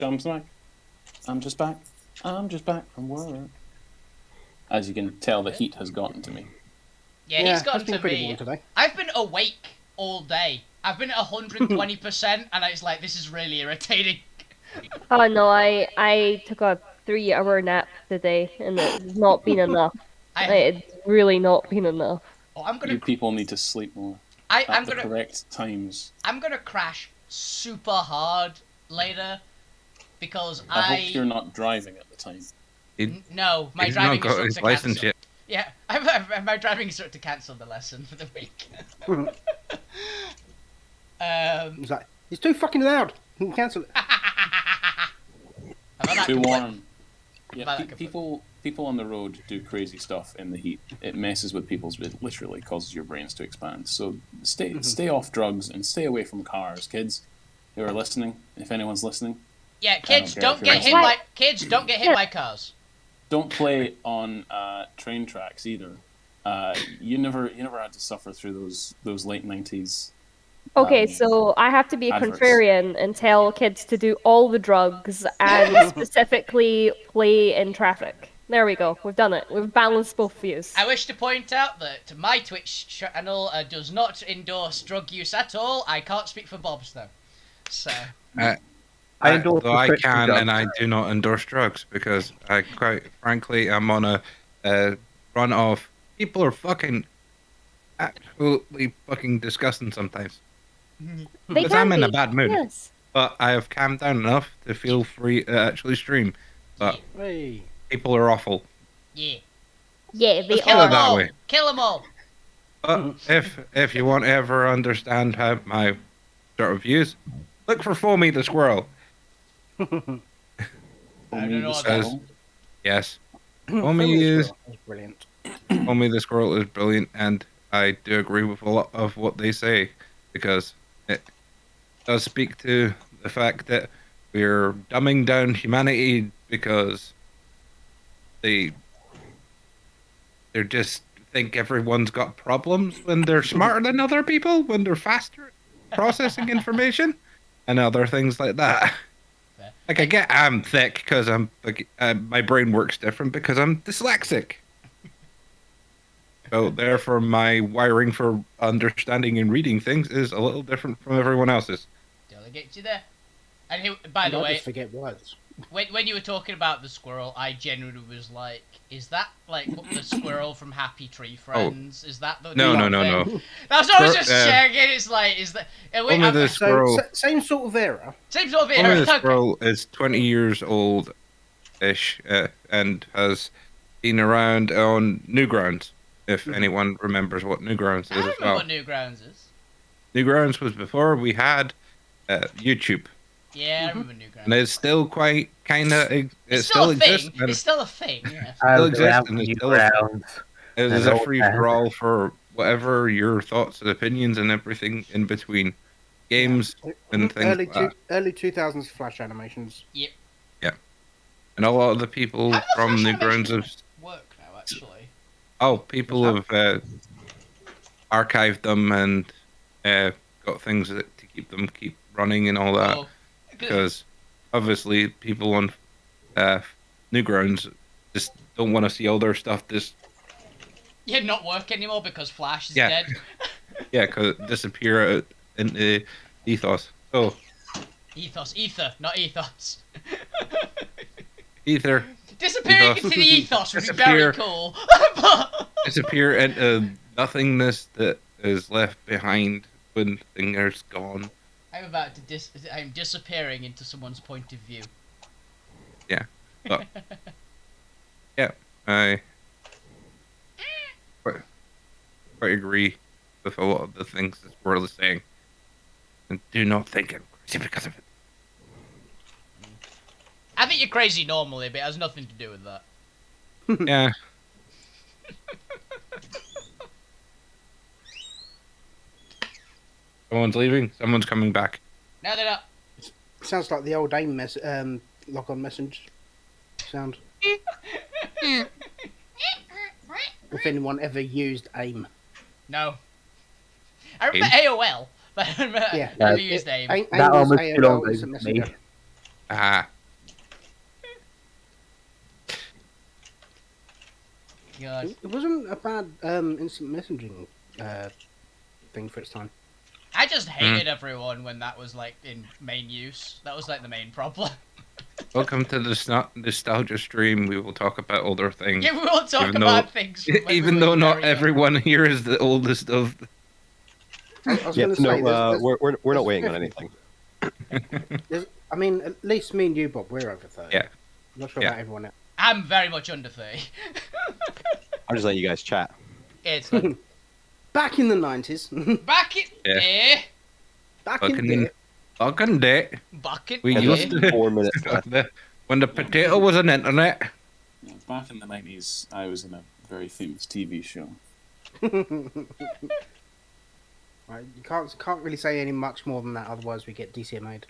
Comes back. I'm just back. I'm just back from work. As you can tell, the heat has gotten to me. Yeah, he's gotten it's been to pretty me. warm today. I've been awake all day. I've been at 120%, and it's like, this is really irritating. Oh no, I took a 3-hour nap today, and it's not been enough. It's really not been enough. Oh, I'm gonna. You people need to sleep more. I'm the gonna. correct times. I'm gonna crash super hard later because I hope you're not driving at the time. No, my He's driving not got his instructor license cancelled. yet. Yeah, my driving instructor cancelled the lesson for the week. He's like, it's too fucking loud. Cancel it. Too warm. Yeah, people on the road do crazy stuff in the heat. It messes with people's. It literally causes your brains to expand. So stay off drugs and stay away from cars, kids who are listening. If anyone's listening. Yeah, kids, don't get hit by cars. Don't play on train tracks either. You never had to suffer through those late 90s. Okay, so I have to be a adverts. contrarian and tell kids to do all the drugs and specifically play in traffic. There we go. We've done it. We've balanced both views. I wish to point out that my Twitch channel does not endorse drug use at all. I can't speak for Bob's though. So. I can, and I do not endorse drugs because I quite frankly am on a run of people are fucking absolutely fucking disgusting sometimes. Because I'm in a bad mood. Yes. But I have calmed down enough to feel free to actually stream. But people are awful. Yeah. Yeah, they kill are. them all. Way. Kill them all. But if you want to ever understand how my sort of views, look for Foamy the Squirrel. I don't know what that is. Yes. Foamy is brilliant. Foamy the Squirrel is brilliant, and I do agree with a lot of what they say because it does speak to the fact that we're dumbing down humanity because they just think everyone's got problems when they're smarter than other people, when they're faster at processing information, and other things like that. Like I get I'm thick because I'm like my brain works different because I'm dyslexic. So therefore, my wiring for understanding and reading things is a little different from everyone else's. Delegate you there. And by the way, just forget words. When you were talking about the squirrel, I genuinely was like, "Is that like the squirrel from Happy Tree Friends? Is that the No. That's what I was just checking. It's like, is that only the squirrel? Same sort of era. Same sort of era. Only the squirrel is 20 years old-ish and has been around on Newgrounds. If anyone remembers what Newgrounds is as well. I remember what Newgrounds is. Newgrounds was before we had YouTube. Yeah, I remember Newgrounds. And it's still quite kind of. It still exists. It's still a thing. Yeah. It still exists. And it is a free for all for whatever your thoughts and opinions and everything in between games and things like that. Early 2000s Flash animations. Yep. Yeah. And a lot of the people from Newgrounds have. Work now, actually. Oh, people have archived them and got things to keep running and all that. Because obviously people on Newgrounds just don't want to see all their stuff not work anymore because Flash is dead. Yeah, because it disappear into ethos. So ether, not ethos. Ether. Disappearing into the ethos would be very cool. Disappear into nothingness that is left behind when things are gone. I'm disappearing into someone's point of view. Yeah. But, yeah, I quite agree with a lot of the things this world is saying. And do not think I'm crazy because of it. I think you're crazy normally, but it has nothing to do with that. Yeah. Someone's leaving, someone's coming back. No, they're not. Sounds like the old AIM log-on message sound. If anyone ever used AIM. No. I remember AOL, but I never used AIM. That almost belongs to me. Ah. God. It wasn't a bad instant messaging thing for its time. I just hated everyone when that was like in main use. That was like the main problem. Welcome to the nostalgia stream. We will talk about older things. Yeah, we will talk about things. From Even though not everyone here is the oldest of. I was going to say, we're not waiting on anything. I mean, at least me and you, Bob, we're over 30. Yeah. I'm not sure about everyone else. I'm very much under 30. I'm just letting you guys chat. It's fine. Back in the 90s. Back in day. Back in the day. Back in day. Back in We day. used to 4 minutes when the potato was an internet. Yeah, back in the 90s, I was in a very famous TV show. Right, you can't really say any much more than that, otherwise we get DCMA'd.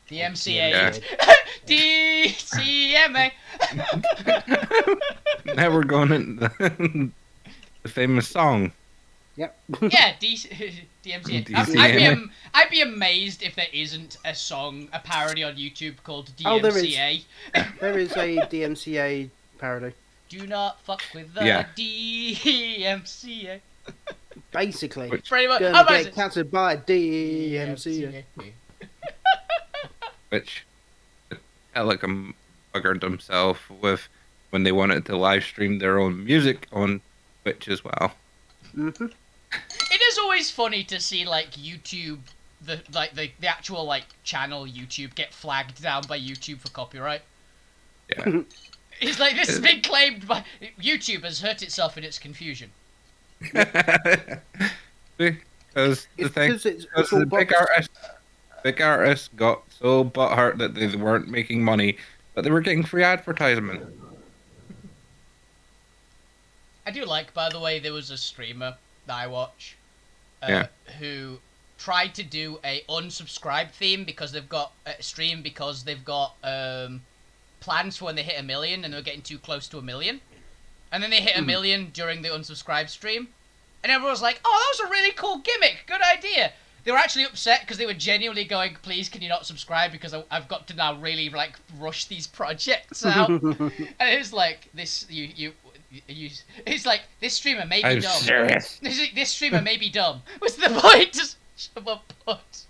The MCA. Yeah. DCMA. Now we're going in the famous song. Yep. Yeah, DMCA. DCMA. I'd be amazed if there isn't a song, a parody on YouTube called DMCA. Oh, there is a DMCA parody. Do not fuck with the DMCA. Basically, Pretty much. gonna get cancelled by DMCA. Which Telecom buggered himself with when they wanted to live stream their own music on Twitch as well. Mm-hmm. It is always funny to see like YouTube, the actual like channel YouTube get flagged down by YouTube for copyright. Yeah. It's like this has been claimed by YouTube has hurt itself in its confusion. Because the big artists got so butthurt that they weren't making money, but they were getting free advertisement. I do like, by the way, there was a streamer that I watch who tried to do a unsubscribe theme because they've got stream because they've got plans for when they hit 1 million and they're getting too close to 1 million. And then they hit 1 million during the unsubscribe stream. And everyone was like, oh, that was a really cool gimmick. Good idea. They were actually upset because they were genuinely going, please, can you not subscribe? Because I've got to now really, like, rush these projects out. And it was like, it's like, this streamer may be I'm dumb. serious. This streamer may be dumb. What's the point? Just shove a butt.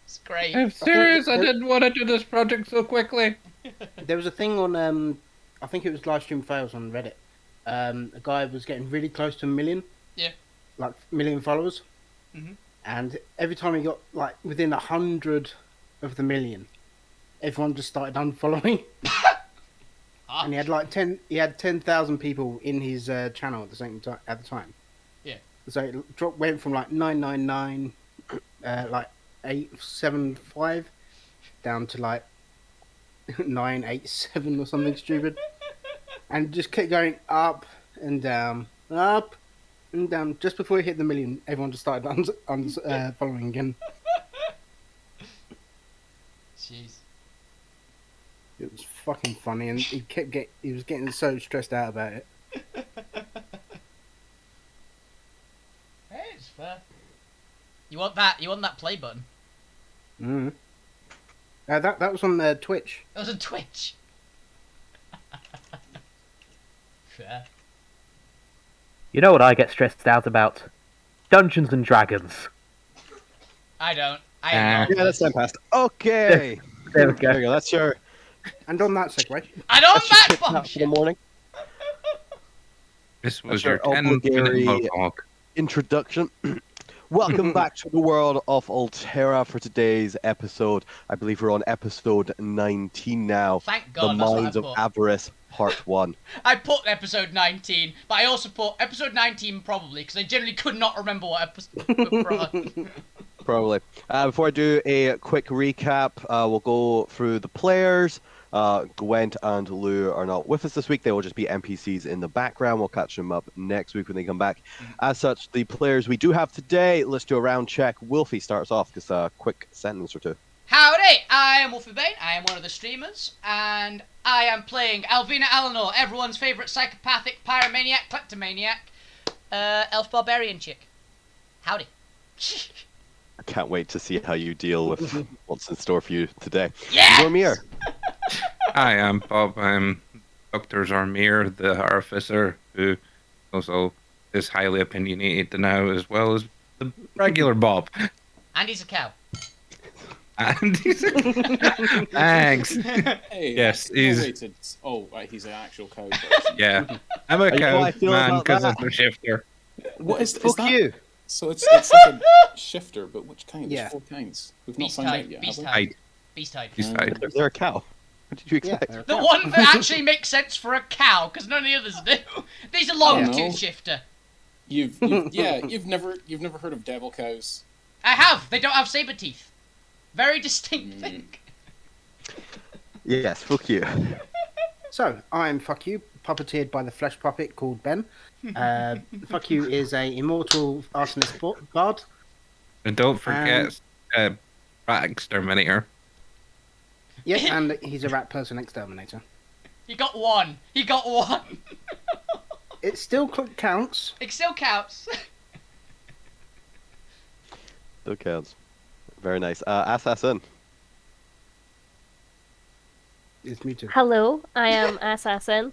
It's great. I'm serious. I didn't want to do this project so quickly. There was a thing on, I think it was Livestream Fails on Reddit. A guy was getting really close to 1 million. Yeah. Like 1 million followers. Mhm. And every time he got like within 100 of the million, everyone just started unfollowing. And he had like 10,000 people in his channel at the same time at the time. Yeah. So it went from like 999, like 875, down to like 987 or something stupid, and just kept going up and down, up and down. Just before he hit the 1 million, everyone just started following again. Jeez. It was fucking funny, and he was getting so stressed out about it. Hey, it's fair. You want that play button? Mm. That was on Twitch. It was on Twitch. Fair. You know what I get stressed out about? Dungeons and Dragons. I don't. I am not. Yeah, that's time passed. Okay. There we go. There we go. That's your. And on that segue, And on That's your that tip nap for the bombshell. morning. This was That's your your 10-minute obligatory monologue. Introduction. Welcome back to the world of Alterra for today's episode. I believe we're on episode 19 now. Thank The God. That's what I Minds of put. Avarice, Part 1. I put episode 19, but I also put episode 19 probably because I generally could not remember what episode we were on. Probably. Before I do a quick recap, we'll go through the players. Gwent and Lou are not with us this week. They will just be NPCs in the background. We'll catch them up next week when they come back. As such, the players we do have today, let's do a round check. Wolfie starts off. Just a quick sentence or two. Howdy, I am Wolfie Bane, I am one of the streamers, and I am playing Alvina Alanor, everyone's favourite psychopathic, pyromaniac, kleptomaniac, elf barbarian chick. Howdy. I can't wait to see how you deal with what's in store for you today. Yes! Zormir. Hi, I'm Bob. I'm Dr. Zormir, the artificer, who also is highly opinionated now, as well as the regular Bob. And he's a cow. And he's thanks. Hey, Yes, he's he's an actual cow person. Yeah, I'm a You know how I cow feel man about because that? I'm a shifter. What is Fuck that? you. So it's like a shifter, but which kind? Yeah. There's 4 kinds. We've Beast not found type. out yet. Beast have we? type. Beast type. He's tied. They're a cow. What did you expect? Yeah. The one that actually makes sense for a cow, because none of the others do. These are long know. tooth shifter. You've never heard of devil cows? I have. They don't have saber teeth. Very distinct thing. Yes, fuck you. So, I'm Fuck You, puppeteered by the flesh puppet called Ben. Fuck You is a immortal arsonist bard. And don't forget, rat exterminator. Yep, and he's a rat person exterminator. He got one. He got one. It still counts. It still counts. Still counts. Very nice. Assassin. It's muted. Hello, I am Assassin.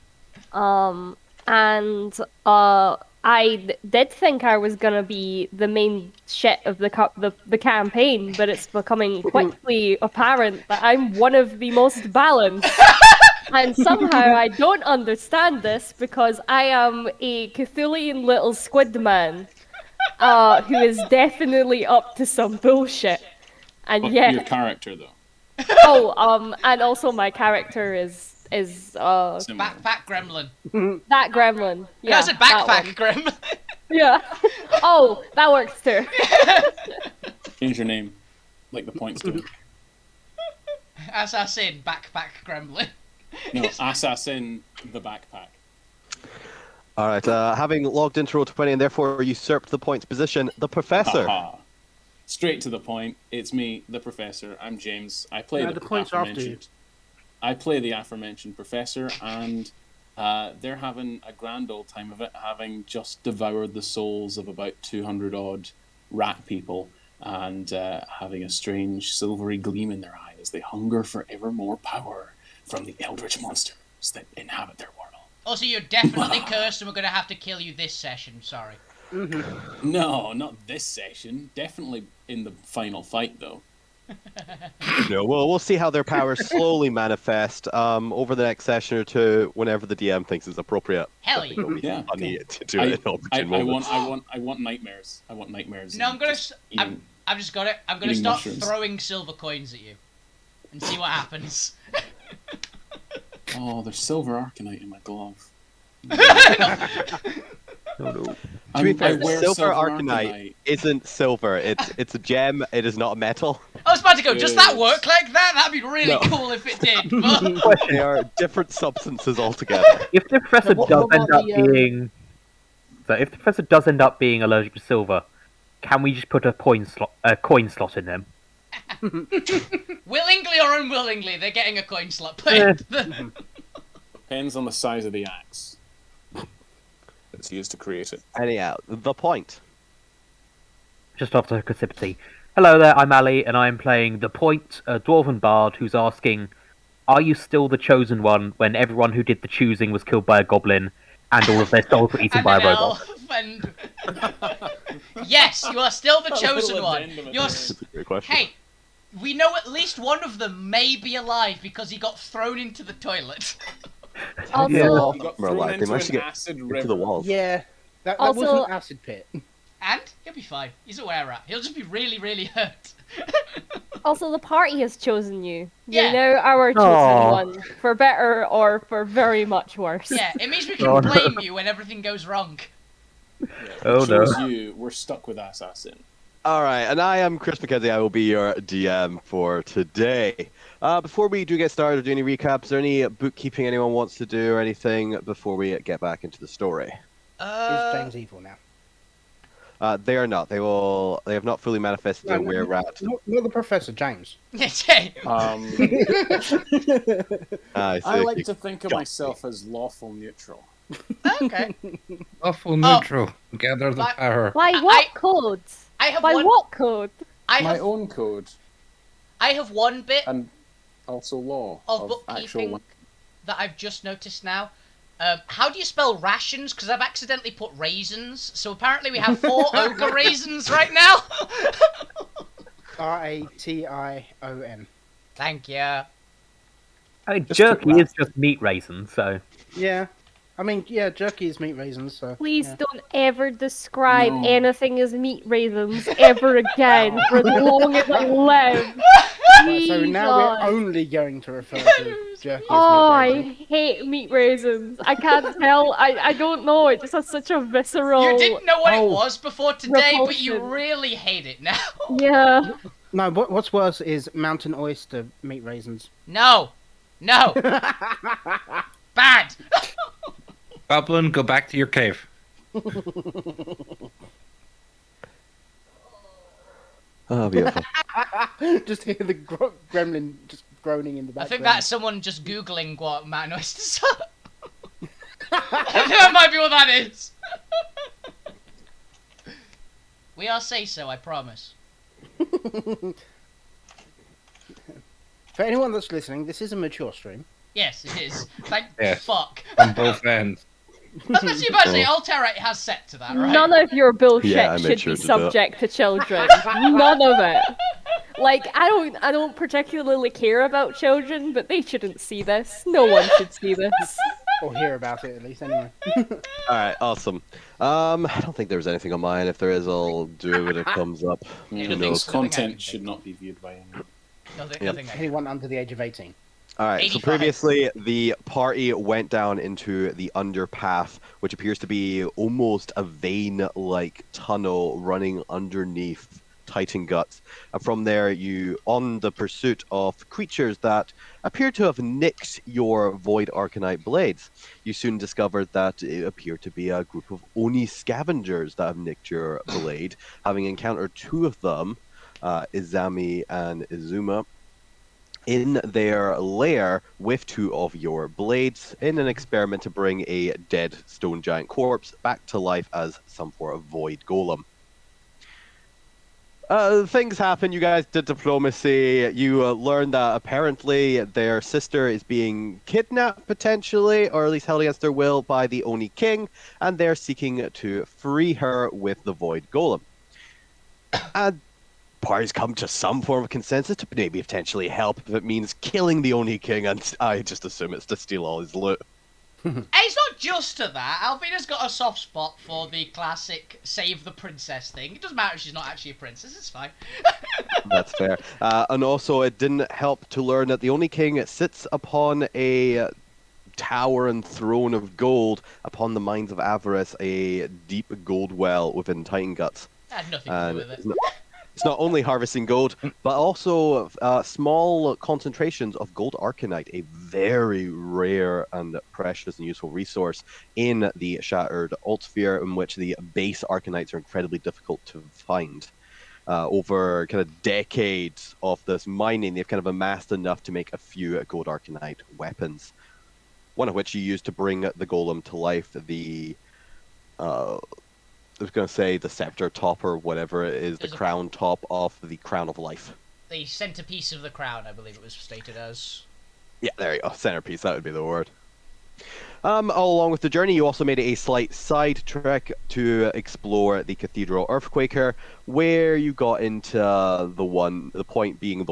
I did think I was gonna be the main shit of the campaign, but it's becoming quickly apparent that I'm one of the most balanced. And somehow I don't understand this because I am a Cthulian little squid man, who is definitely up to some bullshit. And But yet, your character though. and also my character is Similar. Backpack gremlin. that gremlin. Yeah, That's a that backpack one. gremlin. Yeah. Oh, that works too. Change your name, like the points do. Assassin, backpack gremlin. No, Assassin the backpack. All right. Having logged into Roll20 and therefore usurped the points position, the Professor. Aha. Straight to the point. It's me, the Professor. I'm James. I play No, the points are after you. I play the aforementioned Professor, and they're having a grand old time of it, having just devoured the souls of about 200 odd rat people, and having a strange silvery gleam in their eye as they hunger for ever more power from the eldritch monsters that inhabit their world. Also, you're definitely cursed and we're going to have to kill you this session, sorry. No, not this session. Definitely in the final fight, though. No, we'll see how their powers slowly manifest over the next session or two, whenever the DM thinks it's appropriate. Hell yeah. Yeah. Funny to do it in opportune moments. I want nightmares. I want nightmares. No, I'm going to... I've just got it. I'm going to eating start mushrooms. throwing silver coins at you. And see what happens. Oh, there's silver arcanite in my glove. No. To be fair, silver arcanite isn't silver. It's a gem. It is not a metal. I was about to go, does that work like that? That'd be really cool if it did. But... They are different substances altogether. If the professor does end up being allergic to silver, can we just put a coin slot in them? Willingly or unwillingly, they're getting a coin slot. Depends on the size of the axe that's used to create it. Anyhow, the point. Just after Cassipity. Hello there, I'm Ali, and I am playing The Point, a dwarven bard who's asking, are you still the chosen one when everyone who did the choosing was killed by a goblin and all of their souls were eaten by a robot? Yes, you are still the chosen one. That's a great question. Hey, we know at least one of them may be alive because he got thrown into the toilet. Also, You got More thrown likely, into unless an you get acid into river. the walls. Yeah, that Also- wasn't an acid pit. And he'll be fine. He's a were-rat. He'll just be really, really hurt. also, the party has chosen you. Yeah. You know, our chosen Aw. one, for better or for very much worse. Yeah, it means we can blame you when everything goes wrong. Yeah, Oh, no. chose you. We're stuck with Assassin. All right, and I am Chris McKenzie. I will be your DM for today. Before we do get started or do any recaps, is there any bookkeeping anyone wants to do or anything before we get back into the story? Is James evil now? They are not. They have not fully manifested their were-rat. Not the Professor, James. I I like to think of myself as lawful neutral. Okay. Lawful neutral. Gather the power. By what code? I have By one. what code? my own code. I have one bit and also law of of bookkeeping actual. that I've just noticed now. How do you spell rations? Because I've accidentally put raisins. So apparently we have 4 ogre raisins right now. Ration. Thank you. I mean, jerky is just meat raisins, so. Yeah. I mean, yeah, jerky is meat raisins, so. Please yeah. don't ever describe No. anything as meat raisins ever again for as long as I live. Right, so now we're Jesus. only going to refer to jerky Oh, as meat I raisins. hate meat raisins. I can't tell. I don't know. It just has such a visceral. You didn't know what it Oh. was before today, but you Repulsion. really hate it now. Yeah. No, what's worse is mountain oyster meat raisins. No. No. Bad. Goblin, go back to your cave. Oh, beautiful. Just hear the gremlin just groaning in the I background. think that's someone just googling what mountain oysters are. That might be what that is. We are say so, I promise. For anyone that's listening, this is a mature stream. Yes, it is. Thank Yes. fuck. On both ends. I was actually about to say, Alterra has set to that, right? None of your bullshit Yeah, I made should sure be to do that. subject to children. None of it. Like, I don't particularly care about children, but they shouldn't see this. No one should see this. Or hear about it, at least, anyway. Alright, awesome. I don't think there's anything on mine. If there is, I'll do it when it comes up. Yeah, Who things knows? content should not be viewed by anyone. Nothing I Anyone under the age of 18. Alright, so 85. previously the party went down into the underpath, which appears to be almost a vein-like tunnel running underneath Titan Guts. And from there, you on the pursuit of creatures that appear to have nicked your Void Arcanite blades. You soon discovered that it appeared to be a group of Oni scavengers that have nicked your blade, having encountered 2 of them, Izami and Izuma, in their lair with 2 of your blades in an experiment to bring a dead stone giant corpse back to life as some sort of void golem. Things happen. You guys did diplomacy. You learned that apparently their sister is being kidnapped potentially, or at least held against their will by the Oni King, and they're seeking to free her with the void golem. And parties come to some form of consensus to maybe potentially help if it means killing the Oni King, and I just assume it's to steal all his loot. And it's not just to that. Alvina's got a soft spot for the classic save the princess thing. It doesn't matter if she's not actually a princess, it's fine. That's fair. And also, it didn't help to learn that the Oni King sits upon a tower and throne of gold upon the Mines of Avarice, a deep gold well within Titan Guts. That had nothing to do with it. It's not only harvesting gold, but also small concentrations of gold arcanite, a very rare and precious and useful resource in the Shattered Altsphere, in which the base arcanites are incredibly difficult to find. Over kind of decades of this mining, they've kind of amassed enough to make a few gold arcanite weapons. One of which you use to bring the golem to life, the I was going to say the scepter top or whatever it is, the crown top of the Crown of Life. The centerpiece of the crown, I believe it was stated as. Yeah, there you go. Centerpiece, that would be the word. All along with the journey, you also made a slight side trek to explore the Cathedral Earthquaker, where you got into the point being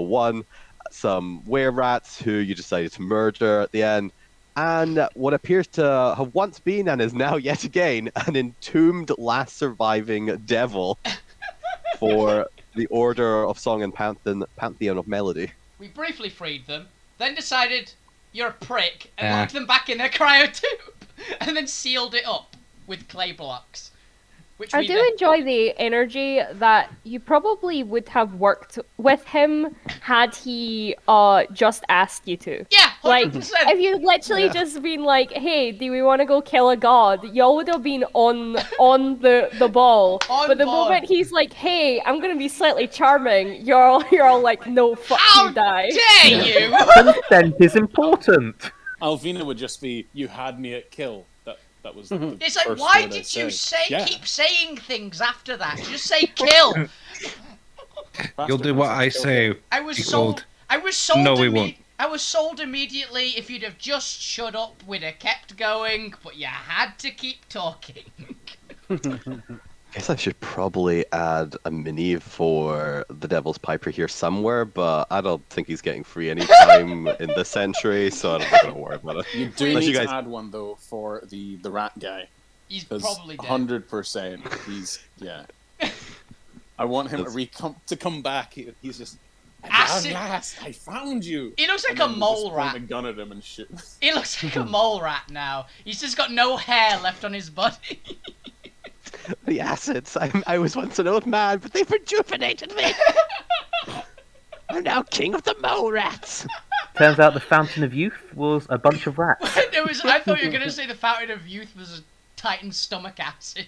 some were-rats who you decided to murder at the end, and what appears to have once been and is now yet again an entombed last surviving devil for the Order of Song and Pantheon of Melody. We briefly freed them, then decided you're a prick, and locked them back in their cryotube, and then sealed it up with clay blocks. I do enjoy the energy that you probably would have worked with him had he just asked you to. Yeah, 100%. Like, if you'd literally just been like, hey, do we want to go kill a god? Y'all would have been on the ball. But the moment he's like, hey, I'm going to be slightly charming, you're all like, no, fuck you, die. How dare you! Consent is important. Alvina would just be, you had me at kill. That was the It's like, first why word I did you said. keep saying things after that? Just say kill! You'll do what I say. I was be sold. called- I was sold. No, we won't. I was sold immediately. If you'd have just shut up, we'd have kept going. But you had to keep talking. I guess I should probably add a mini for the Devil's Piper here somewhere, but I don't think he's getting free anytime in this century, so I'm not going to worry about it. You do need to add one, though, for the rat guy. He's probably dead. 100%. He's, yeah. I want him to come back. He's just... Yes, I found you. He looks like a mole rat. Point a gun at him and shoot. He looks like a mole rat now. He's just got no hair left on his body. The acids. I was once an old man, but they rejuvenated me. I'm now king of the mole rats. Turns out the Fountain of Youth was a bunch of rats. I thought you were going to say the Fountain of Youth was a Titan stomach acid.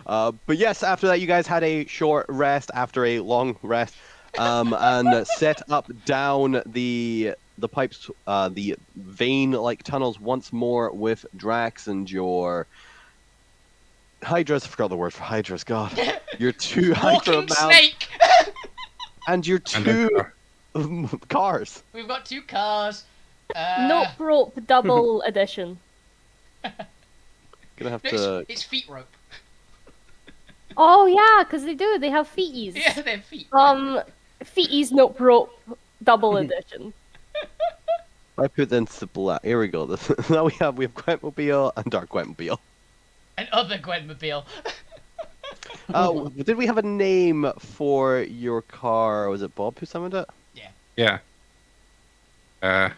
But yes, after that, you guys had a short rest after a long rest, and set up down the pipes, the vein-like tunnels once more with Drax and your Hydras. I forgot the word for Hydras. God, your two Hydra Walking snake. and your two cars. We've got 2 cars. Nope rope double edition. Gonna have to. It's feet rope. Oh yeah, because they do. They have feeties. Yeah, they have feet. Feeties nope rope double edition. I put in black. Here we go. Now we have Gwentmobile and Dark Gwentmobile. And other Gwentmobile. Did we have a name for your car? Was it Bob who summoned it? Yeah. The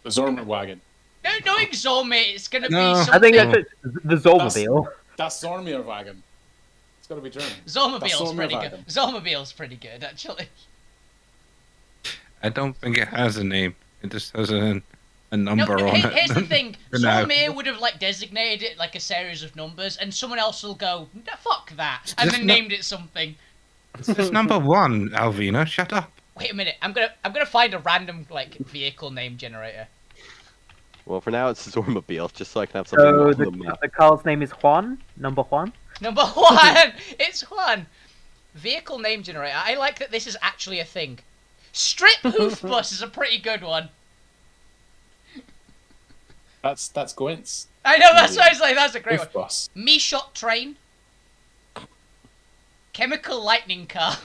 Zormer wagon. No, Zormir. It's gonna be something. I think that's the Zormobile. That's Zormir wagon. It's got to be German. Zormobile's pretty good. Zormobile's pretty good, actually. I don't think it has a name. It just has a number on it. Here's the thing. Now. Zormir would have designated it like a series of numbers, and someone else will go, fuck that, and then named it something. It's number 1, Alvina. Shut up. Wait a minute. I'm gonna find a random vehicle name generator. Well, for now it's Zormobile, just so I can have something on the map. The car's name is Juan. Number Juan. Number 1. It's Juan. Vehicle name generator. I like that this is actually a thing. Strip hoof bus is a pretty good one. That's Gwent's. I know, that's what I was like. That's a great hoof one. Bus. Me shot train. Chemical lightning car.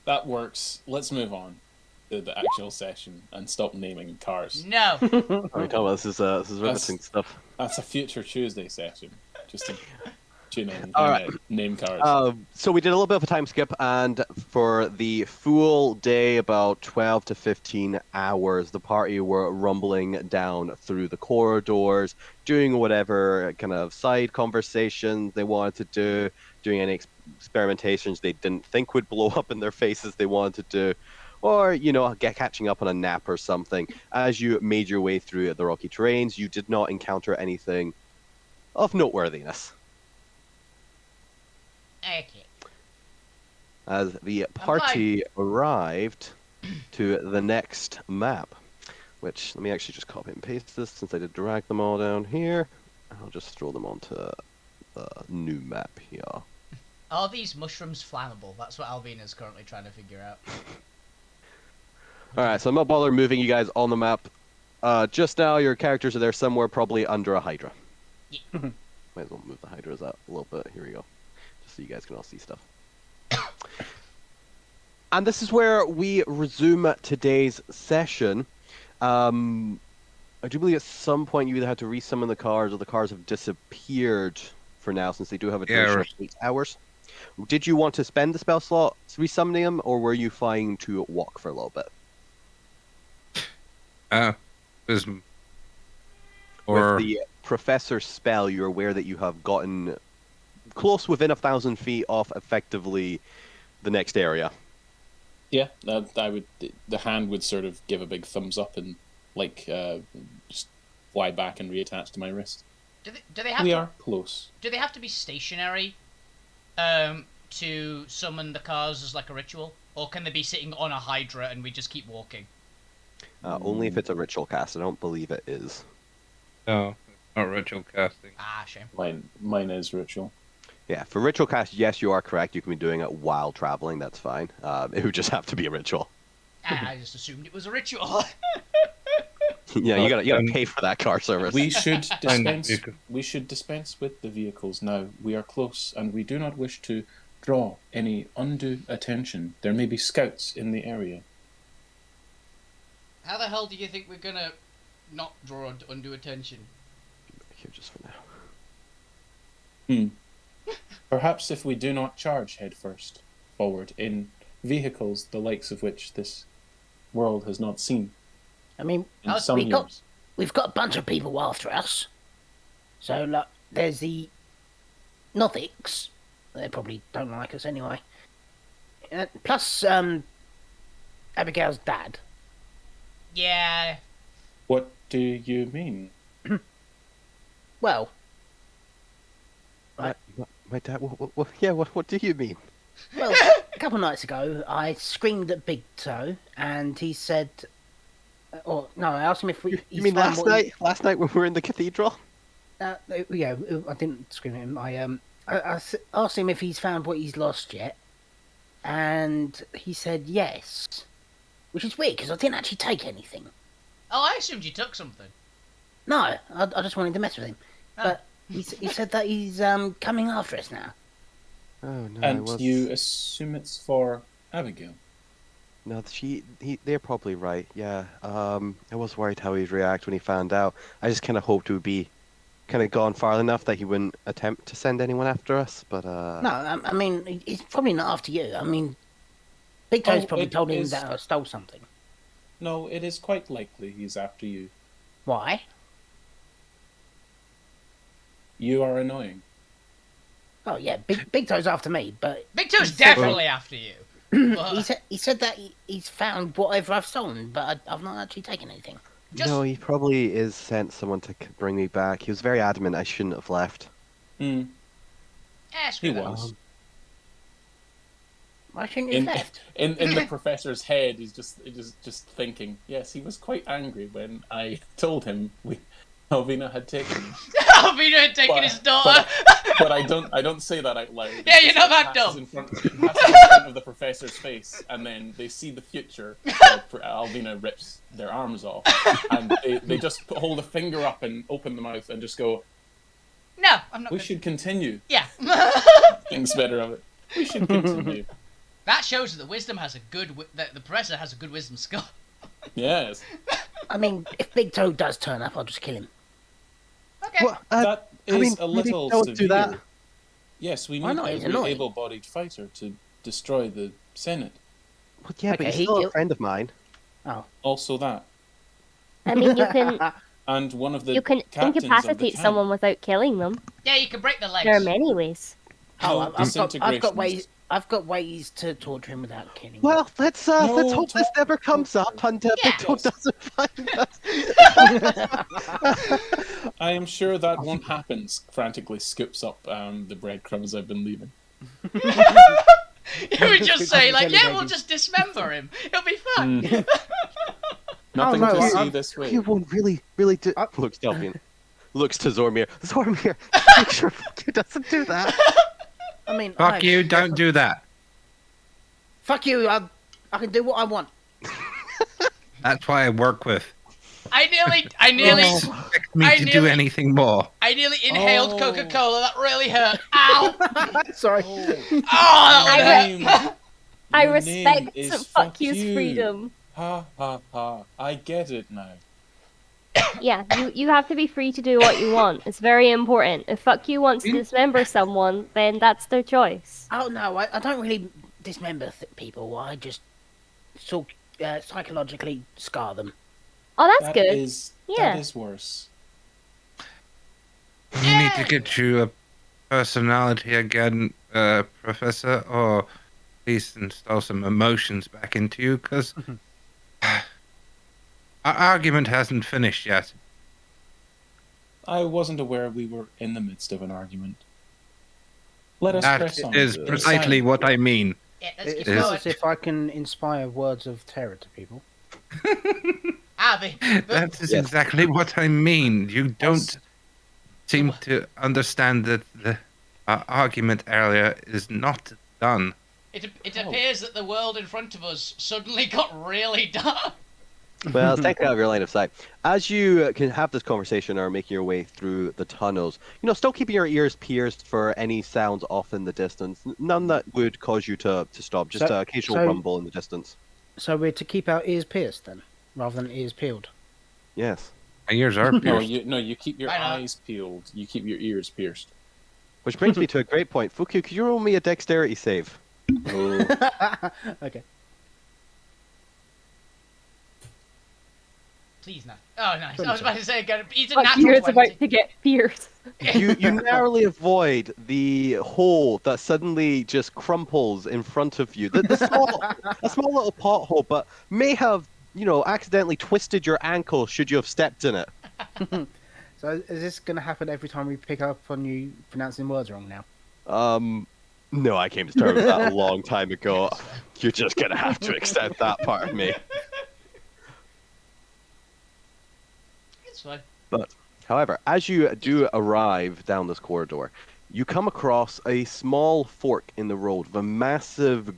That works. Let's move on to the actual session and stop naming cars. No. Alright, this is riveting stuff. That's a future Tuesday session. Just to tune in and name cars. So we did a little bit of a time skip, and for the full day, about 12 to 15 hours, the party were rumbling down through the corridors, doing whatever kind of side conversations they wanted to do, doing any experimentations they didn't think would blow up in their faces they wanted to do, or, catching up on a nap or something. As you made your way through the rocky terrains, you did not encounter anything of noteworthiness. Okay. As the party arrived to the next map, which, let me actually just copy and paste this since I did drag them all down here. I'll just throw them onto the new map here. Are these mushrooms flammable? That's what Alvina's currently trying to figure out. Alright, so I'm not bothering moving you guys on the map. Just now, your characters are there somewhere, probably under a Hydra. Yeah. Might as well move the Hydras out a little bit. Here we go. Just so you guys can all see stuff. And this is where we resume today's session. I do believe at some point you either had to resummon the cars or the cars have disappeared for now, since they do have a duration of 8 hours. Did you want to spend the spell slot resummoning them, or were you fine to walk for a little bit? With the Professor spell, you're aware that you have gotten close within 1,000 feet off effectively the next area. Yeah, I would. The hand would sort of give a big thumbs up and just fly back and reattach to my wrist. Do they have? We are close. Do they have to be stationary, to summon the cars as like a ritual, or can they be sitting on a Hydra and we just keep walking? Only if it's a ritual cast. I don't believe it is. No, not ritual casting. Ah, shame. Mine is ritual. Yeah, for ritual cast, yes, you are correct. You can be doing it while traveling. That's fine. It would just have to be a ritual. I just assumed it was a ritual. Yeah, you gotta pay for that car service. We should dispense with the vehicles now. We are close, and we do not wish to draw any undue attention. There may be scouts in the area. How the hell do you think we're gonna not draw undue attention? Here just for now. Perhaps if we do not charge headfirst forward in vehicles the likes of which this world has not seen. I mean, in some years. We've got a bunch of people after us. So, like, there's the Nothics. They probably don't like us anyway. Plus, Abigail's dad. Yeah. What do you mean? Well, My dad. What do you mean? well, a couple of nights ago, I screamed at Big Toe, and he said, "Or no, I asked him if we." You mean last night? Last night when we were in the cathedral? Yeah, I didn't scream at him. I asked him if he's found what he's lost yet, and he said yes, which is weird because I didn't actually take anything. Oh, I assumed you took something. No, I just wanted to mess with him, but he said that he's coming after us now. Oh no! And you assume it's for Abigail? No, they're probably right. Yeah. I was worried how he'd react when he found out. I just kind of hoped it would be kind of gone far enough that he wouldn't attempt to send anyone after us. But no, I mean, he's probably not after you. I mean, Big Toe's probably told him that I stole something. No, it is quite likely he's after you. Why? You are annoying. Oh yeah, Big Toe's after me, but Big Toe's definitely after you. he said that he's found whatever I've stolen, but I've not actually taken anything. No, he probably is sent someone to bring me back. He was very adamant I shouldn't have left. He was. Why shouldn't you have left? In the professor's head, he's just thinking. Yes, he was quite angry when I told him Alvina had taken him. Alvina had taken his daughter. But I don't say that out loud. Yeah, you're not that dumb. In front of the professor's face, and then they see the future. Alvina rips their arms off, and they just hold a finger up and open the mouth and just go. No, I'm not. We should continue. Yeah. Thinks better of it. We should continue. That shows that the wisdom has that the professor has a good wisdom score. Yes. I mean, if Big Toe does turn up, I'll just kill him. Okay. Well, That is a maybe little don't severe. do that. Yes, we Why need not? He's every annoying. able-bodied fighter to destroy the Senate. Well, yeah, but Okay, he's still a friend of mine. Oh. Also that. I mean, you can And one of the you can captains of the incapacitate camp. someone without killing them. Yeah, you can break the legs. There are many ways. Oh, I've got ways. I've got ways to torture him without killing him. Well, let's hope this never comes up and Big Toe Yes. doesn't find us. I am sure that won't happen. Frantically scoops up the breadcrumbs I've been leaving. You would just say, like, yeah, we'll just dismember him. It'll be fun. Nothing no, to see this way. You won't really do. Looks to Alvin. Looks to Zormir. Zormir, make sure he doesn't do that. I mean, Fuck you, don't do that. Fuck you! I can do what I want. That's why I work with. I nearly Don't expect me to do anything more. I nearly inhaled Coca-Cola. That really hurt. Ow! Sorry. Oh, that would hurt. I Your respect name is fuck you's you. freedom. Ha ha ha. I get it now. Yeah, you have to be free to do what you want. It's very important. If fuck you wants to dismember someone, then that's their choice. Oh no, I don't really dismember people. I just sort psychologically scar them. Oh, that's good. That is worse. You need to get you a personality again, Professor, or at least install some emotions back into you, because our argument hasn't finished yet. I wasn't aware we were in the midst of an argument. Let us press on. That is precisely what I mean. Yeah, let's It's keep not going. as if I can inspire words of terror to people. That is exactly what I mean. You don't seem to understand that argument earlier is not done. It appears that the world in front of us suddenly got really dark. Well, it's taken out of your line of sight. As you can have this conversation or making your way through the tunnels, still keeping your ears pierced for any sounds off in the distance. None that would cause you to stop, just an occasional rumble in the distance. So we're to keep our ears pierced then, rather than ears peeled? Yes. My ears are pierced. You keep your eyes peeled. You keep your ears pierced. Which brings me to a great point. Fuku, could you roll me a dexterity save? Oh. Okay. Please not. Oh, nice. I was about to say, he's a My natural ears 20. about to get pierced. You narrowly avoid the hole that suddenly just crumples in front of you. The small little pothole, but may have, accidentally twisted your ankle should you have stepped in it. So is this going to happen every time we pick up on you pronouncing words wrong now? No, I came to terms with that a long time ago. You're just going to have to accept that part of me. It's fine. But, however, as you do arrive down this corridor, you come across a small fork in the road with a massive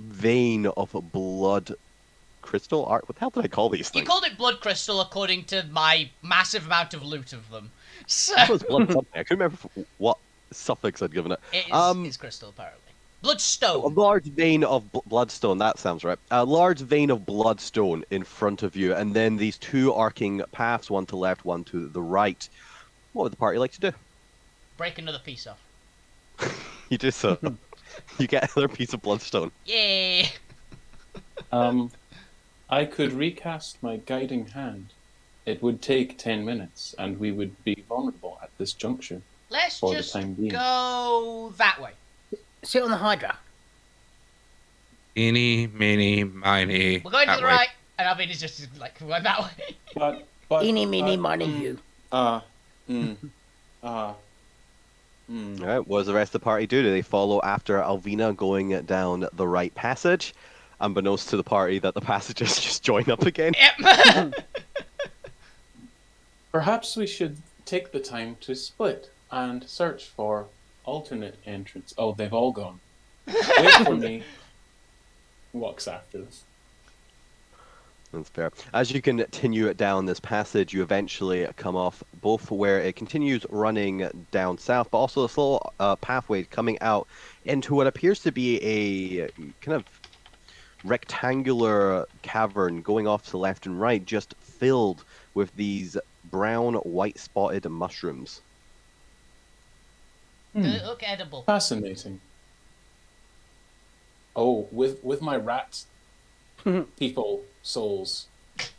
vein of blood crystal art. What the hell did I call these things? You called it blood crystal according to my massive amount of loot of them. So... It was blood something. I couldn't remember what suffix I'd given it. It's crystal, apparently. Bloodstone. A large vein of bloodstone, that sounds right. A large vein of bloodstone in front of you, and then these two arcing paths, one to the left, one to the right. What would the party like to do? Break another piece off. You do so. You get another piece of bloodstone. Yay! I could recast my guiding hand. It would take 10 minutes, and we would be vulnerable at this juncture. Let's for just the time being. go that way. Sit on the Hydra. Eeny, meeny, miny. We're going to that the way. right, and Alvin is just like, we're going that way. But Eeny, meeny, miny, you. Alright, what does the rest of the party do? Do they follow after Alvina going down the right passage? Unbeknownst to the party that the passages just join up again. Yep. Perhaps we should take the time to split and search for alternate entrance. Oh, they've all gone. Wait for me. Walks after them. That's fair. As you continue down this passage, you eventually come off both where it continues running down south, but also a slow pathway coming out into what appears to be a kind of rectangular cavern going off to the left and right, just filled with these brown, white-spotted mushrooms. Does it look edible? Fascinating. Oh, with my rat people souls,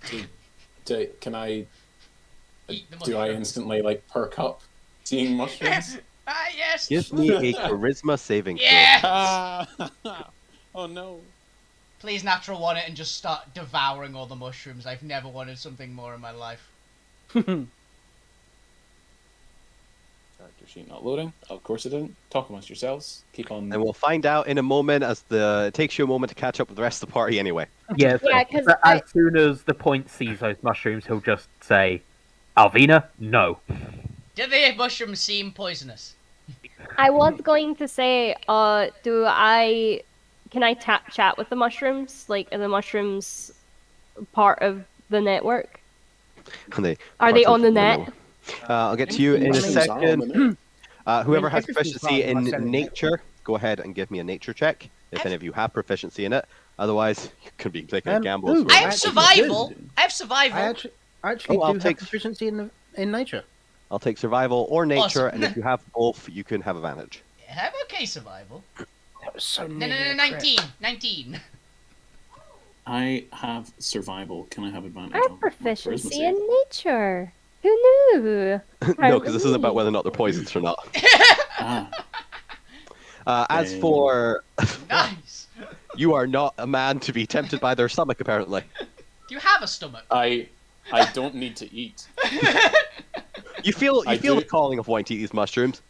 can I? Eat the Do I mushrooms. instantly perk up seeing mushrooms? Yes. Give me a charisma saving throw. Yes. Oh no. Please natural one it and just start devouring all the mushrooms. I've never wanted something more in my life. Character sheet not loading. Of course it didn't. Talk amongst yourselves. Keep on. And we'll find out in a moment as it takes you a moment to catch up with the rest of the party anyway. Yes. Yeah, 'cause But as soon as the point sees those mushrooms, he'll just say, "Alvina, no." Do the mushrooms seem poisonous? I was going to say, can I chat with the mushrooms? Like, are the mushrooms part of the network? Are they on the net? I'll get to you in a second. Whoever has everything's proficiency part of my in selling nature, go ahead and give me a nature check. If any of you have proficiency in it. Otherwise, you could be taking a gamble. ooh, I have actually survival. do. I have survival. I actually I'll do take- have proficiency in nature. I'll take survival or nature, Awesome. and if you have both, you can have advantage. I have okay survival. That was so No, nearly a crit. 19. 19. I have survival. Can I have advantage? I on have my proficiency charisma in save? nature. Who knew? No, because this isn't about whether or not they're poisons or not. Ah, As Dang. for Nice. you are not a man to be tempted by their stomach, apparently. Do you have a stomach? I don't need to eat. You feel I the do. calling of wanting to eat these mushrooms.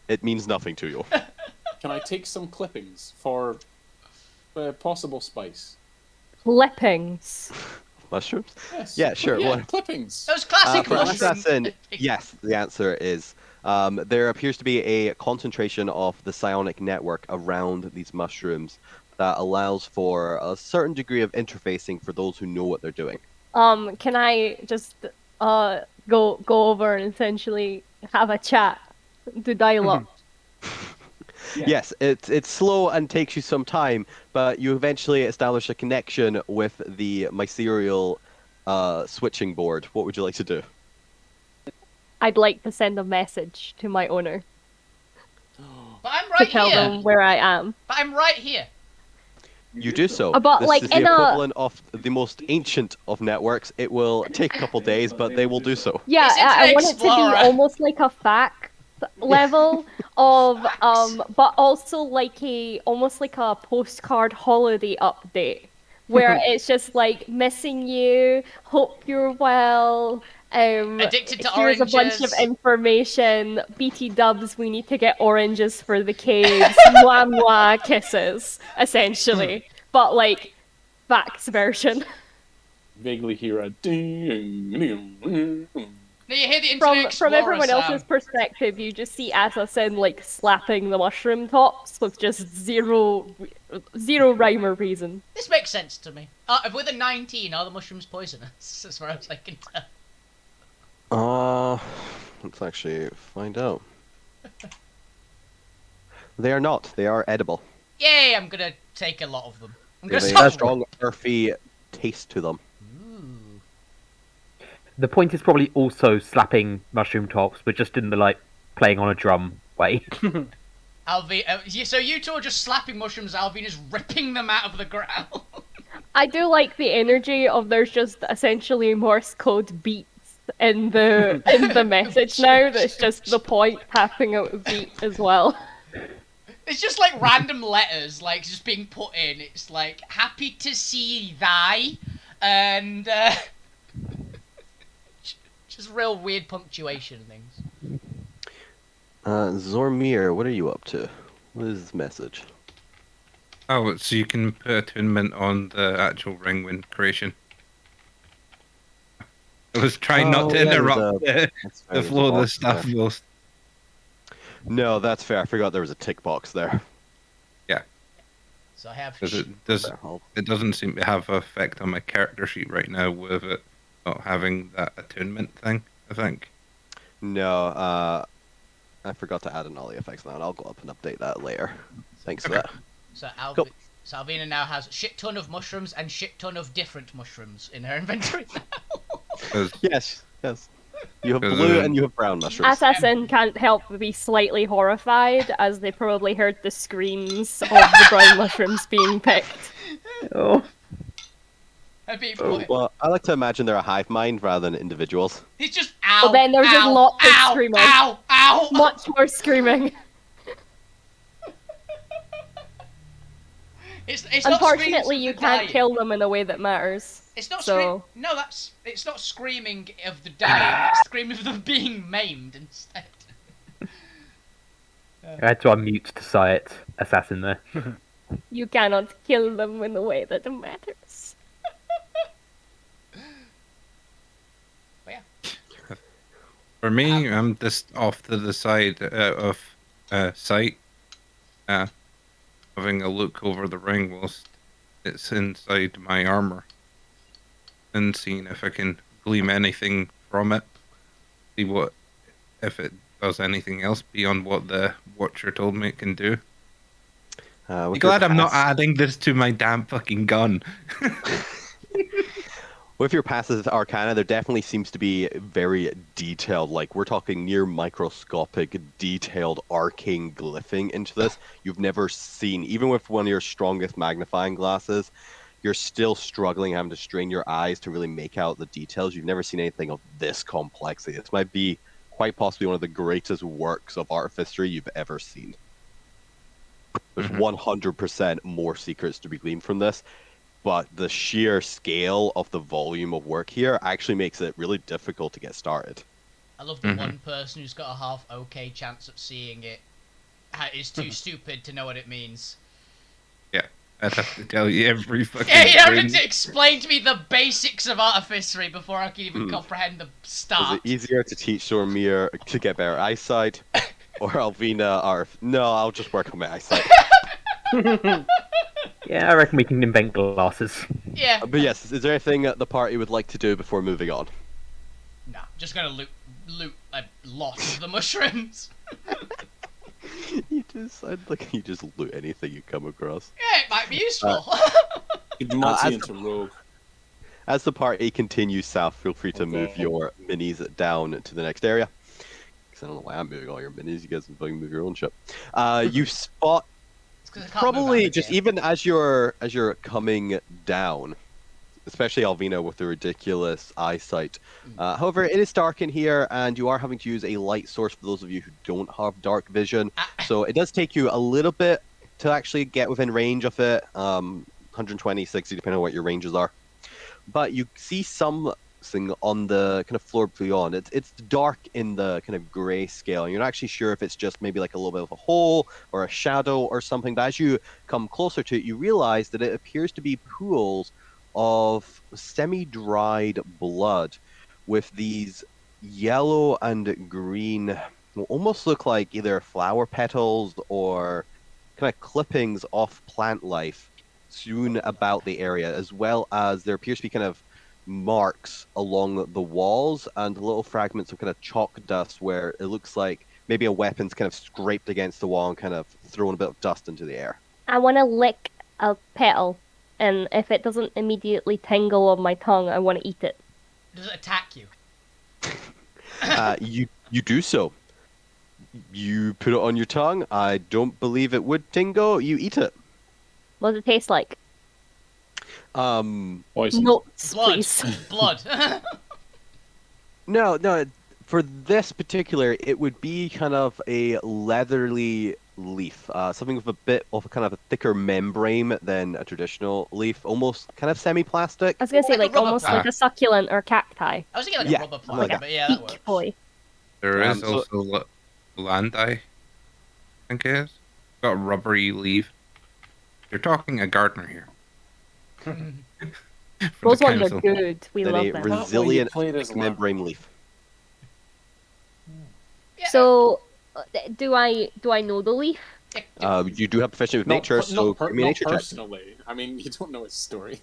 It means nothing to you. Can I take some clippings for possible spice? Clippings. Mushrooms? Yes. Yeah, sure. Yeah, What- clippings. Those classic For mushrooms. assassin, yes, the answer is There appears to be a concentration of the psionic network around these mushrooms that allows for a certain degree of interfacing for those who know what they're doing. Can I just go over and essentially have a chat, do dialogue? Yes, it's slow and takes you some time, but you eventually establish a connection with the mycerial switching board. What would you like to do? I'd like to send a message to my owner But I'm to right tell here. them where I am. But I'm right here. You do so. But, this like, is the in a- equivalent of the most ancient of networks. It will take a couple days, but they will do so. Yeah, It's Internet I want it to be Explorer. almost like a fact level of but also like almost like a postcard holiday update where it's just like missing you, hope you're well, Addicted to here's a bunch of oranges. information, BT dubs, we need to get oranges for the caves, mwah mwah kisses, essentially. But like facts version. Vaguely hear a ding. Now you hear the Internet Explorer From everyone sound. else's perspective, you just see Assassin like slapping the mushroom tops with just zero rhyme or reason. This makes sense to me. With a 19, are the mushrooms poisonous? As far as I can tell. Let's actually find out. They are not. They are edible. Yay! I'm gonna take a lot of them. I'm They gonna have start. a strong, earthy taste to them. Ooh. The point is probably also slapping mushroom tops, but just in the like playing on a drum way. So you two are just slapping mushrooms. Alvin is ripping them out of the ground. I do like the energy of there's just essentially Morse code beats in the message now. That's just the point tapping out a beat as well. It's just like random letters, like just being put in. It's like happy to see thy, and just real weird punctuation and things. Zormir, what are you up to? What is this message? Oh, so you can put attunement on the actual ring when creation. I was trying not to yeah, interrupt that's fair, the there's a flow of the box stuff. there. Most. No, that's fair. I forgot there was a tick box there. Yeah. So I have. It doesn't seem to have an effect on my character sheet right now with it not having that attunement thing, I think. No, I forgot to add an ollie effects now, and I'll go up and update that later. Thanks for that. So Cool. Alvina now has a shit ton of mushrooms and shit ton of different mushrooms in her inventory now. Yes. You have blue and you have brown mushrooms. Assassin can't help but be slightly horrified as they probably heard the screams of the brown mushrooms being picked. Oh. Well, I like to imagine they're a hive mind rather than individuals. He's just ow. Well, then there's just ow, lots of ow, screaming. Ow! Ow! Much more screaming. It's Unfortunately, not you screams of the can't dying. kill them in a way that matters. It's not so... No, it's not screaming of the dying. It's screaming of them being maimed instead. I had to unmute to say it, Assassin there. You cannot kill them in a way that matters. For me, I'm just off to the side of sight, having a look over the ring whilst it's inside my armor, and seeing if I can glean anything from it. See if it does anything else beyond what the Watcher told me it can do. I'm glad I'm not adding this to my damn fucking gun. With your passive arcana, there definitely seems to be very detailed, like we're talking near microscopic, detailed arcane glyphing into this. You've never seen, even with one of your strongest magnifying glasses, you're still struggling, having to strain your eyes to really make out the details. You've never seen anything of this complexity. This might be quite possibly one of the greatest works of artistry you've ever seen. There's 100% more secrets to be gleaned from this. But the sheer scale of the volume of work here actually makes it really difficult to get started. I love the one person who's got a half okay chance of seeing it is too stupid to know what it means. Yeah. I'd have to tell you every fucking Yeah, you have thing. to explain to me the basics of artificery before I can even comprehend the start. Is it easier to teach Sormir to get better eyesight, or Alvina Arf? No, I'll just work on my eyesight. Yeah, I reckon we can invent glasses. Yeah. But yes, is there anything the party would like to do before moving on? Nah, just gonna loot a lot of the mushrooms. You just, I'd like you just loot anything you come across. Yeah, it might be useful. You'd multi into rogue. As the party continues south, feel free to move your minis down to the next area. Because I don't know why I'm moving all your minis. You guys can fucking move your own ship. You spot probably just even as you're coming down, especially Alvina with the ridiculous eyesight. However, it is dark in here, and you are having to use a light source for those of you who don't have dark vision. So it does take you a little bit to actually get within range of it. 120, 60, depending on what your ranges are. But you see something on the kind of floor beyond. It's dark in the kind of gray scale. You're not actually sure if it's just maybe like a little bit of a hole or a shadow or something. But as you come closer to it, you realize that it appears to be pools of semi-dried blood with these yellow and green, almost look like either flower petals or kind of clippings off plant life strewn about the area, as well as there appears to be kind of marks along the walls and little fragments of kind of chalk dust where it looks like maybe a weapon's kind of scraped against the wall and kind of thrown a bit of dust into the air. I want to lick a petal, and if it doesn't immediately tingle on my tongue, I want to eat it. Does it attack you? You do so. You put it on your tongue. I don't believe it would tingle. You eat it. What does it taste like? Poison. Nuts, Blood. please. Blood. No. For this particular, it would be kind of a leathery leaf, something with a bit of a kind of a thicker membrane than a traditional leaf, almost kind of semi-plastic. I was gonna say Like a like almost rubber like a succulent or cacti. I was thinking like a rubber plant, like but yeah, that works. Eek boy. There is also Landi, I think it is. Got a rubbery leaf. You're talking a gardener here. Those ones are good. We then love a them. resilient membrane leaf. Yeah. So, do I know the leaf? You do have proficiency with nature, so give me a nature check. Personally. I mean, you don't know his story.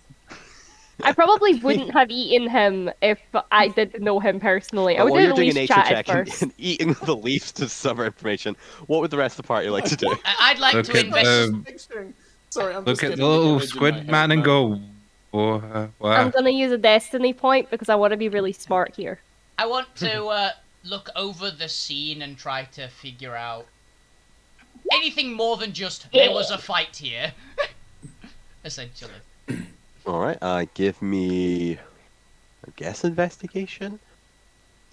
I probably wouldn't have eaten him if I didn't know him personally. I would have at doing a least nature chatted check first. and eating the leaves to summer information. What would the rest of the party like to do? I'd like to invest. Sorry, I'm Look just at getting the little image in squid my head man and now. go, oh, wow. I'm gonna use a destiny point because I want to be really smart here. I want to look over the scene and try to figure out anything more than just there was a fight here. Essentially. All right, give me, I guess, investigation.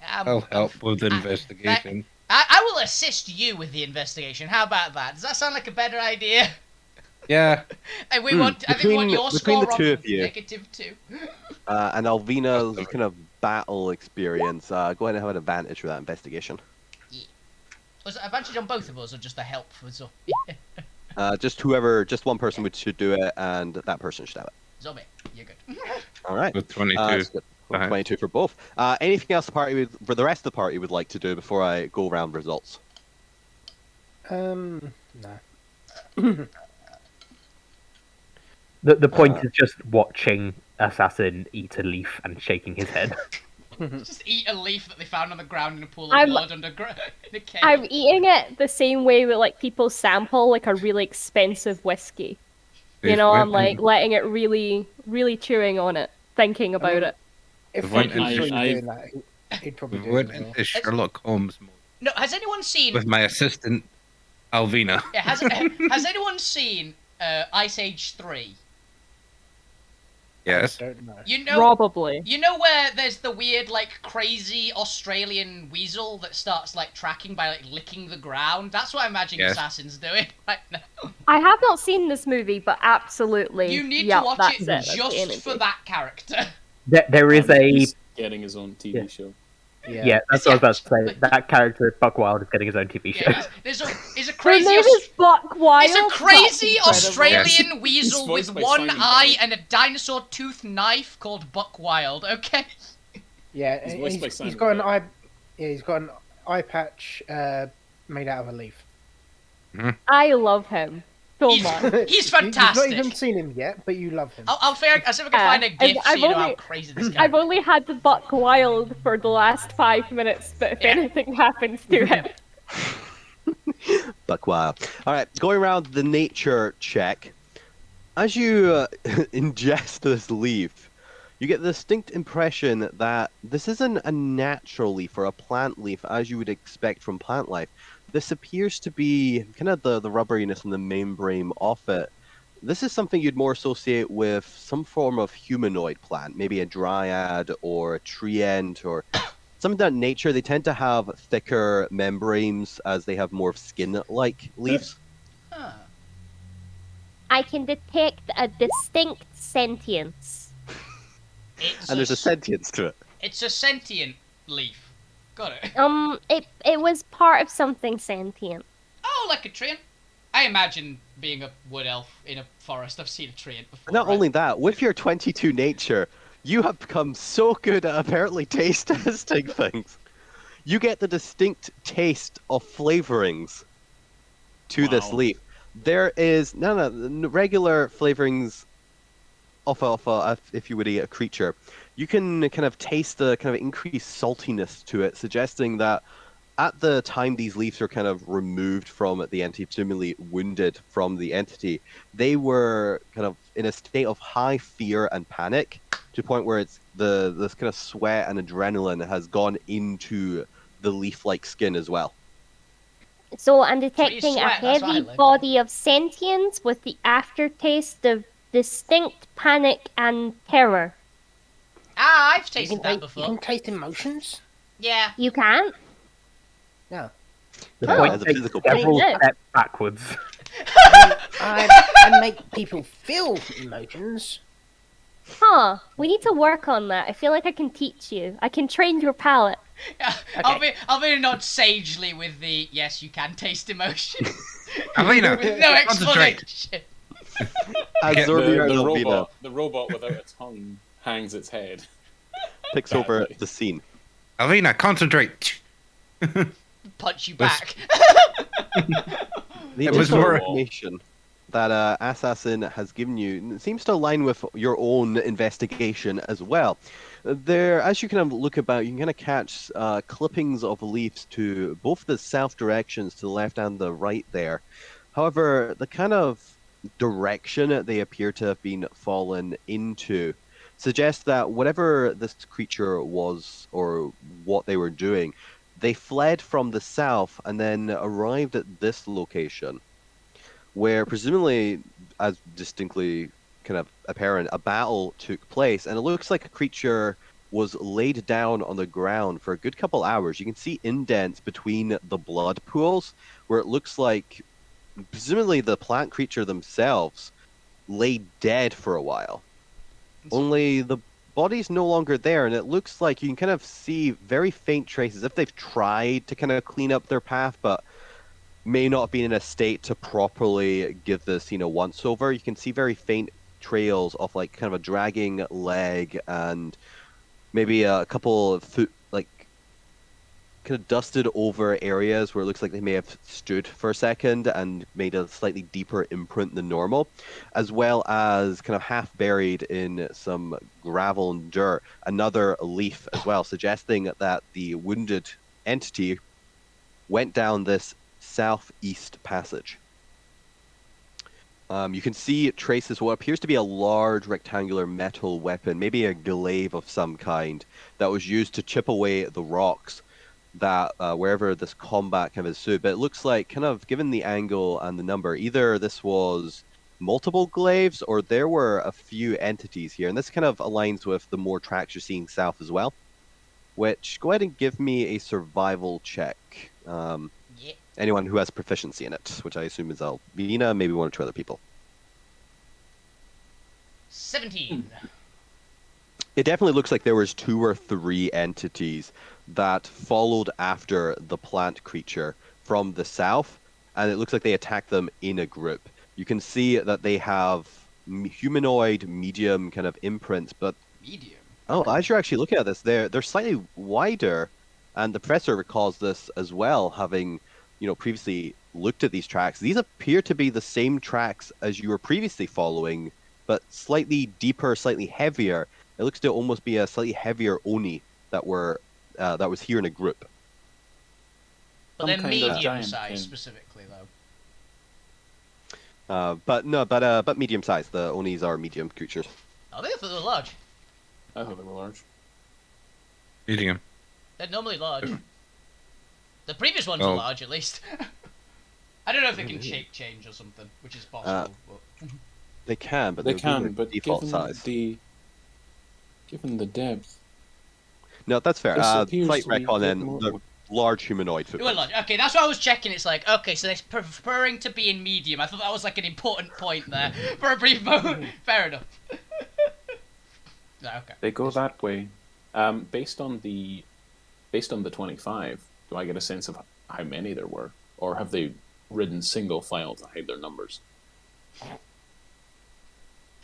I'll help with the investigation. I will assist you with the investigation. How about that? Does that sound like a better idea? Yeah. And we want. I think we want your between score the two on of you. -2. And Alvina's kind of battle experience. Go ahead and have an advantage for that investigation. Was it advantage on both of us, or just a help for Zombie? Just one person should do it, and that person should have it. Zombie, you're good. All right. With 22. 22 for both. Anything else for the rest of the party would like to do before I go around results? No. The point is just watching Assassin eat a leaf and shaking his head. Just eat a leaf that they found on the ground in a pool of blood in a cave. I'm eating it the same way that like people sample like a really expensive whiskey. You know, I'm like letting it really, really chewing on it, thinking about it. If Frank was doing that, he'd probably do it. Into Sherlock Holmes mode. No, has anyone seen? With my assistant, Alvina. Yeah, has anyone seen Ice Age 3? Yes. I don't know. You know, Probably. You know where there's the weird, like, crazy Australian weasel that starts, like, tracking by, like, licking the ground? That's what I imagine Assassin's doing right now. I have not seen this movie, but absolutely. You need to watch it That's just for that character. There is He's getting his own TV show. Yeah, that's what I was about to say. That character, Buck Wild, is getting his own TV show. There's a Her crazy. name is Buck Wild. It's a crazy That's Australian weasel with voiced by one Simon eye Pegg. and a dinosaur tooth knife called Buck Wild. Okay. Yeah, He's voiced by he's Simon got an Pegg. he's got an eye patch made out of a leaf. I love him so He's- much. He's You've not fantastic. even seen him yet, but you love him. I'll see if I can find a and GIF so I've you know how only- crazy this guy. I've only had the Buck Wild for the last 5 minutes, but if Yeah. anything happens to him, Buck wild. All right, going around the nature check. As you ingest this leaf, you get the distinct impression that this isn't a natural leaf or a plant leaf as you would expect from plant life. This appears to be kind of the rubberiness and the membrane of it. This is something you'd more associate with some form of humanoid plant, maybe a dryad or a treant or something of that nature. They tend to have thicker membranes as they have more skin-like leaves. Huh. I can detect a distinct sentience. And there's a sentience to it. It's a sentient leaf. Got it. It was part of something sentient. Oh, like a treant. I imagine being a wood elf in a forest. I've seen a treant before. Not right? only that, with your 22 nature, you have become so good at apparently taste testing things. You get the distinct taste of flavorings to this Wow. leaf. There is no regular flavorings of if you would eat a creature. You can kind of taste the kind of increased saltiness to it, suggesting that at the time these leaves were kind of removed from the entity, presumably wounded from the entity, they were kind of in a state of high fear and panic, to the point where it's this kind of sweat and adrenaline has gone into the leaf-like skin as well. So I'm detecting a sweat, that's what I heavy like. body of sentience with the aftertaste of distinct panic and terror. Ah, I've You tasted can, that you before. can taste emotions. Yeah. You can't? Yeah. The Yeah, point as a takes physical several person. steps backwards. I make people feel emotions. Huh. We need to work on that. I feel like I can teach you. I can train your palate. I'll be not sagely with the yes, you can taste emotion. Alina, With no concentrate. explanation. As Get Zorbier The Alvina the robot without a tongue hangs its head. picks over Badly. the scene. Alina, concentrate. Punch you Was- back. The It was additional more- information that Assassin has given you seems to align with your own investigation as well. There, as you kind of look about, you can kind of catch clippings of leaves to both the south directions, to the left and the right there. However, the kind of direction they appear to have been fallen into suggests that whatever this creature was or what they were doing, they fled from the south and then arrived at this location, where presumably, as distinctly kind of apparent, a battle took place, and it looks like a creature was laid down on the ground for a good couple hours. You can see indents between the blood pools, where it looks like presumably the plant creature themselves lay dead for a while. Only the body's no longer there, and it looks like you can kind of see very faint traces, if they've tried to kind of clean up their path, but may not be in a state to properly give this, once over. You can see very faint trails of like kind of a dragging leg and maybe a couple of foot, like kind of dusted over areas where it looks like they may have stood for a second and made a slightly deeper imprint than normal, as well as kind of half buried in some gravel and dirt, another leaf as well, suggesting that the wounded entity went down this southeast passage. You can see traces of what appears to be a large rectangular metal weapon, maybe a glaive of some kind, that was used to chip away the rocks that wherever this combat kind of ensued. But it looks like, kind of given the angle and the number, either this was multiple glaives or there were a few entities here. And this kind of aligns with the more tracks you're seeing south as well. Which, go ahead and give me a survival check. Yeah. Anyone who has proficiency in it, which I assume is Alvina, maybe one or two other people. 17. It definitely looks like there was 2 or 3 entities that followed after the plant creature from the south, and it looks like they attacked them in a group. You can see that they have humanoid, medium kind of imprints, but Medium. oh, as you're actually looking at this, they're slightly wider, and the professor recalls this as well, having previously looked at these tracks. These appear to be the same tracks as you were previously following, but slightly deeper, slightly heavier. It looks to almost be a slightly heavier Oni that was here in a group. But they're medium size specifically, though. But medium size. The Onis are medium creatures. Oh, they thought they were large. I thought they were large. Medium. They're normally large. The previous ones are large, at least. I don't know if they can shape change or something, which is possible. But... They can, but default size. Given the depth. No, that's fair. Slight recon then. The large humanoid footprint. Large. Okay, that's what I was checking. It's like, okay, so they're preferring to be in medium. I thought that was like an important point there for a brief moment. Fair enough. No, okay. They go that way. Based on the 25, do I get a sense of how many there were, or have they ridden single file to hide their numbers? They're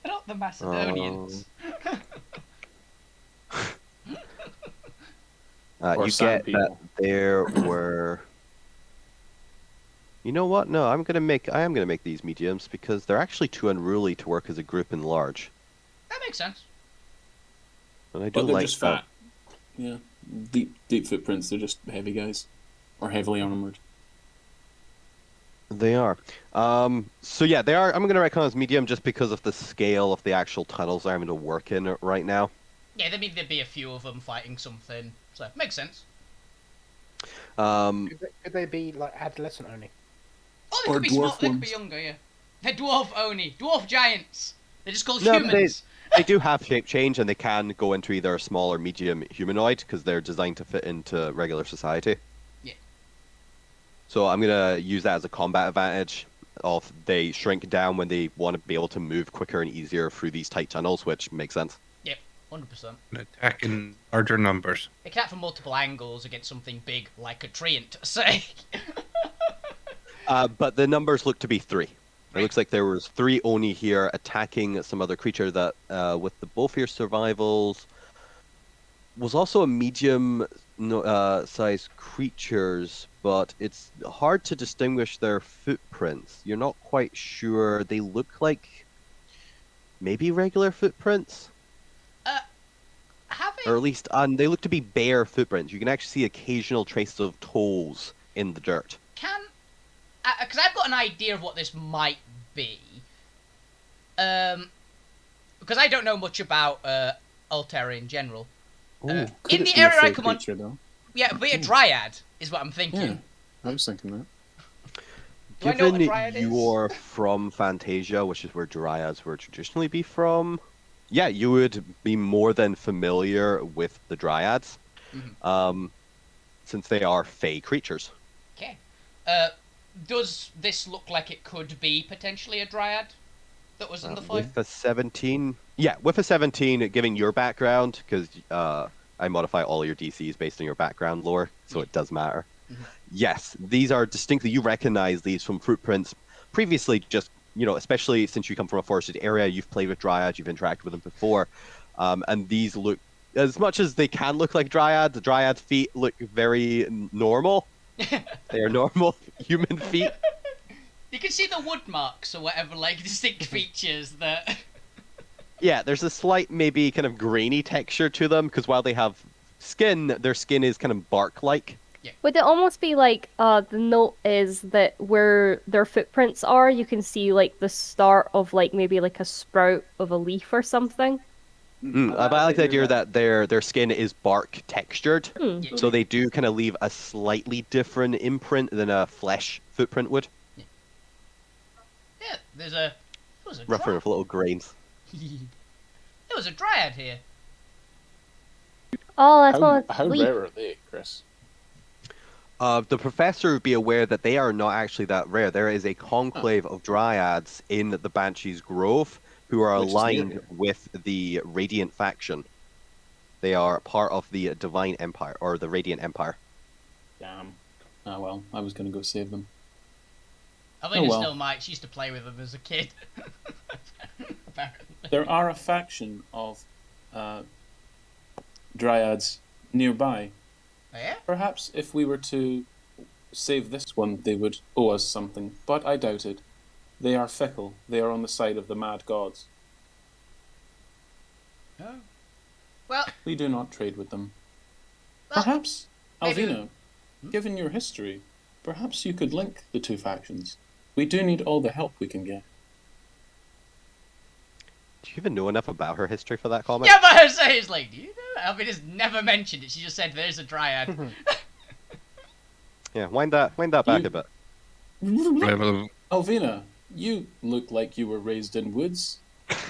not the Macedonians. You get people. That there were. You know what? No, I am gonna make these mediums because they're actually too unruly to work as a group in large. That makes sense. And I do but they're like just fat. Yeah, deep footprints. They're just heavy guys, or heavily armored. They are. So yeah, they are. I'm gonna recognize as medium just because of the scale of the actual tunnels they're having to work in right now. Yeah, there'd be a few of them fighting something, so makes sense. Could they be like adolescent Oni? Oh, they could be small. They could be younger. Yeah, they're dwarf Oni, dwarf giants. They're just called humans. They do have shape change, and they can go into either a small or medium humanoid because they're designed to fit into regular society. Yeah. So I'm gonna use that as a combat advantage. They shrink down when they want to be able to move quicker and easier through these tight tunnels, which makes sense. 100%. Attack in larger numbers. They can act from multiple angles against something big like a treant, say. But the numbers look to be 3. It looks like there was 3 Oni here attacking some other creature that, with the both your survivals, was also a medium size creatures, but it's hard to distinguish their footprints. You're not quite sure. They look like maybe regular footprints. Or at least, they look to be bare footprints. You can actually see occasional traces of toes in the dirt. Because I've got an idea of what this might be. Because I don't know much about Alterra in general. In the area I come on... Yeah, be a Dryad, is what I'm thinking. Yeah, I was thinking that. Given you're from Fantasia, which is where Dryads were traditionally be from... Yeah, you would be more than familiar with the Dryads, since they are fey creatures. Okay. Does this look like it could be potentially a Dryad that was in the fight? With a 17? Yeah, with a 17, given your background, because I modify all your DCs based on your background lore, so it does matter. Yes, these are distinctly, you recognize these from footprints previously just... especially since you come from a forested area, you've played with Dryads, you've interacted with them before, and these look, as much as they can look like Dryads, the Dryad feet look very normal. They are normal human feet. You can see the wood marks or whatever, like distinct features that... Yeah, there's a slight, maybe kind of grainy texture to them, because while they have skin, their skin is kind of bark-like. Yeah. Would it almost be like the note is that where their footprints are, you can see like the start of like maybe like a sprout of a leaf or something? But I like the idea that their skin is bark textured, so they do kind of leave a slightly different imprint than a flesh footprint would. Yeah, there's a rougher with little grains. There was a Dryad here. Oh, that's one. How rare are they, Chris? The professor would be aware that they are not actually that rare. There is a conclave of Dryads in the Banshee's Grove who are aligned with the Radiant faction. They are part of the Divine Empire, or the Radiant Empire. Damn. Ah well, I was gonna go save them. Alvina still might. She used to play with them as a kid. Apparently. There are a faction of Dryads nearby. Oh, yeah? Perhaps if we were to save this one, they would owe us something, but I doubt it. They are fickle. They are on the side of the mad gods. Oh. Well, we do not trade with them. Well, perhaps, maybe... Alvina, given your history, perhaps you could link the two factions. We do need all the help we can get. Do you even know enough about her history for that comment? Yeah, but I say it's like, do you know? Alvina's never mentioned it. She just said there's a Dryad. Yeah, wind that back a bit. Alvina, you look like you were raised in woods.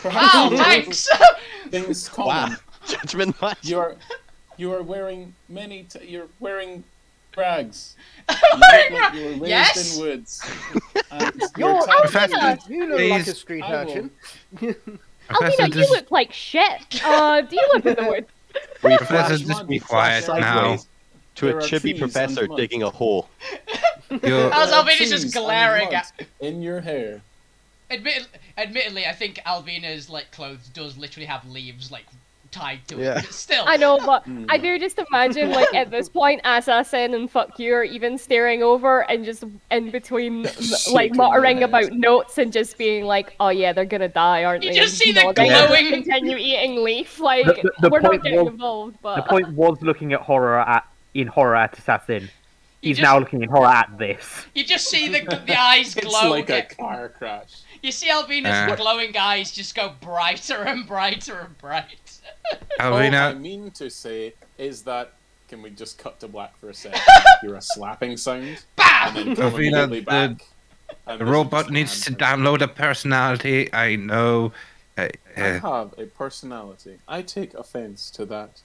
Wow, thanks! Things common. Wow. Judgment much. You are wearing you're wearing rags. You look like you were raised Yes? in woods. You look like a street urchin. Alvina, you look like shit. Do you live in the woods? Professor, just be quiet now. To a chibi professor digging a hole. How's Alvina's just glaring at... in your hair. Admittedly, I think Alvina's like clothes does literally have leaves like tied to it. Yeah. But still. I know, but I do just imagine like at this point, Assassin and Fuck You are even staring over and just in between, like muttering about notes and just being like, "Oh yeah, they're gonna die, aren't they?" You just see the they glowing. continue eating leaf. Like The we're not point getting was- involved, but The point was looking at horror at Assassin. He's just- now looking at horror at this. You just see the eyes It's glow. like a car crash. You see Alvina's glowing eyes just go brighter and brighter and bright. All I Alvina, mean to say is that, can we just cut to black for a second? Hear a slapping sound, and then come Alvina, immediately back. the robot needs to download a personality. I know. I have a personality. I take offense to that.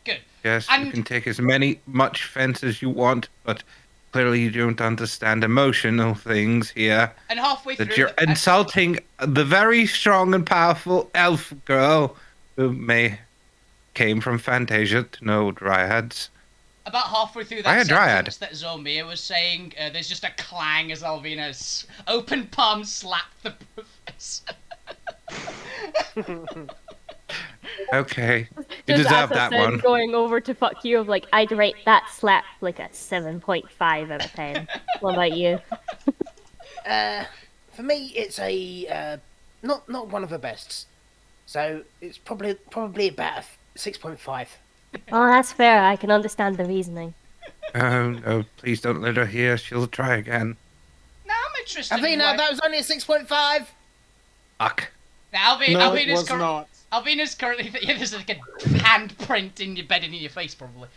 Good. Yes, And- you can take as much offense as you want, but clearly you don't understand emotional things here. And halfway through, That you're insulting the very strong and powerful elf girl who came from Fantasia to know dryads. about halfway through I that a dryad. sentence that Zomia was saying, there's just a clang as Alvina's open palm slapped the professor. Okay, you just deserve that Assassin one. going over to Fuck You of like, I'd rate that slap like a 7.5 out of 10. What about you? For me, it's a not one of the bests. So it's probably about a 6.5. Oh, that's fair. I can understand the reasoning. Oh, no, please don't let her hear. She'll try again. Now I'm interested. in Alvina, why- that was only a 6.5. Fuck. Now, No, it was not. Alvina's currently... Yeah, there's like a handprint in your bed and in your face, probably.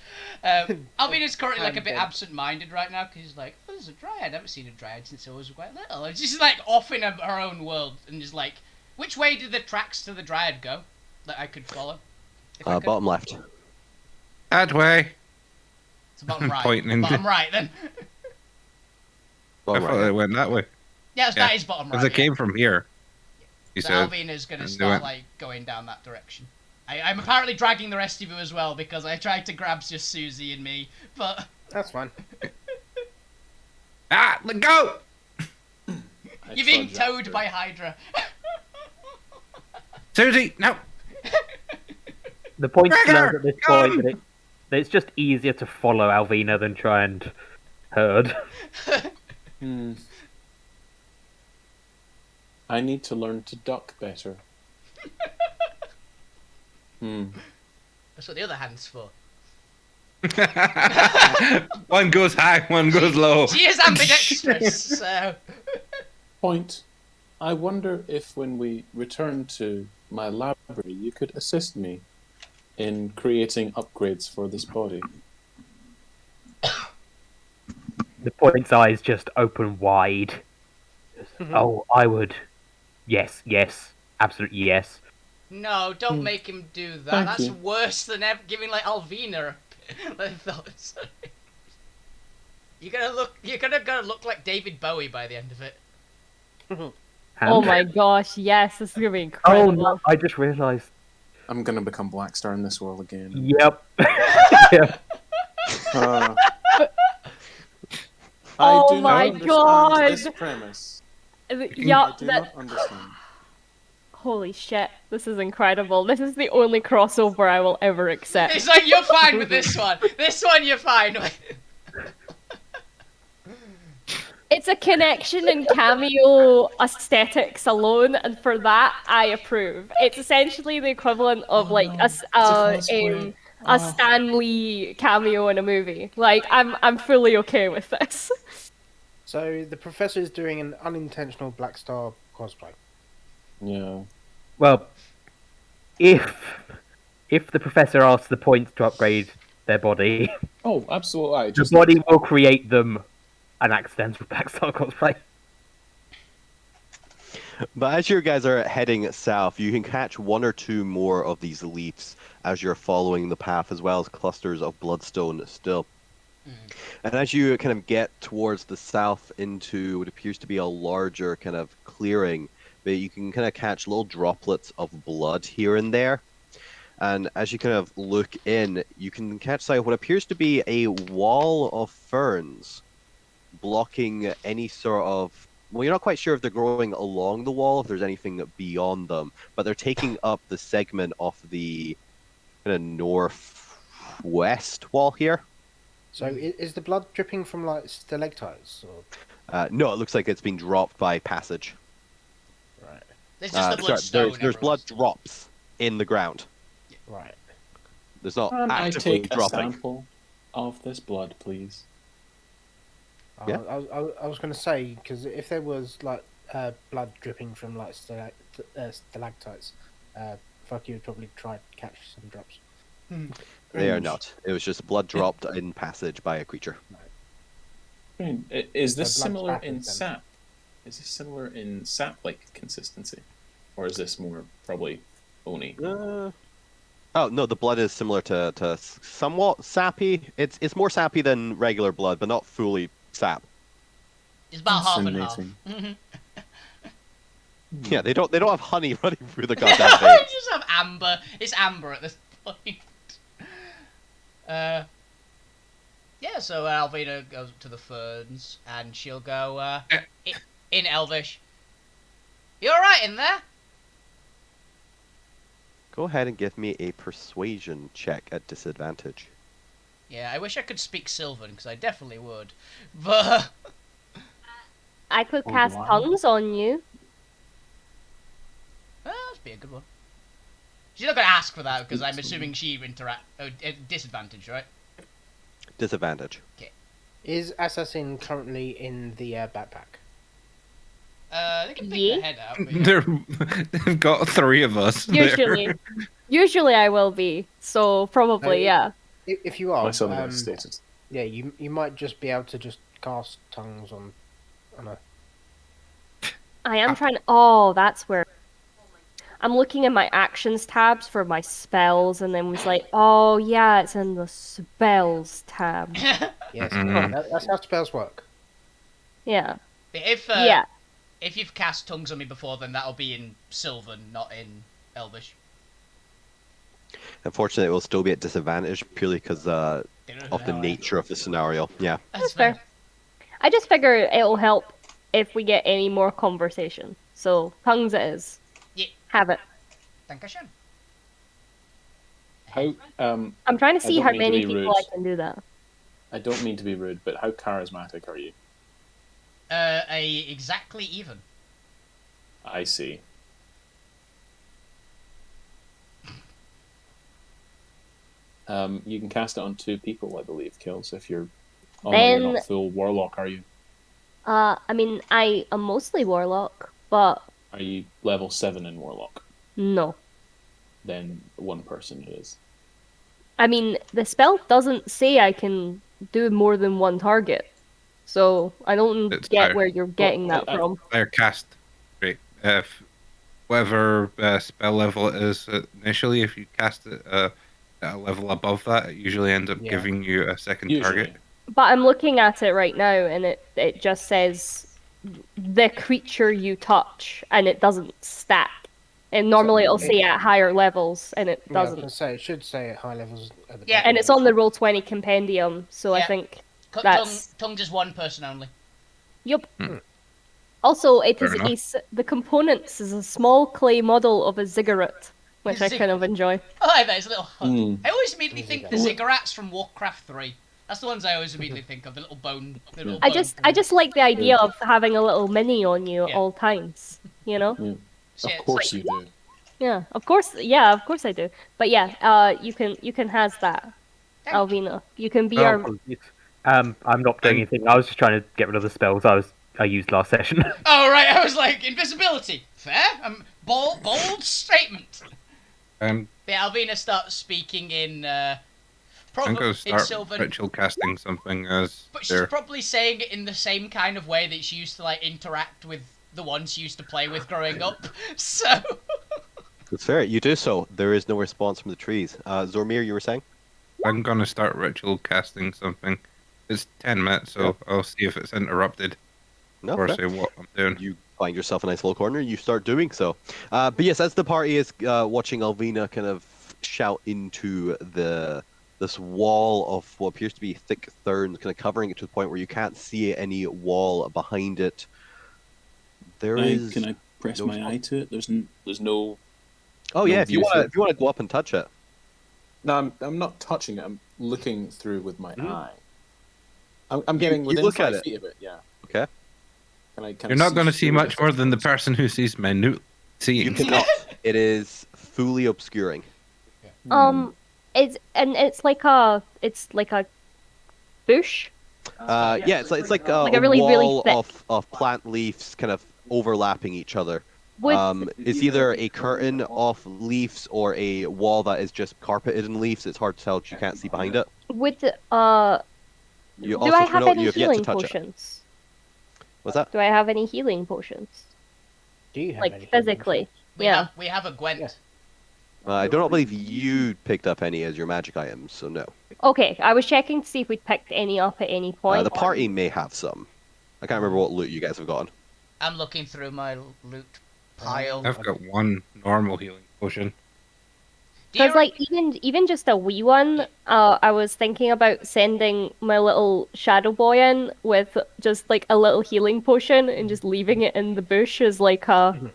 Alvina's currently like a bit Handprint. absent-minded right now, because he's like, oh, there's a Dryad. I haven't seen a Dryad since I was quite little. And she's like off in her own world, and just like, which way did the tracks to the Dryad go that I could follow? If I could? Bottom left. That way. It's the bottom right. Pointing The bottom right, then. Bottom I thought right. it went that way. Yes, Yeah, that is bottom right. Because it came from here. You So said. Alvina's gonna and they start went- like going down that direction. I'm apparently dragging the rest of you as well because I tried to grab just Susie and me, but That's fine. Ah, let go! you're being trudge towed after. by Hydra. Susie, no! The point is Gregor, at this come! point that it's just easier to follow Alvina than try and herd. I need to learn to duck better. That's what the other hand's for. One goes high, one goes low. She is ambidextrous, so... Point. I wonder if when we return to my library, you could assist me in creating upgrades for this body. The point's eyes just open wide. Oh, I would. Yes, absolutely yes. No, don't make him do that. Thank That's you. worse than giving like Alvina a thought. You're gonna look like David Bowie by the end of it. Oh my gosh, yes, this is gonna be incredible. Oh no! I just realised I'm gonna become Blackstar in this world again. Yep. Yep. I do my not God. understand this premise. Yeah, I do not understand. Holy shit, this is incredible. This is the only crossover I will ever accept. It's like, you're fine with this one. This one you're fine with. It's a connection and cameo aesthetics alone, and for that, I approve. It's essentially the equivalent of a Stan Lee cameo in a movie. Like, I'm fully okay with this. So the professor is doing an unintentional Black Star cosplay. Yeah. Well, if the professor asks the points to upgrade their body, Oh, absolutely. the body will create them an accidental Black Star cosplay. But as you guys are heading south, you can catch one or two more of these leaves as you're following the path, as well as clusters of bloodstone still. And as you kind of get towards the south into what appears to be a larger kind of clearing, but you can kind of catch little droplets of blood here and there. And as you kind of look in, you can catch sight of what appears to be a wall of ferns blocking any sort of... Well, you're not quite sure if they're growing along the wall, if there's anything beyond them, but they're taking up the segment of the kind of northwest wall here. So is the blood dripping from like stalactites? Or... No, it looks like it's been dropped by passage. Right. There's just the bloodstone. There's blood drops in the ground. Right. There's not I actively take a dropping. sample of this blood, please? Yeah. I was going to say, because if there was like blood dripping from like stalactites, fuck, you would probably try to catch some drops. They are not. It was just blood dropped in passage by a creature. Is this The blood's similar back in in them. sap? Is this similar in sap-like consistency? Or is this more probably oni? Oh no, the blood is similar to somewhat sappy. It's more sappy than regular blood, but not fully sap. It's about half and half. Fascinating. Yeah, they don't have honey running through the goddamn You veins. just have amber. It's amber at this point. Yeah, so Alvina goes to the ferns, and she'll go in Elvish. You alright in there? Go ahead and give me a persuasion check at disadvantage. Yeah, I wish I could speak Sylvan, because I definitely would. But I could cast wow. tongues on you. that'd be a good one. She's not going to ask for that, because I'm assuming she disadvantage, right? Disadvantage. Is Assassin currently in the backpack? They can pick Yeah. their head out. But yeah. They've got three of us. there. Usually I will be. So probably, yeah. If you are, I saw that stated. yeah, you might just be able to just cast tongues on a... I am trying to... Oh, that's where... I'm looking at my actions tabs for my spells, and then was like, oh yeah, it's in the spells tab. Yes, Mhm. that's how spells work. Yeah. If Yeah. if you've cast tongues on me before, then that'll be in Sylvan, not in Elvish. Unfortunately, it will still be at disadvantage purely because They don't know of who the I am. nature of the scenario. Yeah. That's fair. I just figure it'll help if we get any more conversation. So, tongues it is. Yeah. Have it. Dankeschön. How I'm trying to I see don't how mean to many be people rude. I can do that. I don't mean to be rude, but how charismatic are you? Exactly even. I see. You can cast it on 2 people, I believe, Kills, if you're... Oh, no, Then- you're not full Warlock, are you? I mean, I am mostly Warlock, but Are you level 7 in Warlock? no. Then 1 person it is. I mean, the spell doesn't say I can do more than one target. So, I don't It's get fair. where you're getting that I- from. They're cast. Right. If whatever spell level it is initially, if you cast it at a level above that, it usually ends up Yeah. giving you a second Usually. target. But I'm looking at it right now, and it just says the creature you touch, and it doesn't stack. And normally it'll say at higher levels, and it Yeah, I was doesn't. gonna say it should say at high levels at the Yeah. top. And it's on the Roll20 compendium, so I think that's... Tongue just one person only. Yup. Also, Fair enough. the components is a small clay model of a ziggurat, which I kind of enjoy. I like that. It's a little hut. I always immediately think the ziggurats from Warcraft 3. That's the ones I always immediately think of. The little bone. I just like the idea of having a little mini on you at all times. You know. Yeah. So, Of course you do. Yeah, of course. Yeah, of course I do. But yeah, you can has that, Alvina. You can be our. I'm not doing anything. I was just trying to get rid of the spells I used last session. Oh right, I was like invisibility. Fair. Bold statement. Yeah, Alvina starts speaking in. I'm going to start Sylvan. ritual casting something as. But she's probably saying it in the same kind of way that she used to like interact with the ones she used to play with growing up. So. It's fair. You do so. There is no response from the trees. Zormir, you were saying? I'm going to start ritual casting something. It's 10 minutes, so I'll see if it's interrupted. No, or say what I'm doing. You find yourself a nice little corner, you start doing so. But yes, as the party is watching Alvina kind of shout into this wall of what appears to be thick thorns, kind of covering it to the point where you can't see any wall behind it. Can I press my eye to it? There's no. Oh yeah, if you want to go up and touch it. No, I'm not touching it. I'm looking through with my eye. I'm getting within look 5 at feet of it. Yeah. Okay. You're not going to see much more than the person who sees minute seeing. You cannot. It is fully obscuring. It's like a bush. Yeah, it's like a really, wall really thick. of plant leaves kind of overlapping each other. It's either a curtain of leaves or a wall that is just carpeted in leaves. It's hard to tell. You can't see behind it. Do I have any healing potions? What's that? Do I have any healing potions? Do you have like any physically? We have a Gwent. Yeah. I do not believe you picked up any as your magic items, so no. Okay, I was checking to see if we'd picked any up at any point. The party may have some. I can't remember what loot you guys have gotten. I'm looking through my loot pile. I've got one normal healing potion. Because like even just a wee one, I was thinking about sending my little shadow boy in with just like a little healing potion and just leaving it in the bush as like a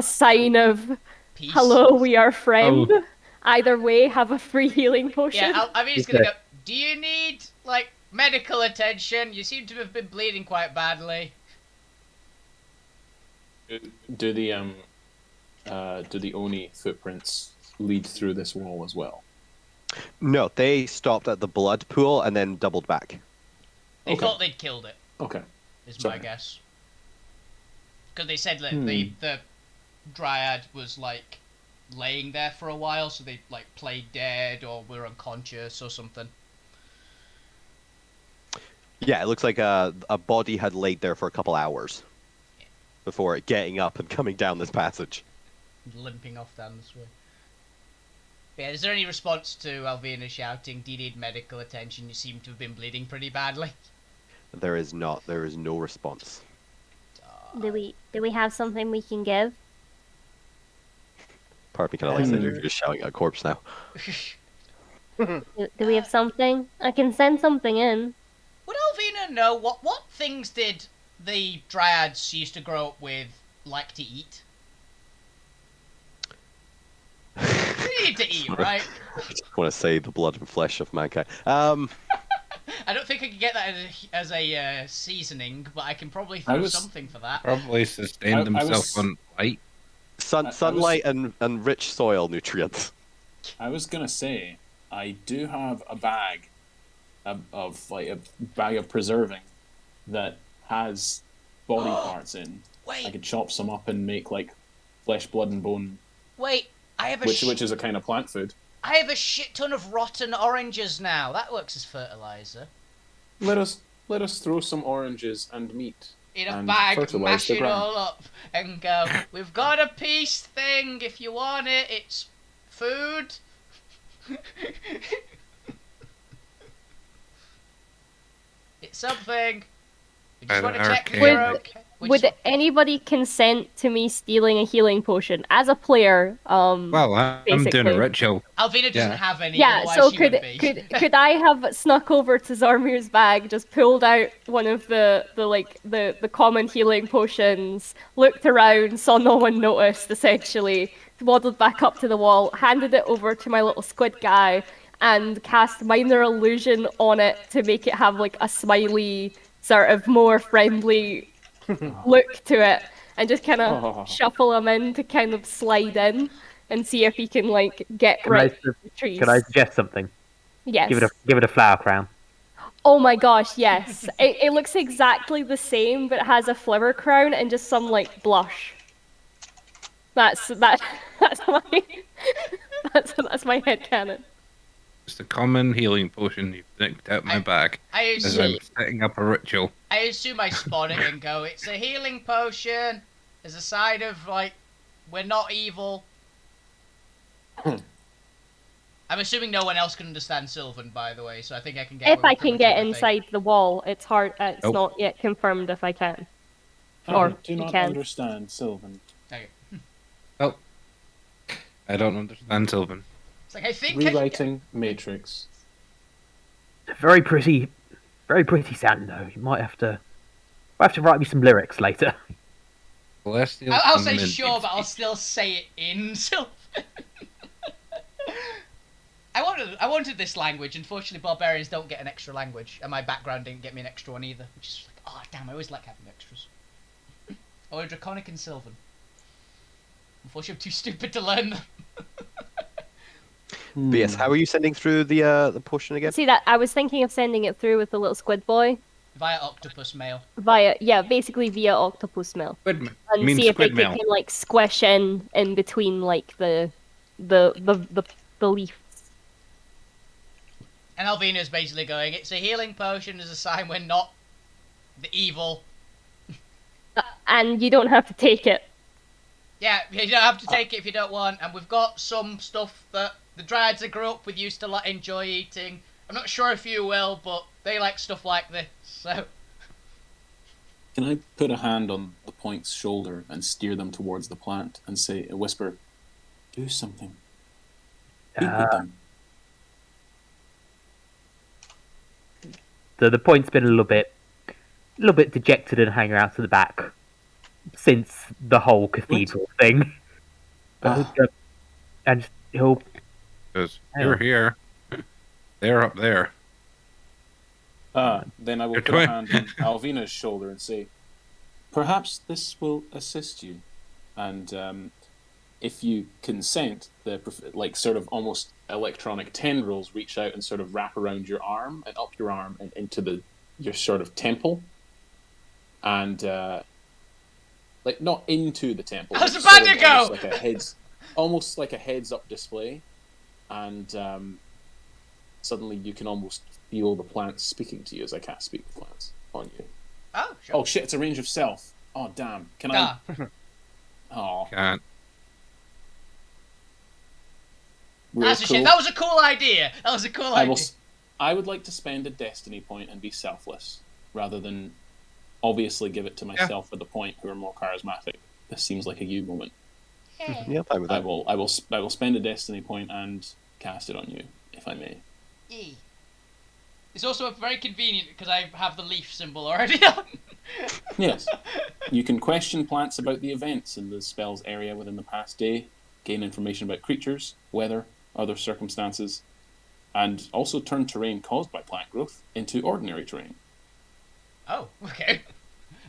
sign of peace. Hello, we are friends. Oh. Either way, have a free healing potion. Yeah, I mean, he's gonna go. Do you need like medical attention? You seem to have been bleeding quite badly. Do the Oni footprints lead through this wall as well? No, they stopped at the blood pool and then doubled back. They thought they'd killed it. Okay. Is my guess. Because they said that the Dryad was like laying there for a while, so they like played dead or were unconscious or something. Yeah, it looks like a body had laid there for a couple hours before getting up and coming down this passage. Limping off down this way. But yeah, is there any response to Alvina shouting, "Do you need medical attention? You seem to have been bleeding pretty badly." There is not. There is no response. Do we have something we can give? Part of me kind of likes that you're just shouting at a corpse now. do we have something? I can send something in. Would Alvina know what things did the Dryads she used to grow up with like to eat? You need to eat, right? I just want to say the blood and flesh of mankind. I don't think I can get that as a seasoning, but I can probably throw something for that. Probably sustained himself on light. Sunlight and rich soil nutrients. I was gonna say, I do have a bag of preserving that has body parts in. Wait. I could chop some up and make like flesh, blood, and bone. Wait, I have which is a kind of plant food. I have a shit ton of rotten oranges now. That works as fertilizer. Let us throw some oranges and meat in a bag, mash it all up, and go. We've got a peace thing. If you want it, it's food. It's something. We just want to check we're okay. Would anybody consent to me stealing a healing potion as a player? Well, I'm doing a ritual. Alvina doesn't have any. Yeah, Otherwise so she would be. could I have snuck over to Zarmir's bag, just pulled out one of the common healing potions, looked around, saw no one noticed, essentially, waddled back up to the wall, handed it over to my little squid guy, and cast minor illusion on it to make it have like a smiley, sort of more friendly look to it, and just kind of shuffle him in to kind of slide in and see if he can like get right in the trees. Can I suggest something? Yes. Give it a flower crown. Oh my gosh, yes. It looks exactly the same, but it has a flower crown and just some like blush. That's my headcanon. Just a common healing potion you've nicked out my bag as I'm setting up a ritual. I assume I spot it and go, it's a healing potion. There's a side of, like, we're not evil. I'm assuming no one else can understand Sylvan, by the way, so I think I can get... If I can get inside the wall, it's hard. It's not yet confirmed if I can. I do not understand Sylvan. Okay. Oh. I don't understand Sylvan. It's like, I think Rewriting Matrix. Very pretty sounding though. You might have to write me some lyrics later. I'll say sure, but I'll still say it in Sylvan. I wanted this language. Unfortunately, barbarians don't get an extra language, and my background didn't get me an extra one either. Which is like, oh damn, I always like having extras. Or Draconic and Sylvan. Unfortunately, I'm too stupid to learn them. But yes, how are you sending through the potion again? See that? I was thinking of sending it through with the little squid boy. Via octopus mail. Basically via octopus mail. And see if it can like squish in between like the leaves. And Alvina's basically going, it's a healing potion as a sign we're not the evil. And you don't have to take it. Yeah, you don't have to take it if you don't want. And we've got some stuff that the Dryads I grew up with used to enjoy eating. I'm not sure if you will, but they like stuff like this, so... Can I put a hand on the point's shoulder and steer them towards the plant and say, whisper, do something. Speak with them. The point's been a little bit dejected and hanging out to the back since the whole cathedral thing. And he'll... Because you're here. They're up there. Then I will put a hand on Alvina's shoulder and say, perhaps this will assist you. And if you consent, the sort of almost electronic tendrils reach out and sort of wrap around your arm and up your arm and into your sort of temple. And not into the temple. I was about to go! Almost like a heads-up display. And suddenly you can almost feel the plants speaking to you as I cast Speak with Plants on you. Oh, sure. Oh shit, it's a range of self. Oh damn. Can I? Oh. Can't. That's a shit. That was a cool idea. I would like to spend a destiny point and be selfless, rather than obviously give it to myself at the point who are more charismatic. This seems like a you moment. Yeah, fine with that. I will spend a destiny point and cast it on you, if I may. It's also very convenient because I have the leaf symbol already on. Yes. You can question plants about the events in the spell's area within the past day, gain information about creatures, weather, other circumstances, and also turn terrain caused by plant growth into ordinary terrain. Oh, okay.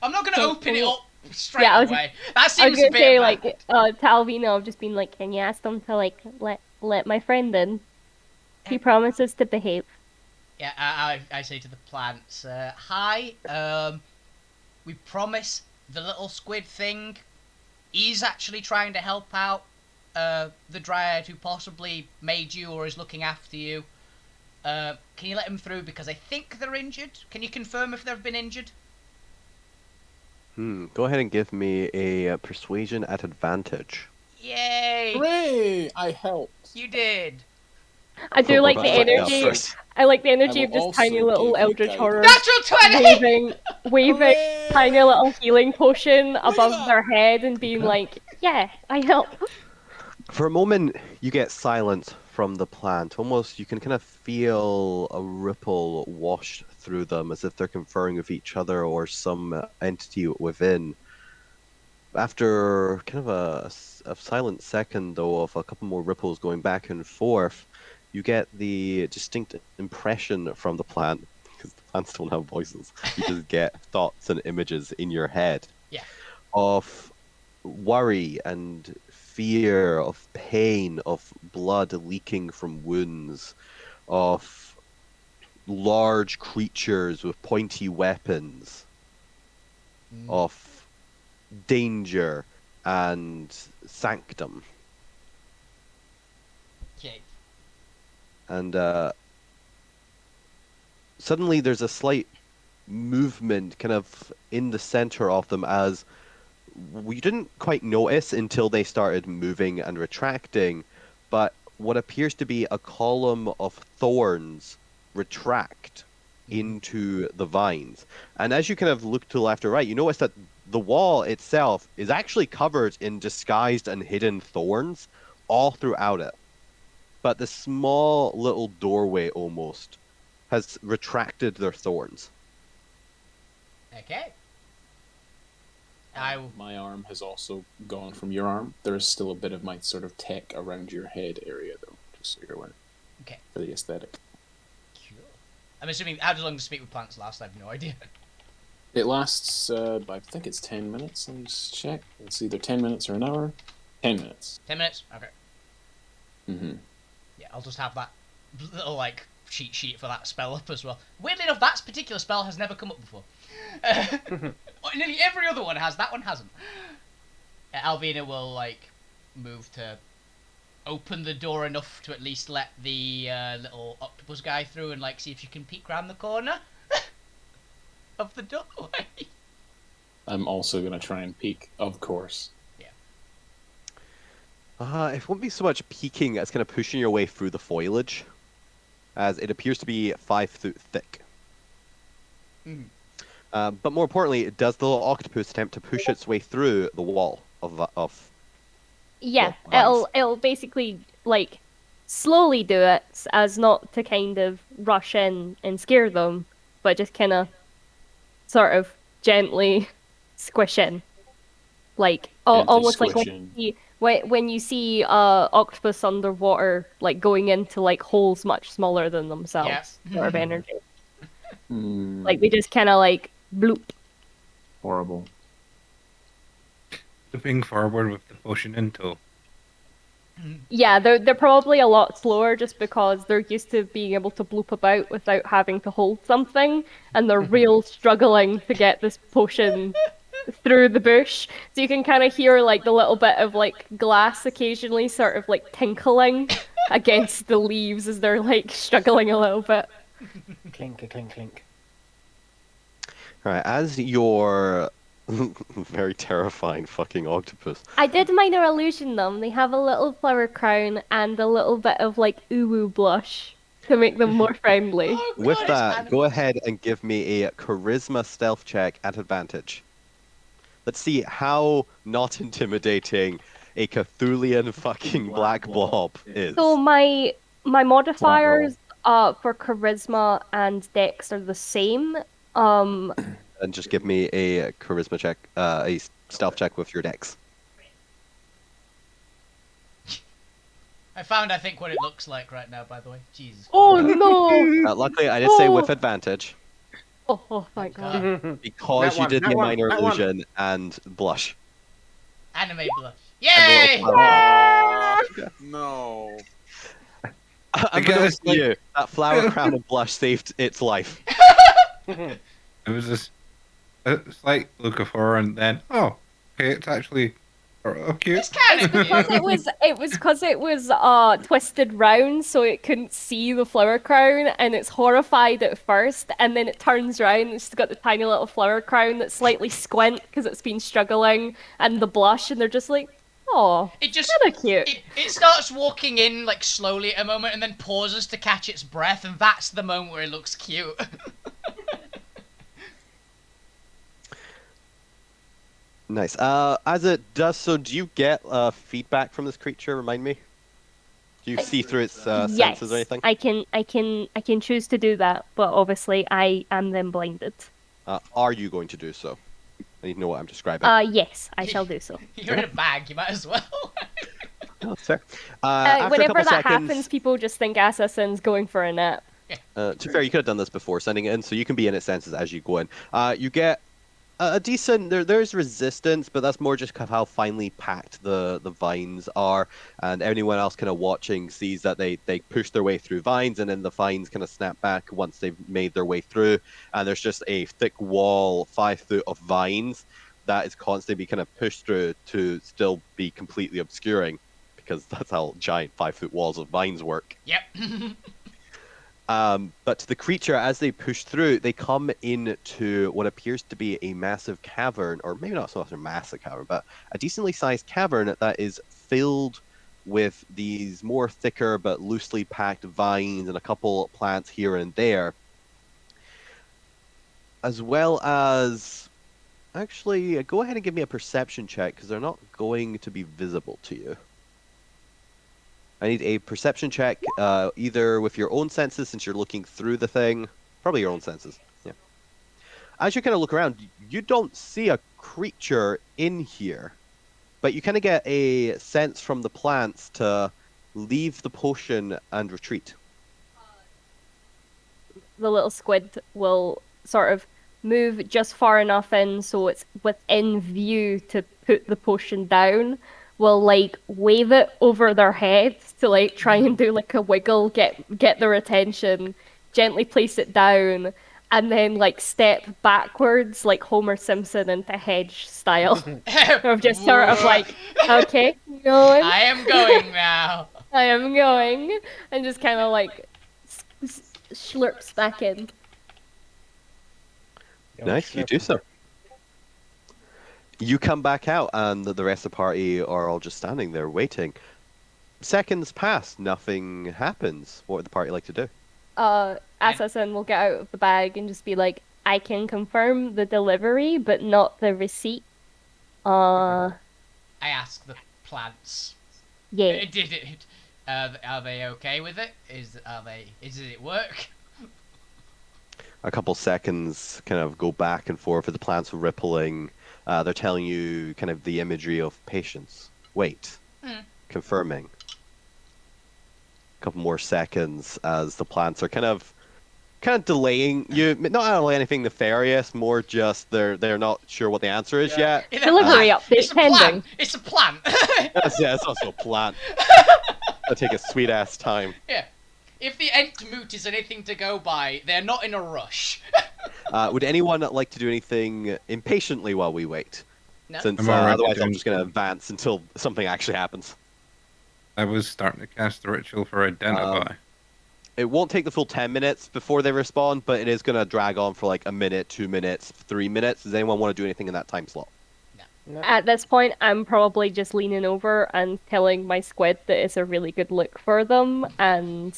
I'm not going to open it up straight away. That seems I was going a to say, bit to Alvina, I've just been like, can you ask them to, let my friend in? He promises to behave. Yeah, I say to the plants, hi, we promise the little squid thing is actually trying to help out the Dryad who possibly made you or is looking after you. Can you let him through because I think they're injured? Can you confirm if they've been injured? Go ahead and give me a persuasion at advantage. Yay! Hooray! I helped. You did. I do like the energy. I like the energy of just tiny little eldritch horrors waving tiny little healing potion above their head and being like, "Yeah, I help." For a moment, you get silence from the plant. Almost, you can kind of feel a ripple wash through them as if they're conferring with each other or some entity within. After kind of a silent second, though, of a couple more ripples going back and forth, you get the distinct impression from the plant, because the plants don't have voices. You just get thoughts and images in your head of worry and fear, of pain, of blood leaking from wounds, of large creatures with pointy weapons, of danger and sanctum. Okay. And suddenly there's a slight movement kind of in the center of them as we didn't quite notice until they started moving and retracting, but what appears to be a column of thorns retract into the vines. And as you kind of look to the left or right, you notice that the wall itself is actually covered in disguised and hidden thorns all throughout it. But the small little doorway almost has retracted their thorns. Okay. My arm has also gone from your arm. There is still a bit of my sort of tech around your head area, though, just so you're aware. Okay. For the aesthetic. Cool. I'm assuming, how long does Speak with Plants last? I have no idea. It lasts, I think it's 10 minutes. Let me just check. It's either 10 minutes or an hour. 10 minutes. 10 minutes? Okay. Mm-hmm. Yeah, I'll just have that little, like, cheat sheet for that spell up as well. Weirdly enough, that particular spell has never come up before. Nearly every other one has, that one hasn't. Alvina will, like, move to open the door enough to at least let the little octopus guy through and, like, see if she can peek around the corner of the doorway. I'm also going to try and peek, of course. Yeah. It won't be so much peeking as kind of pushing your way through the foliage, as it appears to be 5 foot thick. Mm. But more importantly, does the little octopus attempt to push its way through the wall of Yeah, it'll basically, like, slowly do it as not to kind of rush in and scare them, but just kind of sort of gently squish in. Like, almost like when you see octopus underwater, like, going into, like, holes much smaller than themselves, sort of energy. Like, they just kind of, like, bloop. Horrible. Moving forward with the potion in tow. Yeah, they're probably a lot slower just because they're used to being able to bloop about without having to hold something, and they're real struggling to get this potion through the bush. So you can kind of hear, like, the little bit of, like, glass occasionally sort of, like, tinkling against the leaves as they're, like, struggling a little bit. Clink, clink, clink. Alright, as your very terrifying fucking octopus. I did minor illusion them. They have a little flower crown and a little bit of, like, uwu blush to make them more friendly. Oh, God, With that, go ahead and give me a charisma stealth check at advantage. Let's see how not intimidating a Cthulian fucking black blob is. So my modifiers for charisma and dex are the same. And just give me a charisma check, a stealth check with your dex. I found, I think, what it looks like right now, by the way. Jesus. Oh no! Luckily, I did say with advantage. Oh, thank God. Because you did the minor illusion and blush. Anime blush. Yay! No. I'm gonna tell you, that flower crown of blush saved its life. It was this slight look of horror, and then, oh, okay, it's actually cute. It's kind of cute. It was because it was twisted round, so it couldn't see the flower crown, and it's horrified at first, and then it turns around and it's got the tiny little flower crown that's slightly squint because it's been struggling, and the blush, and they're just like, Oh, It just kind of cute. It starts walking in like slowly at a moment and then pauses to catch its breath, and that's the moment where it looks cute. Nice. As it does so, do you get feedback from this creature? Remind me. Do you see through its senses or anything? I can choose to do that, but obviously I am then blinded. Are you going to do so? I need to know what I'm describing. Yes, I shall do so. You're in a bag, you might as well. Oh, fair. After Whenever a couple that seconds, happens, people just think Assassin's going for a nap. to be fair, you could have done this before sending it in, so you can be in its senses as you go in. You get a decent. There's resistance, but that's more just kind of how finely packed the vines are, and anyone else kind of watching sees that they push their way through vines, and then the vines kind of snap back once they've made their way through, and there's just a thick wall, 5 foot of vines that is constantly kind of pushed through to still be completely obscuring, because that's how giant 5 foot walls of vines work. Yep. But to the creature, as they push through, they come into what appears to be a massive cavern, or maybe not so much a massive cavern, but a decently sized cavern that is filled with these more thicker but loosely packed vines and a couple plants here and there. As well as... Actually, go ahead and give me a perception check, because they're not going to be visible to you. I need a perception check, either with your own senses, since you're looking through the thing. Probably your own senses, yeah. As you kind of look around, you don't see a creature in here, but you kind of get a sense from the plants to leave the potion and retreat. The little squid will sort of move just far enough in so it's within view to put the potion down. Will like wave it over their heads to like try and do like a wiggle, get their attention, gently place it down, and then like step backwards like Homer Simpson into Hedge style. Of just sort of like, okay, going. I am going now. I am going, and just kind of like slurps back in. Nice, you do so. You come back out, and the rest of the party are all just standing there waiting. Seconds pass, nothing happens. What would the party like to do? Assassin will get out of the bag and just be like, I can confirm the delivery, but not the receipt. I ask the plants. Yeah. Did it? Are they okay with it? Did it work? A couple seconds kind of go back and forth with the plants rippling. They're telling you kind of the imagery of patience. Wait. Confirming. A couple more seconds as the plants are kind of delaying you. Not really anything nefarious, more just they're not sure what the answer is yet. Delivery update pending. It's a plant. It's also a plant. It'll take a sweet ass time. Yeah. If the Entmoot is anything to go by, they're not in a rush. Would anyone like to do anything impatiently while we wait? No. Since otherwise I'm just going to advance until something actually happens. I was starting to cast the ritual for Identify. It won't take the full 10 minutes before they respond, but it is going to drag on for like a minute, 2 minutes, 3 minutes. Does anyone want to do anything in that time slot? No. At this point, I'm probably just leaning over and telling my squid that it's a really good look for them, and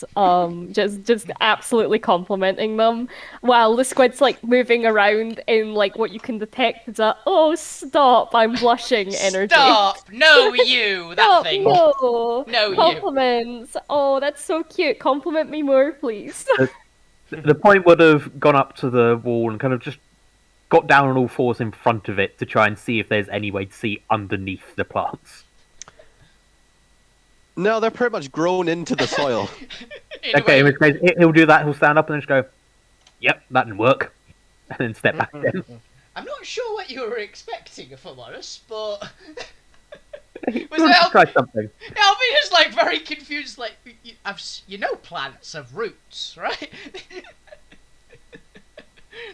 just absolutely complimenting them, while the squid's like moving around in like what you can detect is a "oh stop, I'm blushing" energy. Stop! No, you! That Stop, thing! No! No, Compliments! Oh, that's so cute. Compliment me more, please. The point would have gone up to the wall and kind of just got down on all fours in front of it to try and see if there's any way to see underneath the plants. No, they're pretty much grown into the soil. Okay, in which case, he'll do that, he'll stand up and then just go, yep, that didn't work. And then step back again. I'm not sure what you were expecting, if I'm honest, but... He wants to try something. Albie is like very confused, like, you know plants have roots, right?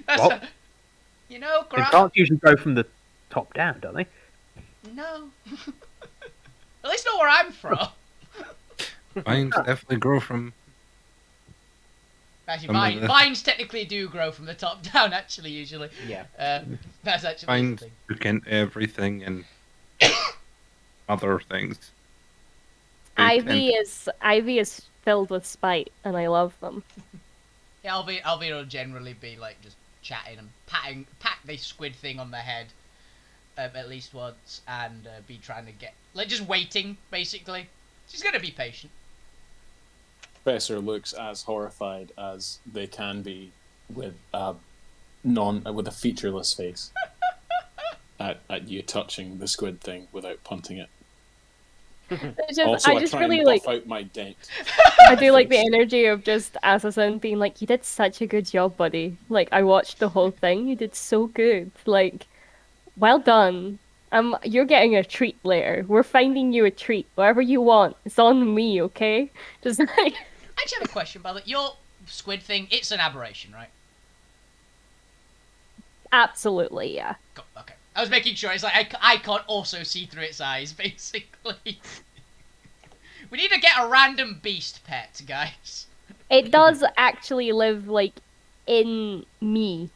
That's What? You know, And plants usually grow from the top down, don't they? No. At least not where I'm from. Vines definitely grow from... Actually, vines technically do grow from the top down, actually, usually. Yeah. That's actually Vines the thing. look into everything, and other things. Ivy is filled with spite, and I love them. Yeah, Alvina will generally be like just chatting and pat the squid thing on the head at least once, and be trying to get just waiting basically. She's gonna be patient. Professor looks as horrified as they can be with with a featureless face at you touching the squid thing without punting it. I try really and like buff out my dent. I do like the energy of just Assassin being like, you did such a good job, buddy. Like, I watched the whole thing. You did so good. Like, well done. You're getting a treat later. We're finding you a treat. Whatever you want. It's on me, okay? Just like... I actually have a question, by the way. Your squid thing, it's an aberration, right? Absolutely, yeah. Okay. I was making sure. It's like, I can't also see through its eyes, basically. We need to get a random beast pet, guys. It does actually live, like, in me.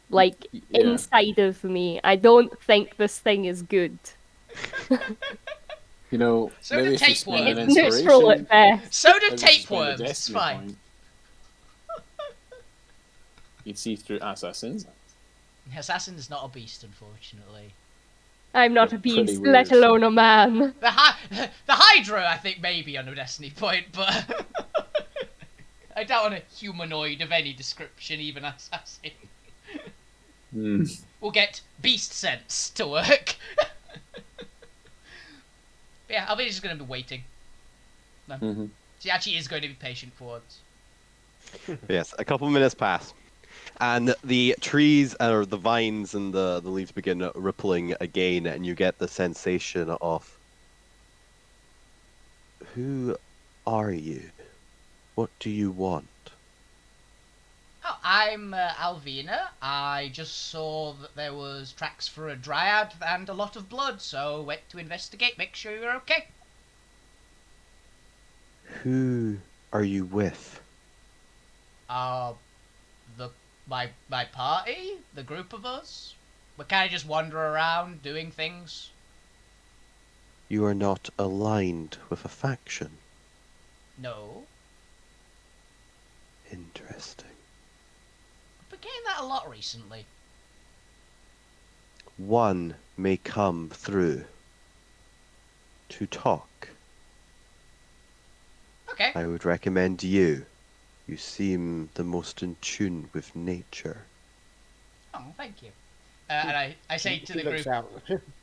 Like, inside of me. I don't think this thing is good. You know, so maybe do if you tapeworms. spend an It's neutral at best. So do tapeworms. It's fine. You'd see through assassins. Assassin is not a beast, unfortunately. I'm not a beast, let alone a man. The Hydra, I think, maybe on a Destiny point, but I doubt on a humanoid of any description, even assassin. We'll get beast sense to work. Yeah, I'll be just going to be waiting. No. She actually is going to be patient for once. Yes, a couple of minutes pass. And the trees, or the vines and the leaves begin rippling again, and you get the sensation of... Who are you? What do you want? Oh, I'm Alvina. I just saw that there was tracks for a Dryad and a lot of blood, so went to investigate, make sure you're okay. Who are you with? My party, the group of us. We kind of just wander around doing things. You are not aligned with a faction. No. Interesting. I've been getting that a lot recently. One may come through to talk. Okay. I would recommend you. You seem the most in tune with nature. Oh, thank you. And I say to the group,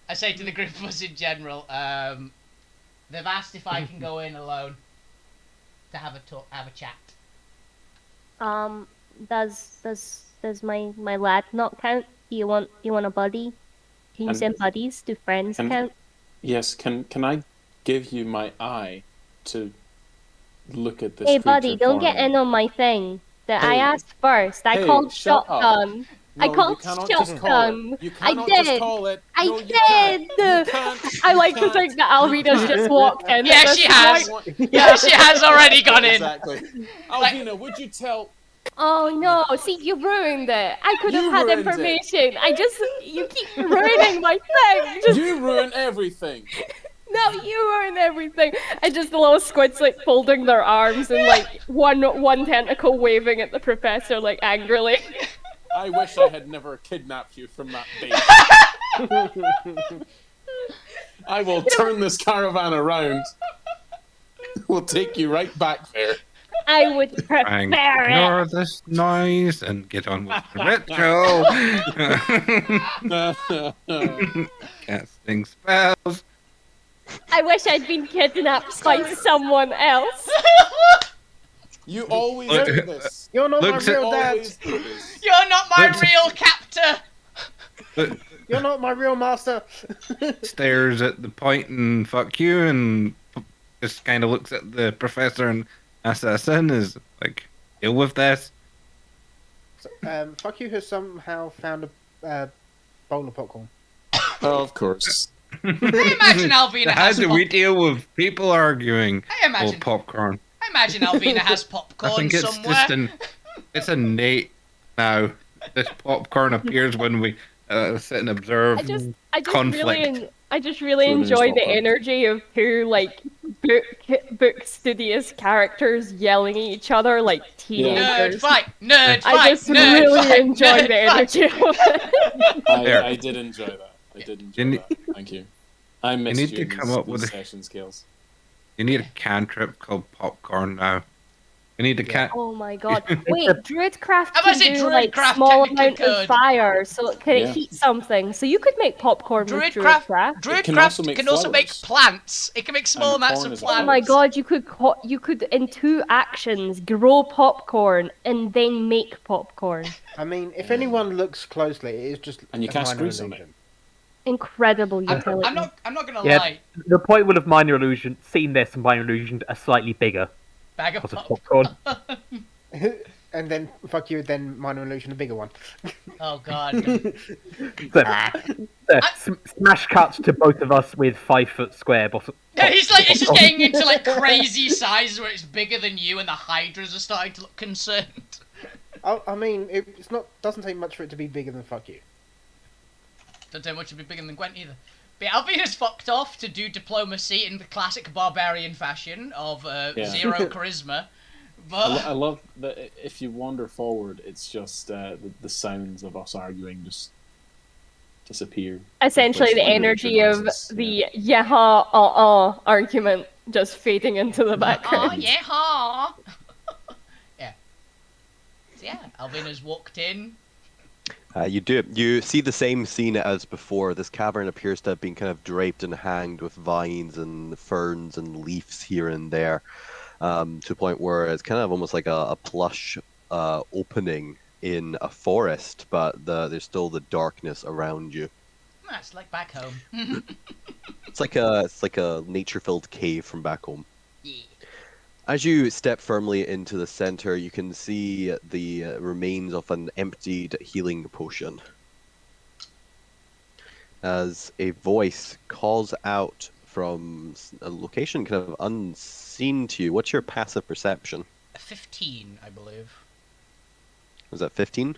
I say to the group of us in general, they've asked if I can go in alone to have a chat. Does my lad not count? You want a buddy? Can you send buddies? Do friends count? Yes. Can I give you my eye to look at this? Hey, buddy, don't get in on my thing. I asked first. I called shotgun. I called shotgun. I did. I did. I like to think that Alvina's just walked in. Yeah, she has. Yeah, she has already gone in. Exactly. Alvina, would you tell? Oh no! See, you ruined it. I could have had information. You keep ruining my thing. You ruin everything. No, you ruin everything. And just the little squids like folding their arms and like one tentacle waving at the professor like angrily. I wish I had never kidnapped you from that base. I will turn this caravan around. We'll take you right back there. I would prefer ignore this noise and get on with the ritual. Casting spells. I wish I'd been kidnapped by someone else. You always do this. You're not my real dad. You're not my real captor. You're not my real master. Stares at the point and fuck you, and just kind of looks at the professor and assassin is like, deal with this. So, fuck you has somehow found a bowl of popcorn. Oh, of course. I imagine Alvina How has do we deal with people arguing over popcorn? I imagine Alvina has popcorn I think it's somewhere. just it's innate now. This popcorn appears when we sit and observe I just conflict. I just really Throw it in his enjoy the popcorn. energy of two like book studious characters yelling at each other like Nerd teenagers. fight! Nerd I fight! just Nerd really fight! enjoy Nerd the fight! energy of it. I did enjoy that. I did enjoy need- that. Thank you. I missed need you to in come these, up with these a- session skills. You need a cantrip called popcorn now. You need a can. Oh my god. Wait, Druidcraft I can was saying do like Druidcraft small technically amount of could. fire, so can it Yeah. heat something? So you could make popcorn with Druidcraft. It can also Druidcraft make can also make flowers. plants. It can make small And amounts corn of as Oh well. plants. my god, you could in 2 actions grow popcorn and then make popcorn. I mean, if anyone looks closely, it is just And you a cast minor grease on illusion. Incredible utility. I'm not gonna Yeah. lie. The point would have Minor Illusion seen this and Minor Illusion are slightly bigger Bag of because of pop. popcorn. And then, fuck you, then minor illusion, a bigger one. Oh god. So, smash cuts to both of us with 5-foot square bottom. Yeah, it's just getting into like crazy sizes where it's bigger than you, and the hydras are starting to look concerned. I mean, it's not doesn't take much for it to be bigger than fuck you. Don't take much to be bigger than Gwent either. But yeah, Alvina's fucked off to do diplomacy in the classic barbarian fashion of 0 charisma. But I love that if you wander forward, it's just the sounds of us arguing just disappear. Essentially, the Replaced by energy of noises. the argument just fading into the oh background. yeah, ha. Yeah. So yeah, Alvina's walked in. You do. You see the same scene as before. This cavern appears to have been kind of draped and hanged with vines and ferns and leaves here and there, to a point where it's kind of almost like a plush opening in a forest, but there's still the darkness around you. That's like back home. It's like a nature-filled cave from back home. Yeah. As you step firmly into the center, you can see the remains of an emptied healing potion. As a voice calls out from a location kind of unseen to you. What's your passive perception? 15, I believe. Was that 15?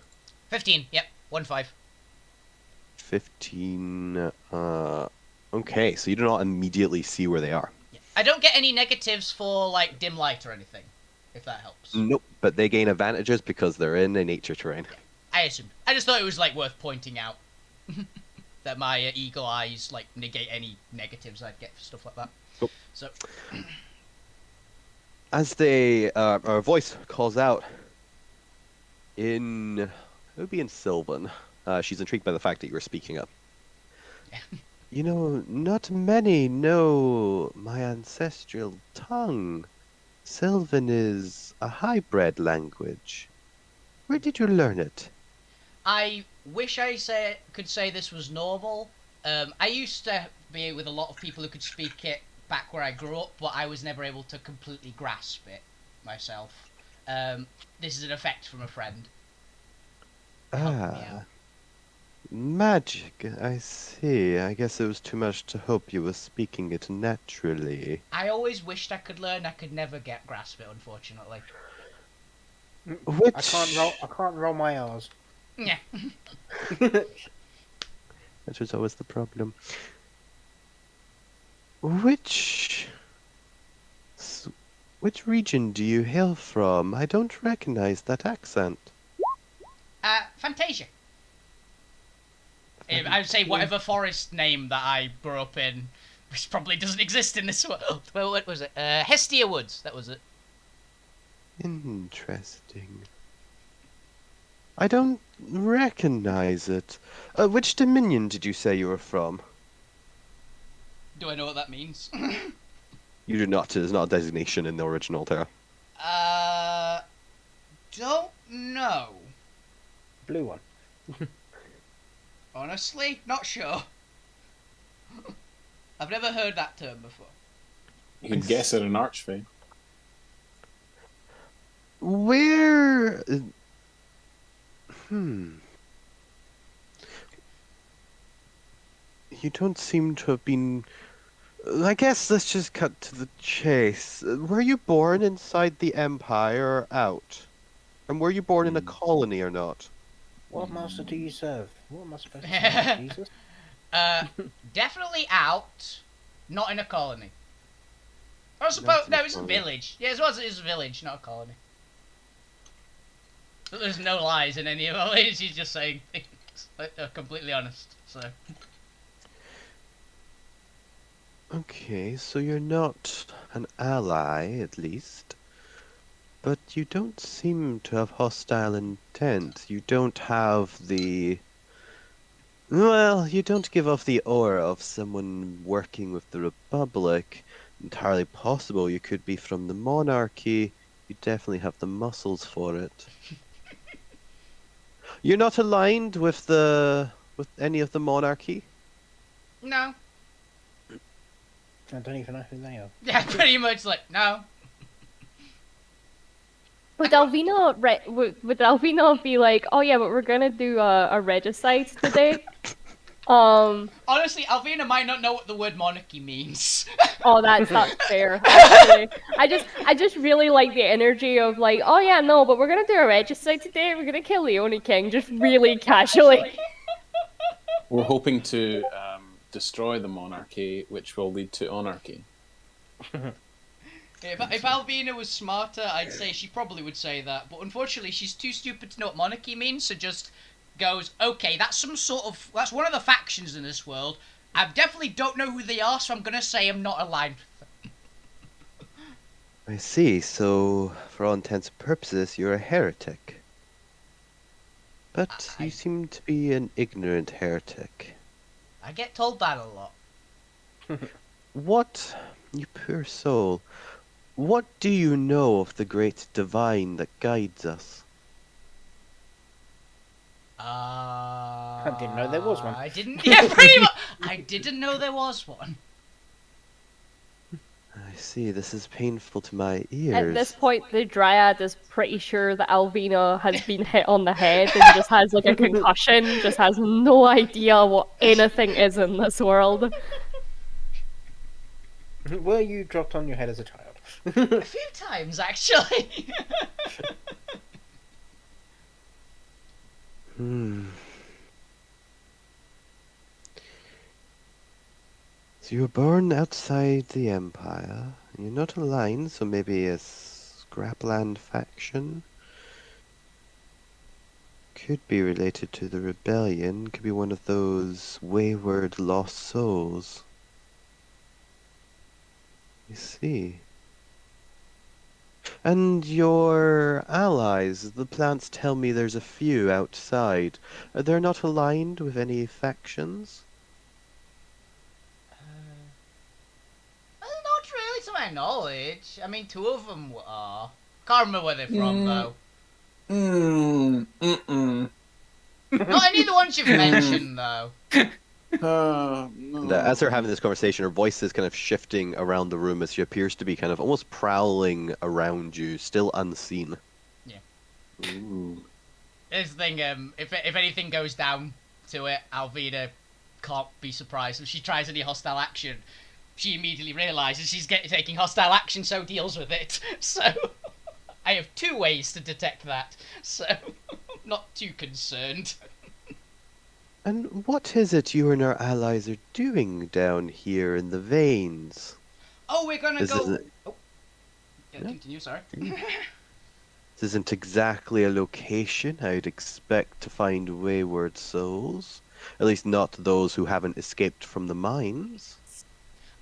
15, yep. 1-5. 15. Okay, so you do not immediately see where they are. Yeah. I don't get any negatives for, like, dim light or anything, if that helps. Nope, but they gain advantages because they're in a nature terrain. I assumed. I just thought it was, like, worth pointing out. That my eagle eyes, like, negate any negatives I'd get for stuff like that. Cool. So... As a voice calls out in... It would be in Sylvan. She's intrigued by the fact that you were speaking up. Yeah. You know, not many know my ancestral tongue. Sylvan is a hybrid language. Where did you learn it? I wish I could say this was normal. I used to be with a lot of people who could speak it back where I grew up, but I was never able to completely grasp it myself. This is an effect from a friend. Ah, magic, I see. I guess it was too much to hope you were speaking it naturally. I always wished I could learn. I could never grasp it, unfortunately. Which... I can't roll my R's. Yeah. That was always the problem. Which region do you hail from? I don't recognize that accent. Fantasia. I would say whatever forest name that I grew up in, which probably doesn't exist in this world. Well, what was it? Hestia Woods, that was it. Interesting. I don't recognize it. Which dominion did you say you were from? Do I know what that means? You do not. It is not a designation in the original Terra. Don't know. Blue one. Honestly, not sure. I've never heard that term before. You could guess at an archfey. Where... You don't seem to have been... I guess let's just cut to the chase. Were you born inside the Empire or out? And were you born in a colony or not? What master do you serve? What am I supposed to say, Jesus? Definitely out, not in a colony. I suppose no, it's a village. Yeah, it was a village, not a colony. But there's no lies in any of it. She's just saying things that are completely honest. So. Okay, so you're not an ally, at least. But you don't seem to have hostile intent. You don't have the... Well, you don't give off the aura of someone working with the Republic. Entirely possible you could be from the monarchy. You definitely have the muscles for it. You're not aligned with any of the monarchy? No. I don't even know who they are. Yeah, pretty much like no. Would Alvina be like, oh yeah, but we're gonna do a regicide today? Honestly, Alvina might not know what the word monarchy means. Oh, that's fair. Actually. I just really like the energy of like, oh yeah, no, but we're gonna do a regicide today. We're gonna kill Leone King, just really casually. We're hoping to destroy the monarchy, which will lead to anarchy. If Alvina was smarter, I'd say she probably would say that. But unfortunately, she's too stupid to know what monarchy means, so just goes, okay, that's one of the factions in this world. I definitely don't know who they are, so I'm gonna say I'm not aligned with them. I see, so for all intents and purposes, you're a heretic. But you seem to be an ignorant heretic. I get told that a lot. What, you poor soul, what do you know of the great divine that guides us? I didn't know there was one. I didn't. Yeah, pretty much. I didn't know there was one. I see. This is painful to my ears. At this point, the Dryad is pretty sure that Alvina has been hit on the head and just has like a concussion. Just has no idea what anything is in this world. Were you dropped on your head as a child? A few times, actually. So you were born outside the Empire. You're not aligned, so maybe a Scrapland faction. Could be related to the rebellion. Could be one of those wayward lost souls. I see. And your allies, the plants tell me there's a few outside. They're not aligned with any factions? Not really to my knowledge. I mean, two of them are. Can't remember where they're from, though. Not any of the ones you've mentioned, though. No. And, as they're having this conversation, her voice is kind of shifting around the room as she appears to be kind of almost prowling around you, still unseen. Yeah. Ooh. This thing, if anything goes down to it, Alvina can't be surprised. If she tries any hostile action, she immediately realises she's taking hostile action, so deals with it. So, I have two ways to detect that, so not too concerned. And what is it you and our allies are doing down here in the veins? Oh, we're gonna go... Oh. Yeah, continue, sorry. This isn't exactly a location I'd expect to find wayward souls. At least not those who haven't escaped from the mines.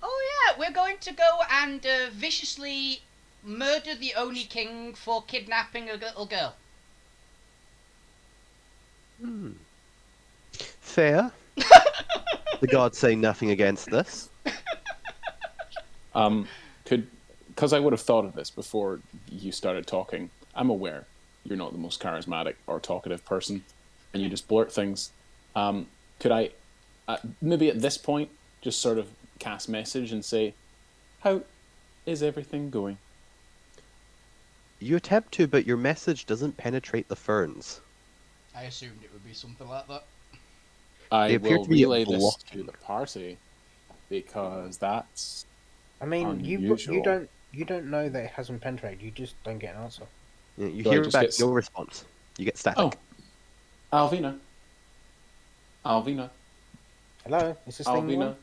Oh yeah, we're going to go and viciously murder the Oni King for kidnapping a little girl. Fair. The gods say nothing against this. Because I would have thought of this before you started talking. I'm aware you're not the most charismatic or talkative person, and you just blurt things. Could I, maybe at this point, just sort of cast message and say, "How is everything going?" You attempt to, but your message doesn't penetrate the ferns. I assumed it would be something like that. I will relay this to the party because that's. I mean, unusual. you don't know that it hasn't penetrated. You just don't get an answer. Yeah, you So hear back no response. You get static. Oh, Alvina. Hello, is this thing on?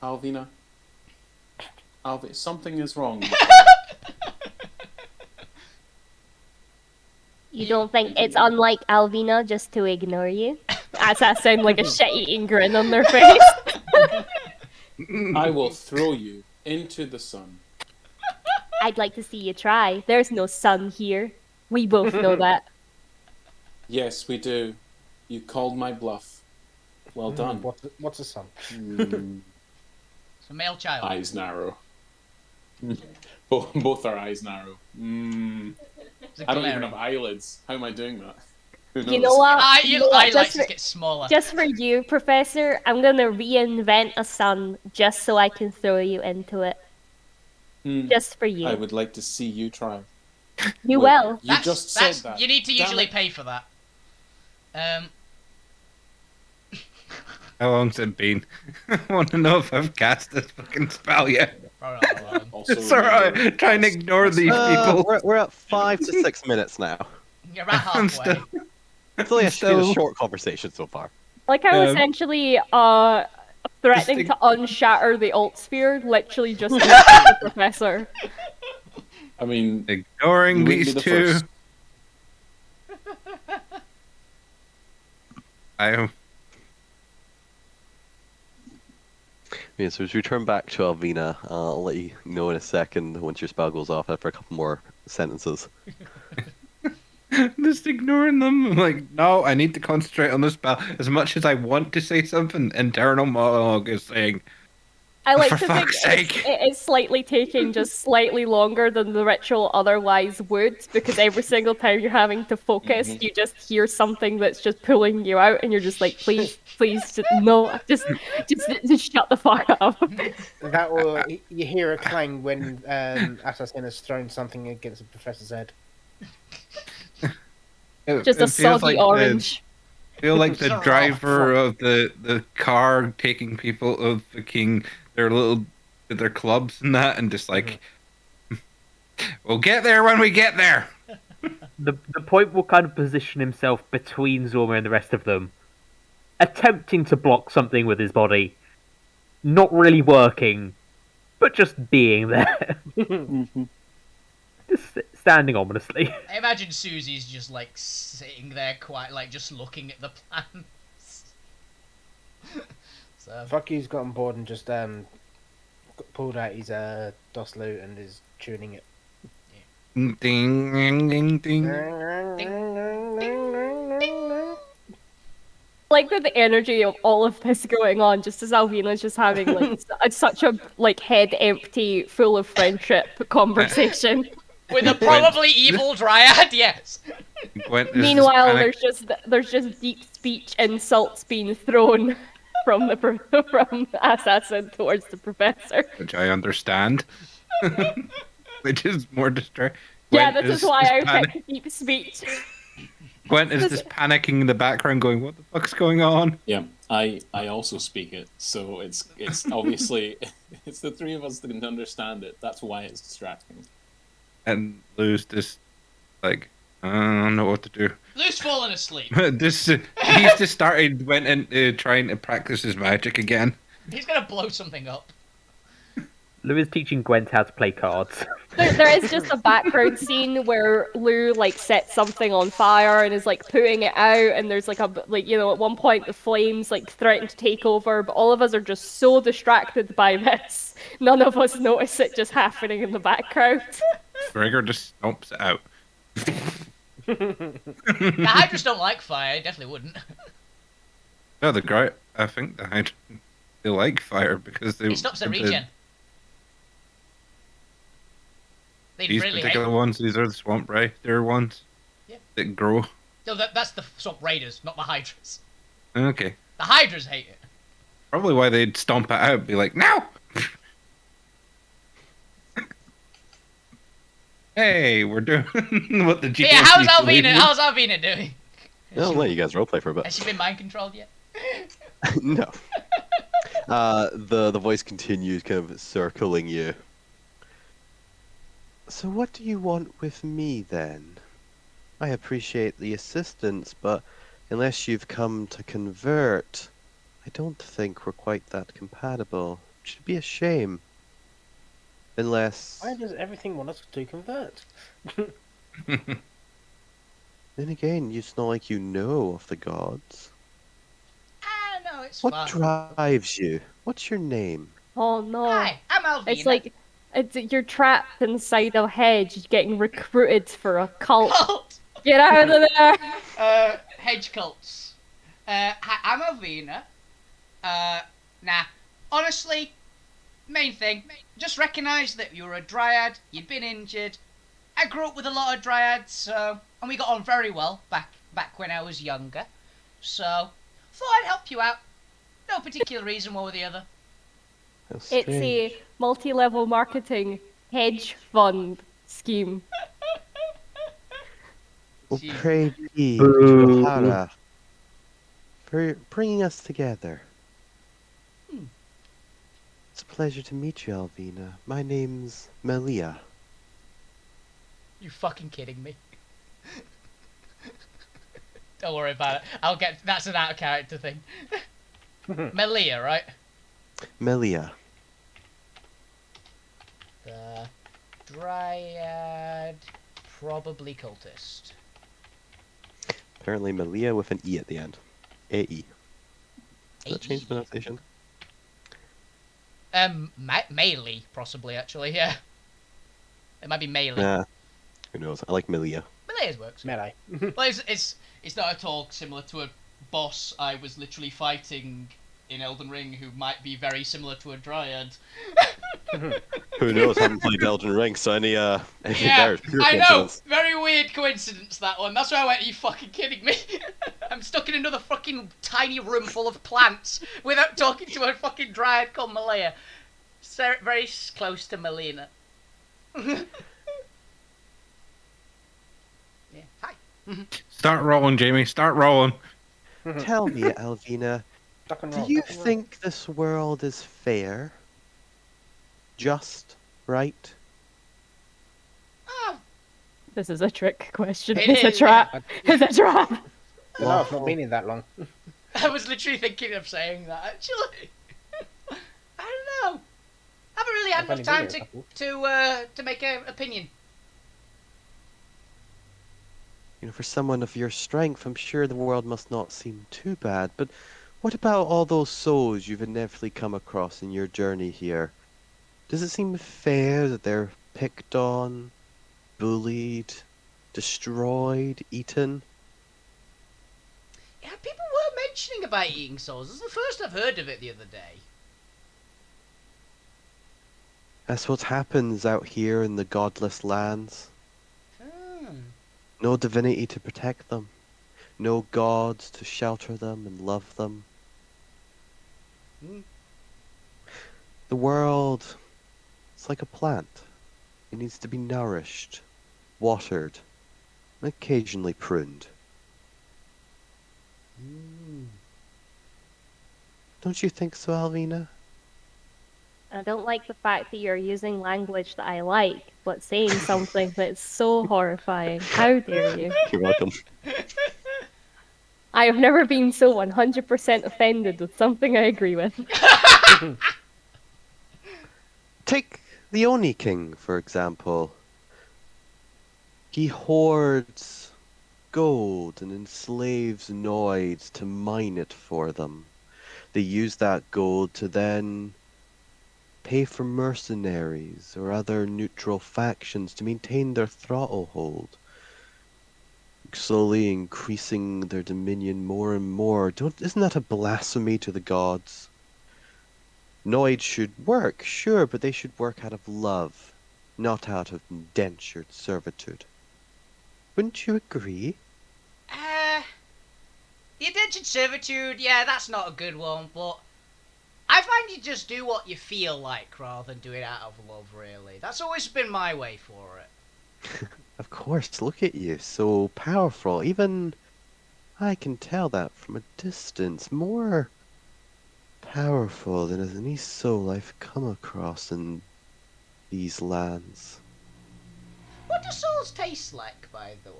Alvina. Something is wrong. You don't think it's unlike Alvina just to ignore you? As that sound like a shit-eating grin on their face. I will throw you into the sun. I'd like to see you try. There's no sun here. We both know that. Yes, we do. You called my bluff. Well done. What's a sun? It's a male child. Eyes narrow. Both our eyes narrow. I don't even have eyelids. How am I doing that? You know what? Your eyelids get smaller. Just for you, Professor, I'm gonna reinvent a sun just so I can throw you into it. Just for you. I would like to see you try. You will. You just said that. You need to usually pay for that. How long's it been? I want to know if I've cast this fucking spell yet. Probably not that long. It's alright. Try and ignore these people. We're at 5 to 6 minutes now. You're about halfway. It's only a short conversation so far. Like how essentially threatening to unshatter the Altsphere literally just the Professor. I mean, ignoring these two. Yeah, so as we turn back to Alvina, I'll let you know in a second once your spell goes off after a couple more sentences. Just ignoring them. I'm like, no, I need to concentrate on the spell. As much as I want to say something, internal monologue is saying, I like for to think fuck's sake. it's slightly taking just slightly longer than the ritual otherwise would, because every single time you're having to focus, you just hear something that's just pulling you out, and you're just like, please, no, just shut the fuck up. That or you hear a clang when Assassin has thrown something against the Professor's head. Just a soggy orange. I feel like the driver of the car taking people of the king, their clubs and that, and just like, we'll get there when we get there. The point will kind of position himself between Zorma and the rest of them, attempting to block something with his body, not really working, but just being there. Just standing ominously. I imagine Susie's just like sitting there quiet, like just looking at the plans. So Fuck you's got on board and just pulled out his DOS loot and is tuning it. Ding, ding, ding, ding. Like with the energy of all of this going on, just as Alvina's just having like such a like head empty, full of friendship conversation. With a probably evil Dryad, yes. Meanwhile, there's just deep speech insults being thrown from Assassin towards the Professor, which I understand. Which is more distracting. Yeah, this is why I picked deep speech. Gwent is just panicking in the background, going, "What the fuck's going on?" Yeah, I also speak it, so it's obviously it's the three of us that can understand it. That's why it's distracting. And Lou's just like, I don't know what to do. Lou's falling asleep. He's just went into trying to practice his magic again. He's gonna blow something up. Lou is teaching Gwent how to play cards. There is just a background scene where Lou like sets something on fire and is like putting it out, and there's like at one point the flames like threaten to take over, but all of us are just so distracted by this, none of us notice it just happening in the background. Gregor just stomps it out. The Hydras don't like fire, I definitely wouldn't. No, I think the Hydra, they like fire because it stops the regen. These really particular ones, these are the Swamp Raider ones that grow. No, that's the Swamp Raiders, not the Hydras. Okay. The Hydras hate it. Probably why they'd stomp it out, be like, no! Hey, we're doing what the GM. Yeah, how's Alvina doing? I'll let you guys roleplay for a bit. Has she been mind controlled yet? No. The voice continues, kind of circling you. So what do you want with me then? I appreciate the assistance, but unless you've come to convert, I don't think we're quite that compatible. It should be a shame. Unless... Why does everything want us to convert? Then again, it's not like you know of the gods. No, it's What fine. drives you? What's your name? Oh no. Hi, I'm Alvina. It's like you're trapped inside a hedge getting recruited for a cult. Get out of there! Hedge cults. Hi, I'm Alvina. Nah. Honestly, main thing, just recognise that you're a Dryad, you'd been injured. I grew up with a lot of Dryads, so... And we got on very well back when I was younger. So, thought I'd help you out. No particular reason one or the other. It's a multi-level marketing hedge fund scheme. Well, pray be to Alterra for bringing us together. It's a pleasure to meet you, Alvina. My name's Melia. You fucking kidding me? Don't worry about it. That's an out of character thing. Melia, right? Melia. The Dryad, probably cultist. Apparently Melia with an E at the end. A-E. Does that change pronunciation? Melee, possibly, actually, yeah. It might be Melee. Nah. Who knows? I like Melia. Melee's works. Melee. Well, it's not at all similar to a boss I was literally fighting in Elden Ring who might be very similar to a Dryad. Who knows? I haven't played Elden Ring, so any Yeah, I know! Very weird coincidence, that one. That's why I went, are you fucking kidding me? I'm stuck in another fucking tiny room full of plants without talking to a fucking Dryad called Malaya. Very close to Melina. Yeah, hi. Start rolling, Jamie. Start rolling. Tell me, Alvina, do you think this world is fair? Just right? Oh, This is a trick question. It It's a is, trap. It's a trap. No, I've not been here that long. I was literally thinking of saying that, actually. I don't know. I haven't really had I've enough only time been here a to make an opinion. You know, for someone of your strength, I'm sure the world must not seem too bad, but what about all those souls you've inevitably come across in your journey here? Does it seem fair that they're picked on, bullied, destroyed, eaten? Yeah, people were mentioning about eating souls. This is the first I've heard of it the other day. That's what happens out here in the godless lands. No divinity to protect them. No gods to shelter them and love them. The world, it's like a plant. It needs to be nourished, watered, and occasionally pruned. Don't you think so, Alvina? I don't like the fact that you're using language that I like, but saying something that's so horrifying. How dare you? You're welcome. I have never been so 100% offended with something I agree with. Take the Oni King, for example. He hoards gold and enslaves Noids to mine it for them. They use that gold to then pay for mercenaries or other neutral factions to maintain their throttle hold, slowly increasing their dominion more and more. Isn't that a blasphemy to the gods? Noids should work, sure, but they should work out of love, not out of indentured servitude. Wouldn't you agree? The indentured servitude, yeah, that's not a good one, but I find you just do what you feel like rather than do it out of love, really. That's always been my way for it. Of course, look at you, so powerful. Even I can tell that from a distance. More powerful than any soul I've come across in these lands. What do souls taste like, by the way?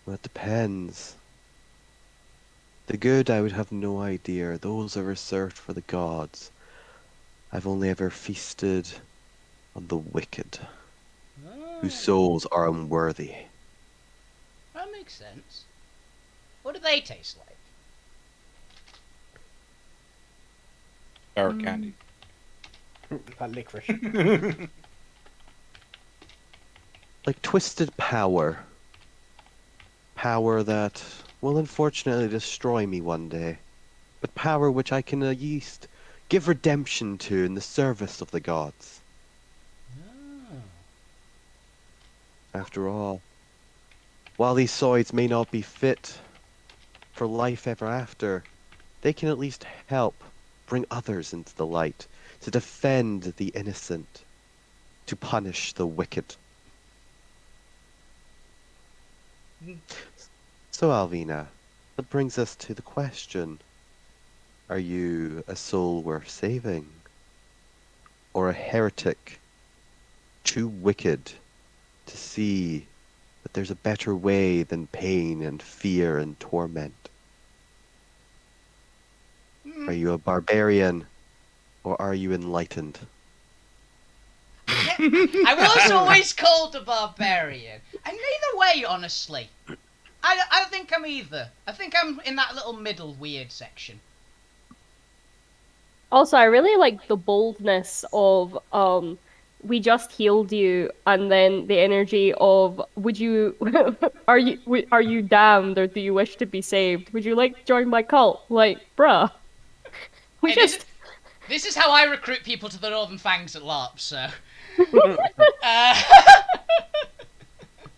Well, it depends. The good I would have no idea. Those are reserved for the gods. I've only ever feasted on the wicked, whose souls are unworthy. That makes sense. What do they taste like? Sour candy. Like licorice. Like twisted power. Power that will unfortunately destroy me one day. But power which I can at least give redemption to in the service of the gods. After all, while these swords may not be fit for life ever after, they can at least help bring others into the light, to defend the innocent, to punish the wicked. So, Alvina, that brings us to the question. Are you a soul worth saving? Or a heretic, too wicked to see that there's a better way than pain and fear and torment? Are you a barbarian, or are you enlightened? I was always called a barbarian. And neither way, honestly. I don't think I'm either. I think I'm in that little middle weird section. Also, I really like the boldness of we just healed you, and then the energy of would you are you damned, or do you wish to be saved? Would you like to join my cult? Like, bruh. We Hey, just this is how I recruit people to the Northern Fangs at LARP, so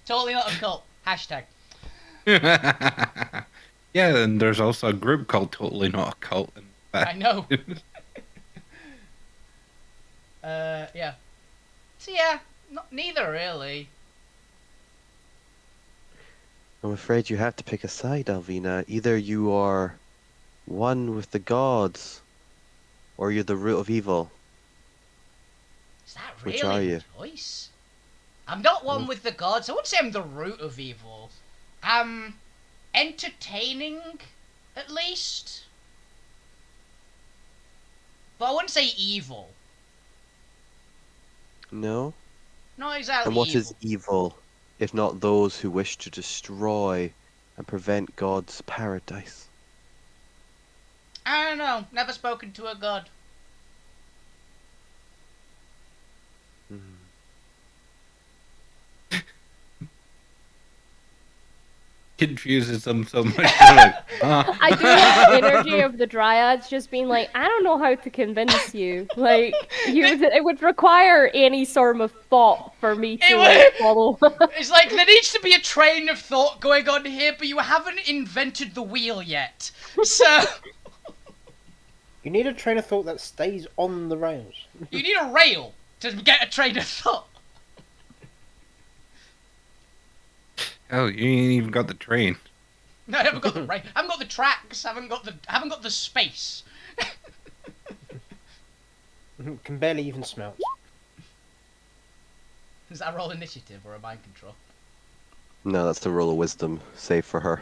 totally not a cult. Hashtag. Yeah, and there's also a group called Totally Not a Cult. I know. Yeah. So yeah, neither really. I'm afraid you have to pick a side, Alvina. Either you are one with the gods, or you're the root of evil. Is that Which are really you? a choice? I'm not one with the gods. I wouldn't say I'm the root of evil. I'm entertaining, at least. But I wouldn't say evil. No? Not exactly And what evil. is evil, if not those who wish to destroy and prevent God's paradise? I don't know. Never spoken to a god. Confuses them so much. Like, I do like the energy of the dryads just being like, I don't know how to convince you. Like, it would require any sort of thought for me to like, follow. It's like there needs to be a train of thought going on here, but you haven't invented the wheel yet. So You need a train of thought that stays on the rails. you need a rail to get a train of thought. oh, you ain't even got the train. No, I haven't got the rail. I haven't got the tracks. I haven't got the space. Can barely even smell. Is that a roll initiative or a mind control? No, that's the roll of wisdom, save for her.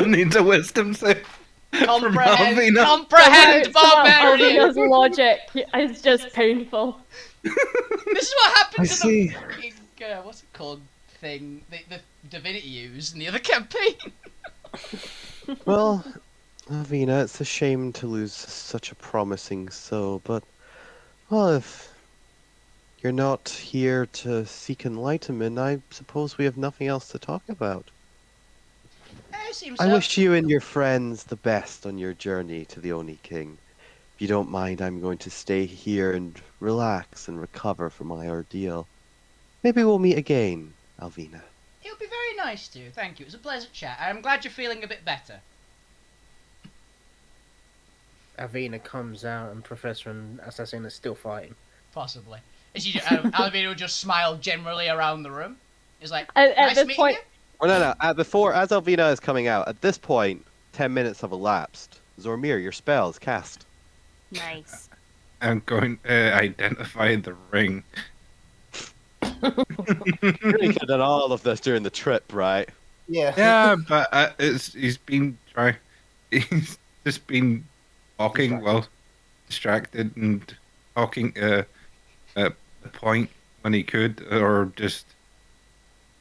Needs a wisdom save. Comprehend Alvina's barbarian. logic is just painful. This is what happened I to see. the fucking, what's it called thing the divinity used in the other campaign. Well, Alvina, it's a shame to lose such a promising soul, but, well, if you're not here to seek enlightenment, I suppose we have nothing else to talk about. I wish you and your friends the best on your journey to the Oni King. If you don't mind, I'm going to stay here and relax and recover from my ordeal. Maybe we'll meet again, Alvina. It would be very nice to. Thank you. It was a pleasant chat. I'm glad you're feeling a bit better. Alvina comes out and Professor and Assassin are still fighting. Possibly. Alvina will just smile generally around the room. It's like, At nice this meeting point, you. Oh, no. As Alvina is coming out, at this point, 10 minutes have elapsed. Zormir, your spell is cast. nice. I'm going to identify the ring. You could have done all of this during the trip, right? Yeah. Yeah, but he's just been talking while distracted and talking at the point when he could, or just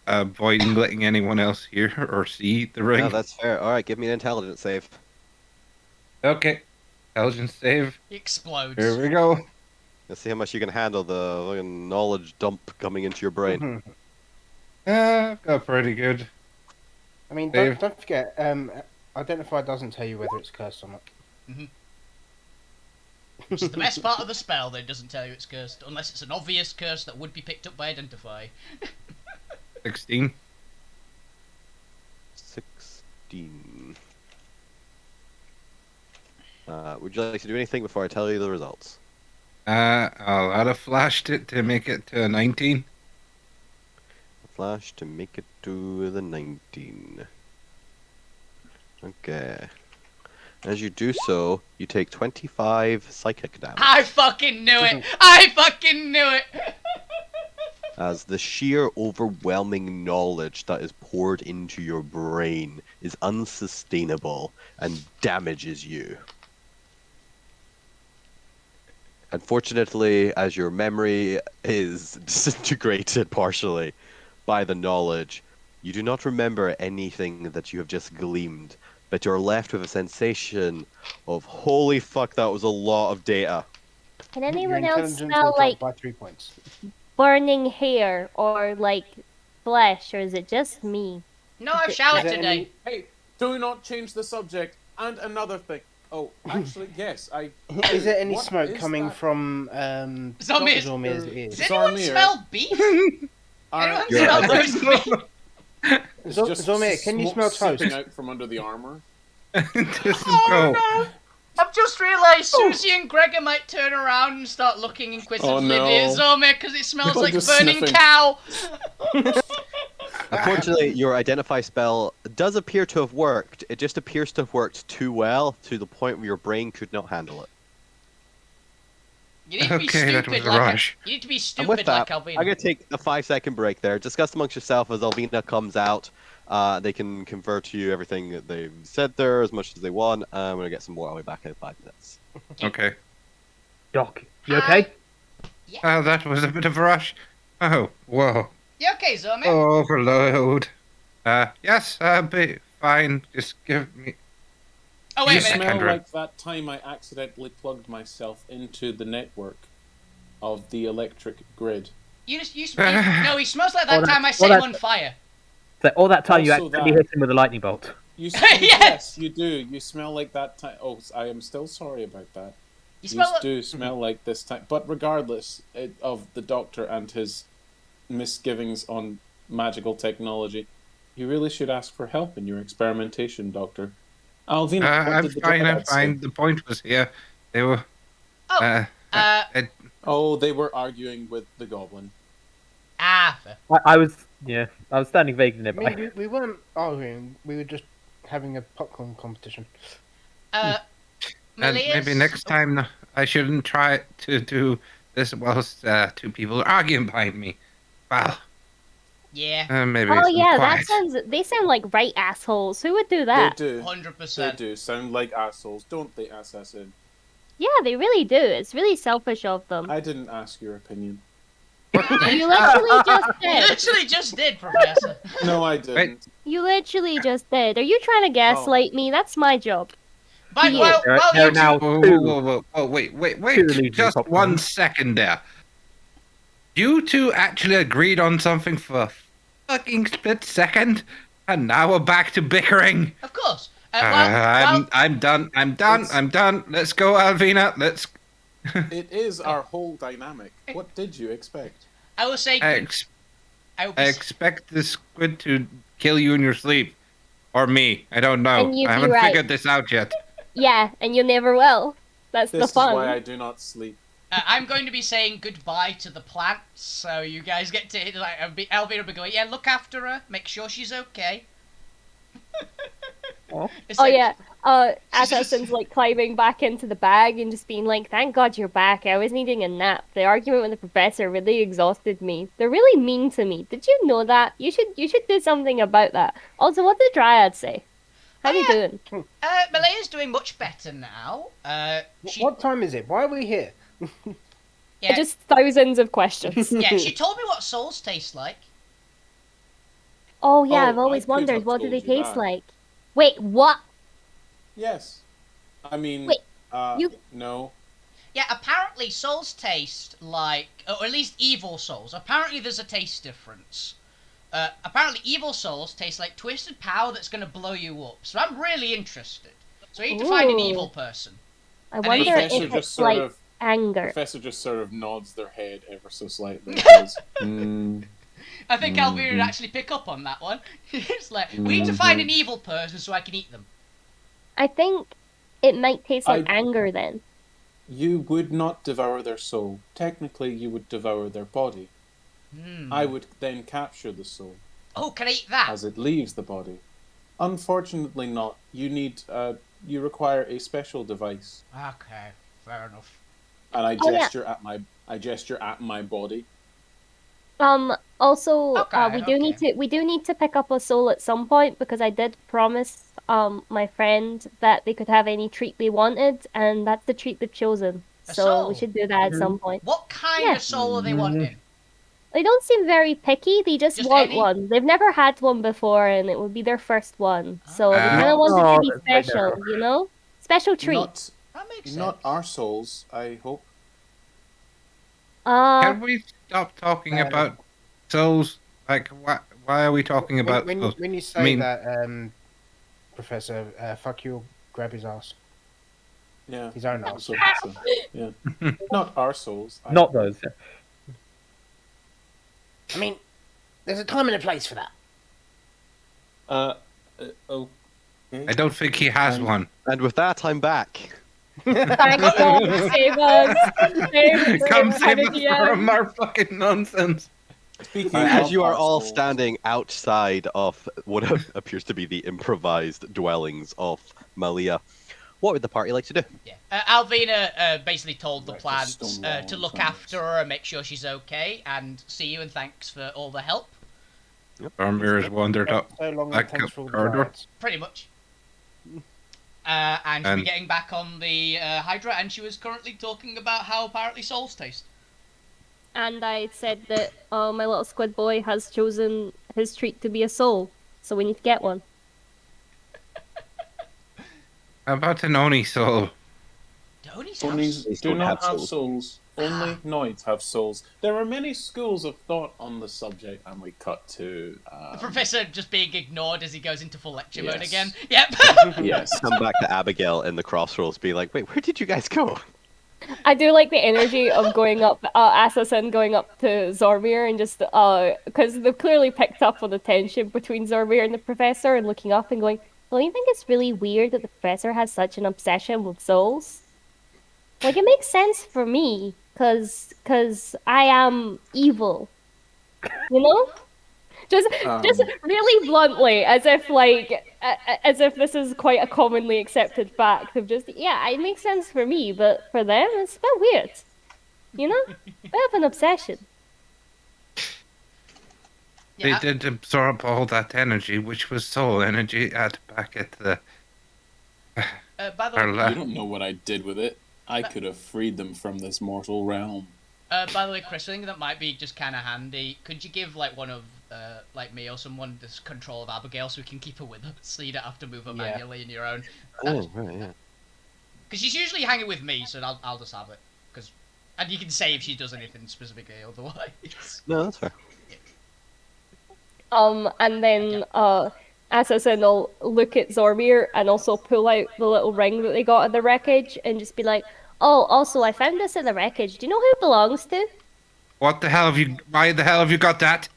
avoiding letting anyone else hear or see the ring. No, that's fair. All right, give me an intelligence save. Okay, intelligence save. He explodes. Here we go. Let's see how much you can handle the fucking knowledge dump coming into your brain. I've got pretty good. I mean, Dave? don't forget, identify doesn't tell you whether it's cursed or not. Which is the best part of the spell that it doesn't tell you it's cursed, unless it's an obvious curse that would be picked up by identify. 16. 16. Would you like to do anything before I tell you the results? I'll add a flash to make it to a 19. Flash to make it to the 19. Okay. As you do so, you take 25 psychic damage. I fucking knew it! I fucking knew it! As the sheer overwhelming knowledge that is poured into your brain is unsustainable and damages you. Unfortunately, as your memory is disintegrated partially by the knowledge, you do not remember anything that you have just gleamed, but you're left with a sensation of, holy fuck, that was a lot of data. Can Your anyone else intelligence will smell drop like by 3 points. burning hair or like flesh, or is it just me? No, I've showered Is there today. Hey, do not change the subject. And another thing. Oh, actually, yes, Is there any What smoke is coming that? from Zombies. Zormir's ears? Does anyone Zarmir. smell beef? Anyone You're smell right. roast beef? It's Zor- just Zormir, can you smoke smell toast? seeping out from under the armor. Oh no! I've just realised Susie and Gregor might turn around and start looking inquisitively Oh, no. at Zomir because it smells They're like just burning sniffing. cow. Unfortunately, your identify spell does appear to have worked. It just appears to have worked too well to the point where your brain could not handle it. You need to be Okay, that was stupid a like rush. you need to be And with stupid that, like Alvina. I'm going to take a 5-second break there. Discuss amongst yourself as Alvina comes out. They can convert to you everything that they've said there as much as they want. I'm going to get some more. I'll be back in 5 minutes. Okay. Doc, you okay? Oh, that was a bit of a rush. Oh, whoa. You okay, Zomir? Overload. Yes, I'll be fine. Just give me... Oh, wait You a minute. smell Kendra. like that time I accidentally plugged myself into the network of the electric grid. No, he smells like that Oh, time I that- set oh, him that- on fire. So all that time you Also accidentally that. hit him with a lightning bolt. You smell, Yes! you do. You smell like that time. Oh, I am still sorry about that. You smell like... do smell like this time. But regardless of the doctor and his misgivings on magical technology, you really should ask for help in your experimentation, Doctor. Alvina, what I'm did the fine, I'm Dryad say? fine. The point was here. They were... Oh, Oh, they were arguing with the goblin. fair. I was standing vaguely I nearby. mean, we weren't arguing. We were just having a popcorn competition. And Melias? maybe next time I shouldn't try to do this whilst two people are arguing behind me. Well, Yeah, maybe Oh it's yeah, quiet. they sound like right assholes. Who would do that? They do. 100%. They do sound like assholes, don't they, Assassin? Yeah, they really do. It's really selfish of them. I didn't ask your opinion. You literally just You did. literally just did, Professor. No, I didn't. You literally just did. Are you trying to gaslight me? That's my job. But, Yeah. well, There you are now Whoa, two. whoa, whoa, whoa, wait, Two legion just popcorn. 1 second there. You two actually agreed on something for a fucking split second, and now we're back to bickering. Of course. I'm done. Let's go, Alvina. Let's. It is our whole dynamic. What did you expect? I will say... I will I expect the squid to kill you in your sleep, or me. I don't know. And you'd I be haven't right. figured this out yet. Yeah, and you never will. That's the This is fun. why I do not sleep. I'm going to be saying goodbye to the plants, so you guys get to... Alvina will be going, yeah, look after her, make sure she's okay. It's Oh like, yeah. Assassin's like climbing back into the bag and just being like, "Thank God you're back. I was needing a nap. The argument with the professor really exhausted me. They're really mean to me. Did you know that? You should do something about that. Also, what did Dryad say? How they doing? Malaya's doing much better now. What time is it? Why are we here? Yeah, Just thousands of questions. yeah, she told me what souls taste like. Oh yeah, Oh, I've always I could wondered have what do told they you taste that. like. Wait, what? Yes. I mean, Wait, you- no. Yeah, apparently souls taste like, or at least evil souls. Apparently there's a taste difference. Apparently evil souls taste like twisted power that's going to blow you up. So I'm really interested. So I need to find an evil person. I And wonder then- if Professor just it's sort like of anger. Professor just sort of nods their head ever so slightly. And goes, I think Alvira would actually pick up on that one. It's like, we need to find an evil person so I can eat them. I think it might taste like I- anger then. You would not devour their soul. Technically, you would devour their body. I would then capture the soul Oh, can I eat that? as it leaves the body. Unfortunately, not. You need. You require a special device. Okay, fair enough. And I Oh, yeah. gesture at my. I gesture at my body. Also, Okay, we do need to pick up a soul at some point because I did promise my friend that they could have any treat they wanted, and that's the treat they've chosen. A So soul? we should do that at some point. What kind Yeah. of soul are they wanting? They don't seem very picky. They just want any? one. They've never had one before, and it would be their first one. So they kind of want it to be that's right special, you know? Special treat. Not, That makes sense. not our souls. I hope. Can we stop talking about souls? Like, why are we talking about souls? When you say that, Professor, fuck you, grab his ass. Yeah. His own ass. So, yeah. Not our souls. Not those. I mean, there's a time and a place for that. Okay. I don't think he has one. And with that, I'm back. Thank God, save us. Come save us humanity. from our fucking nonsense. Speaking As of you are our all souls, standing outside of what appears to be the improvised dwellings of Malia, what would the party like to do? Yeah. Alvina basically told the Right, plants the stone wall to look and after her and make sure she's okay, and see you and thanks for all the help. Boromir has wandered up. So long back it takes up for all the corridor. dryads. Pretty much. And she'll be And- getting back on the Hydra, and she was currently talking about how apparently souls taste. And I said that my little squid boy has chosen his treat to be a soul, so we need to get one. How about an Oni soul? Don't Onis They do don't not have have souls. Only Noids have souls. There are many schools of thought on the subject, and we cut to. The professor just being ignored as he goes into full lecture mode Yes. again. Yep. Yes. Come back to Abigail in the crossroads, be like, wait, where did you guys go? I do like the energy of going up, Assassin going up to Zormir and just, because they've clearly picked up on the tension between Zormir and the Professor and looking up and going, don't you think it's really weird that the Professor has such an obsession with souls? Like, it makes sense for me, cause I am evil. You know? Just really bluntly, as if this is quite a commonly accepted fact of just, yeah, it makes sense for me, but for them, it's a bit weird. You know? They have an obsession. Yeah. They did absorb all that energy, which was soul energy, back at the. By the our way, You don't know what I did with it. I could have freed them from this mortal realm. Chris, I think that might be just kind of handy. Could you give like one of like me or someone this control of Abigail so we can keep her with us, so you don't have to move her manually in your own? Oh, right, yeah. Because she's usually hanging with me, so I'll just have it. And you can say if she does anything specifically otherwise. No, that's fair. And then Assassin will look at Zormir and also pull out the little ring that they got at the wreckage and just be like, oh, also, I found this in the wreckage. Do you know who it belongs to? What the hell have you? Why the hell have you got that?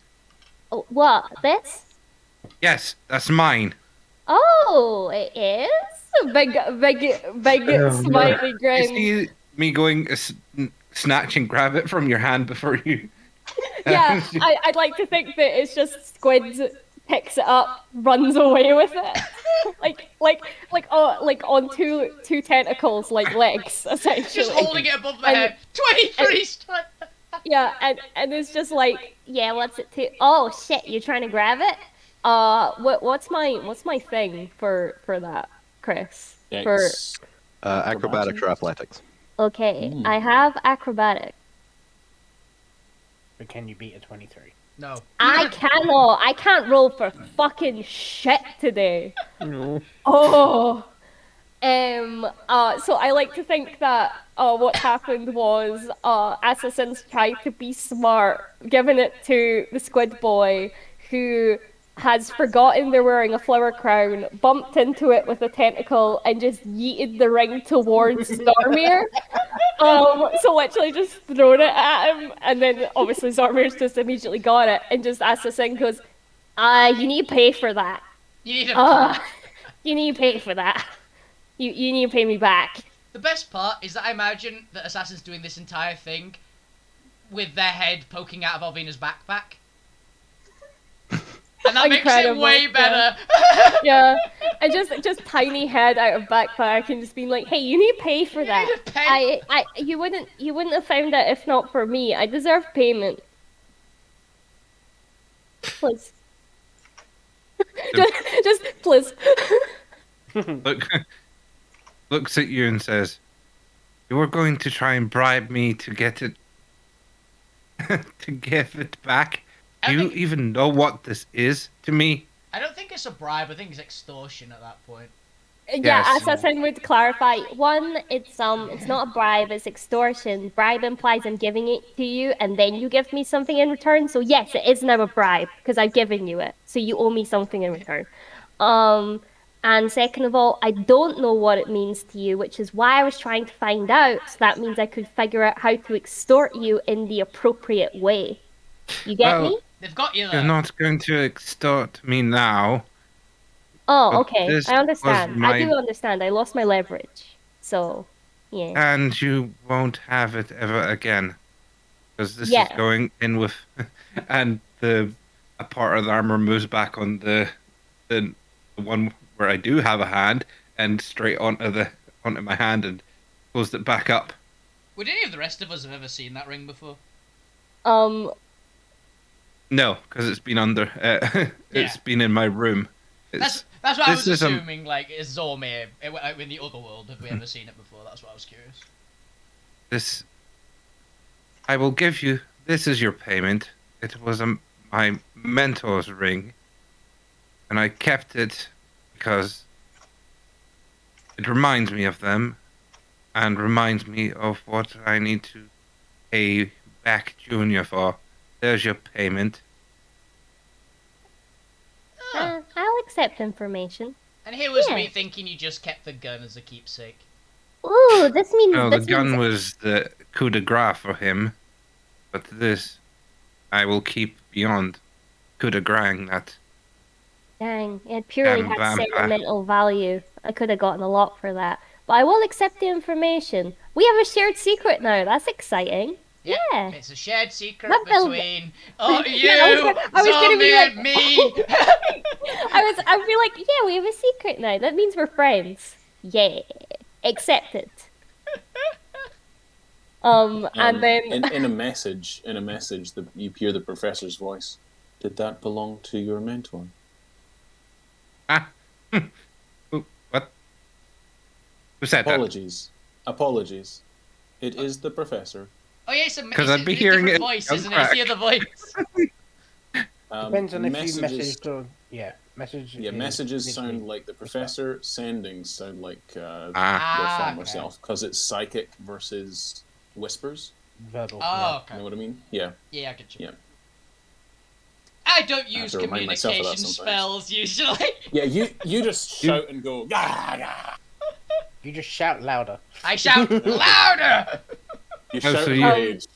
Oh, what? This? Yes, that's mine. Oh, it is? Big smiley You grin. see me going snatch and grab it from your hand before you. Yeah, I'd like to think that it's just Squid picks it up, runs away with it. like on two tentacles, like legs, essentially. Just holding it above the head. 23 strike. Yeah, and it's just like, yeah, what's it to? Oh shit, you're trying to grab it? What's my thing for that, Chris? For acrobatics or athletics. okay, I have acrobatics. But can you beat a 23? No. I cannot. I can't roll for fucking shit today. No. Oh. So I like to think that what happened was assassins tried to be smart, giving it to the squid boy, who has forgotten they're wearing a flower crown, bumped into it with a tentacle, and just yeeted the ring towards Zormir. So literally just thrown it at him, and then obviously Zormir's just immediately got it, and just Assassin goes, you need to pay for that. You need to You need to pay for that. You need to pay me back. The best part is that I imagine that Assassin's doing this entire thing with their head poking out of Alvina's backpack. And that makes it way better. Yeah. And just tiny head out of backpack and just being like, hey, you need to pay for that. need to pay. You wouldn't have found it if not for me. I deserve payment. Please. just please. Looks at you and says, "You were going to try and bribe me to get it, to give it back. Do you even know what this is to me?" I don't think it's a bribe. I think it's extortion at that point. Yeah, Yes. Assassin would clarify. One, it's not a bribe, it's extortion. Bribe implies I'm giving it to you, and then you give me something in return. So yes, it is now a bribe because I've given you it, so you owe me something in return. And second of all, I don't know what it means to you, which is why I was trying to find out. So that means I could figure out how to extort you in the appropriate way. You get me? They've got you there. You're not going to extort me now. Oh, But okay. this I understand. was I do understand. I lost my leverage. So, yeah. And you won't have it ever again. Because this Yeah. is going in with... and a part of the armor moves back on the one where I do have a hand, and straight onto my hand and closed it back up. Would any of the rest of us have ever seen that ring before? No, because it's been under... it's been in my room. That's what I was assuming, like, is Zormir in the other world. Have we ever seen it before? That's what I was curious. I will give you... This is your payment. It was my mentor's ring. And I kept it because it reminds me of them. And reminds me of what I need to pay back Junior for. There's your payment. I'll accept information. And here was me thinking you just kept the gun as a keepsake. Ooh, this means... No, the gun was the coup de grace for him. But this, I will keep beyond coup de grace that... Dang, it purely had sentimental value. I could have gotten a lot for that. But I will accept the information. We have a shared secret now. That's exciting. Yeah. It's a shared secret That felt- between Yeah, I was gonna be Zombie, like- and me. I'd be like, yeah, we have a secret now. That means we're friends. Yeah. Accepted. And then in a message, you hear the professor's voice. Did that belong to your mentor? Ah. What? Who said Apologies. It is the professor. Oh yeah, it's I'd be hearing it. Voice, isn't it? It's the other voice. Depends on if you messaged or messages sound like the professor. Sendings sound like their former self, because it's psychic versus whispers. verbal. Oh, okay. You know what I mean? Yeah. Yeah, I get you. Yeah. I don't use to remind myself of that communication sometimes. spells usually. Yeah, you just shout and go. Gah, gah. You just shout louder. I shout louder. You Oh, shout so in you- rage.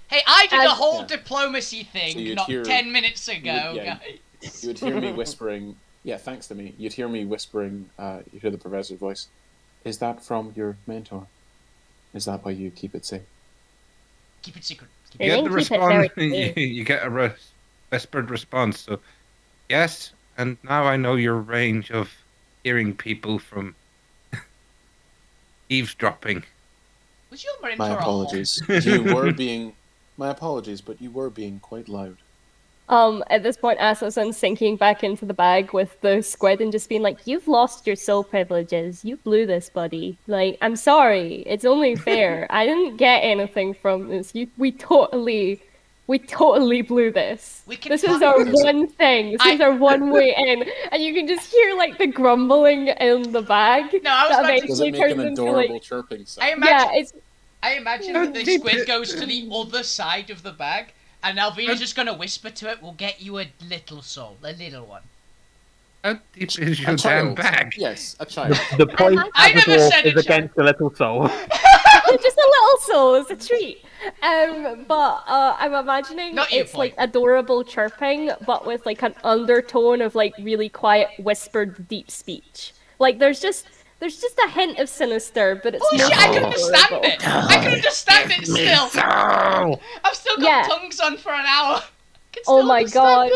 Hey, I did a whole Yeah. diplomacy So thing you'd not hear- 10 minutes ago, yeah. guys. You would hear me whispering. Yeah, thanks to me. You'd hear me whispering. You hear the professor's voice. Is that from your mentor? Is that why you keep it safe? Keep it secret. Keep They You get didn't the keep it very response. safe. You get a whispered response. So, yes, and now I know your range of hearing people from eavesdropping. Was your mentor My apologies. My apologies, but you were being quite loud. At this point, Assassin's sinking back into the bag with the squid and just being like, "You've lost your soul privileges. You blew this, buddy. Like, I'm sorry. It's only fair. I didn't get anything from this. We totally blew this. This is our one thing. This is our one way in." And you can just hear like the grumbling in the bag. No, I was about to... Does it make an adorable chirping sound? I imagine that the squid goes to the other side of the bag, and Alvina's just gonna whisper to it, "We'll get you a little soul, a little one." How deep is your damn bag? Yes, a child. The point I of the never dwarf said a is against the little soul. Just a little soul is a treat. But I'm imagining it's like adorable chirping, but with like an undertone of like really quiet, whispered, deep speech. Like there's just a hint of sinister, but it's bullshit. I can understand it. I can understand it still. I've still got tongues on for an hour. Oh my god.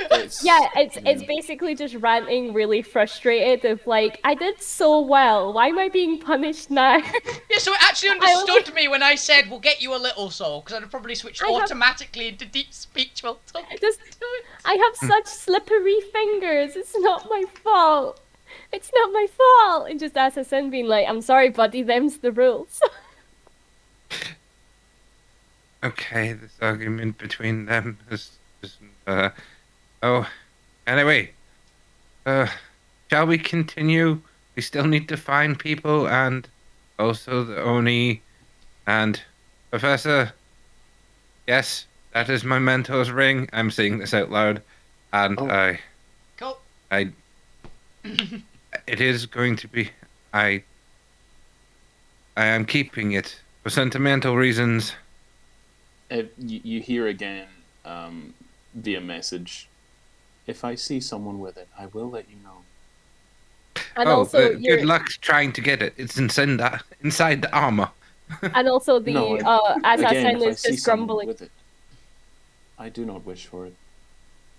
It's basically just ranting, really frustrated of like, I did so well. Why am I being punished now? Yeah, so it actually understood me when I said, "We'll get you a little soul," because I'd have probably switched automatically into deep speech while talking. I have such slippery fingers. It's not my fault. It's not my fault. And just Assassin being like, "I'm sorry, buddy. Them's the rules." Okay, this argument between them is anyway. Shall we continue? We still need to find people, and also the Oni and Professor. Yes, that is my mentor's ring. I'm saying this out loud, and Cool. It is going to be. I am keeping it for sentimental reasons. You hear again via message, "If I see someone with it, I will let you know." And also, good luck trying to get it. It's inside the armor. And also the Assassin again, is just grumbling. With it, I do not wish for it.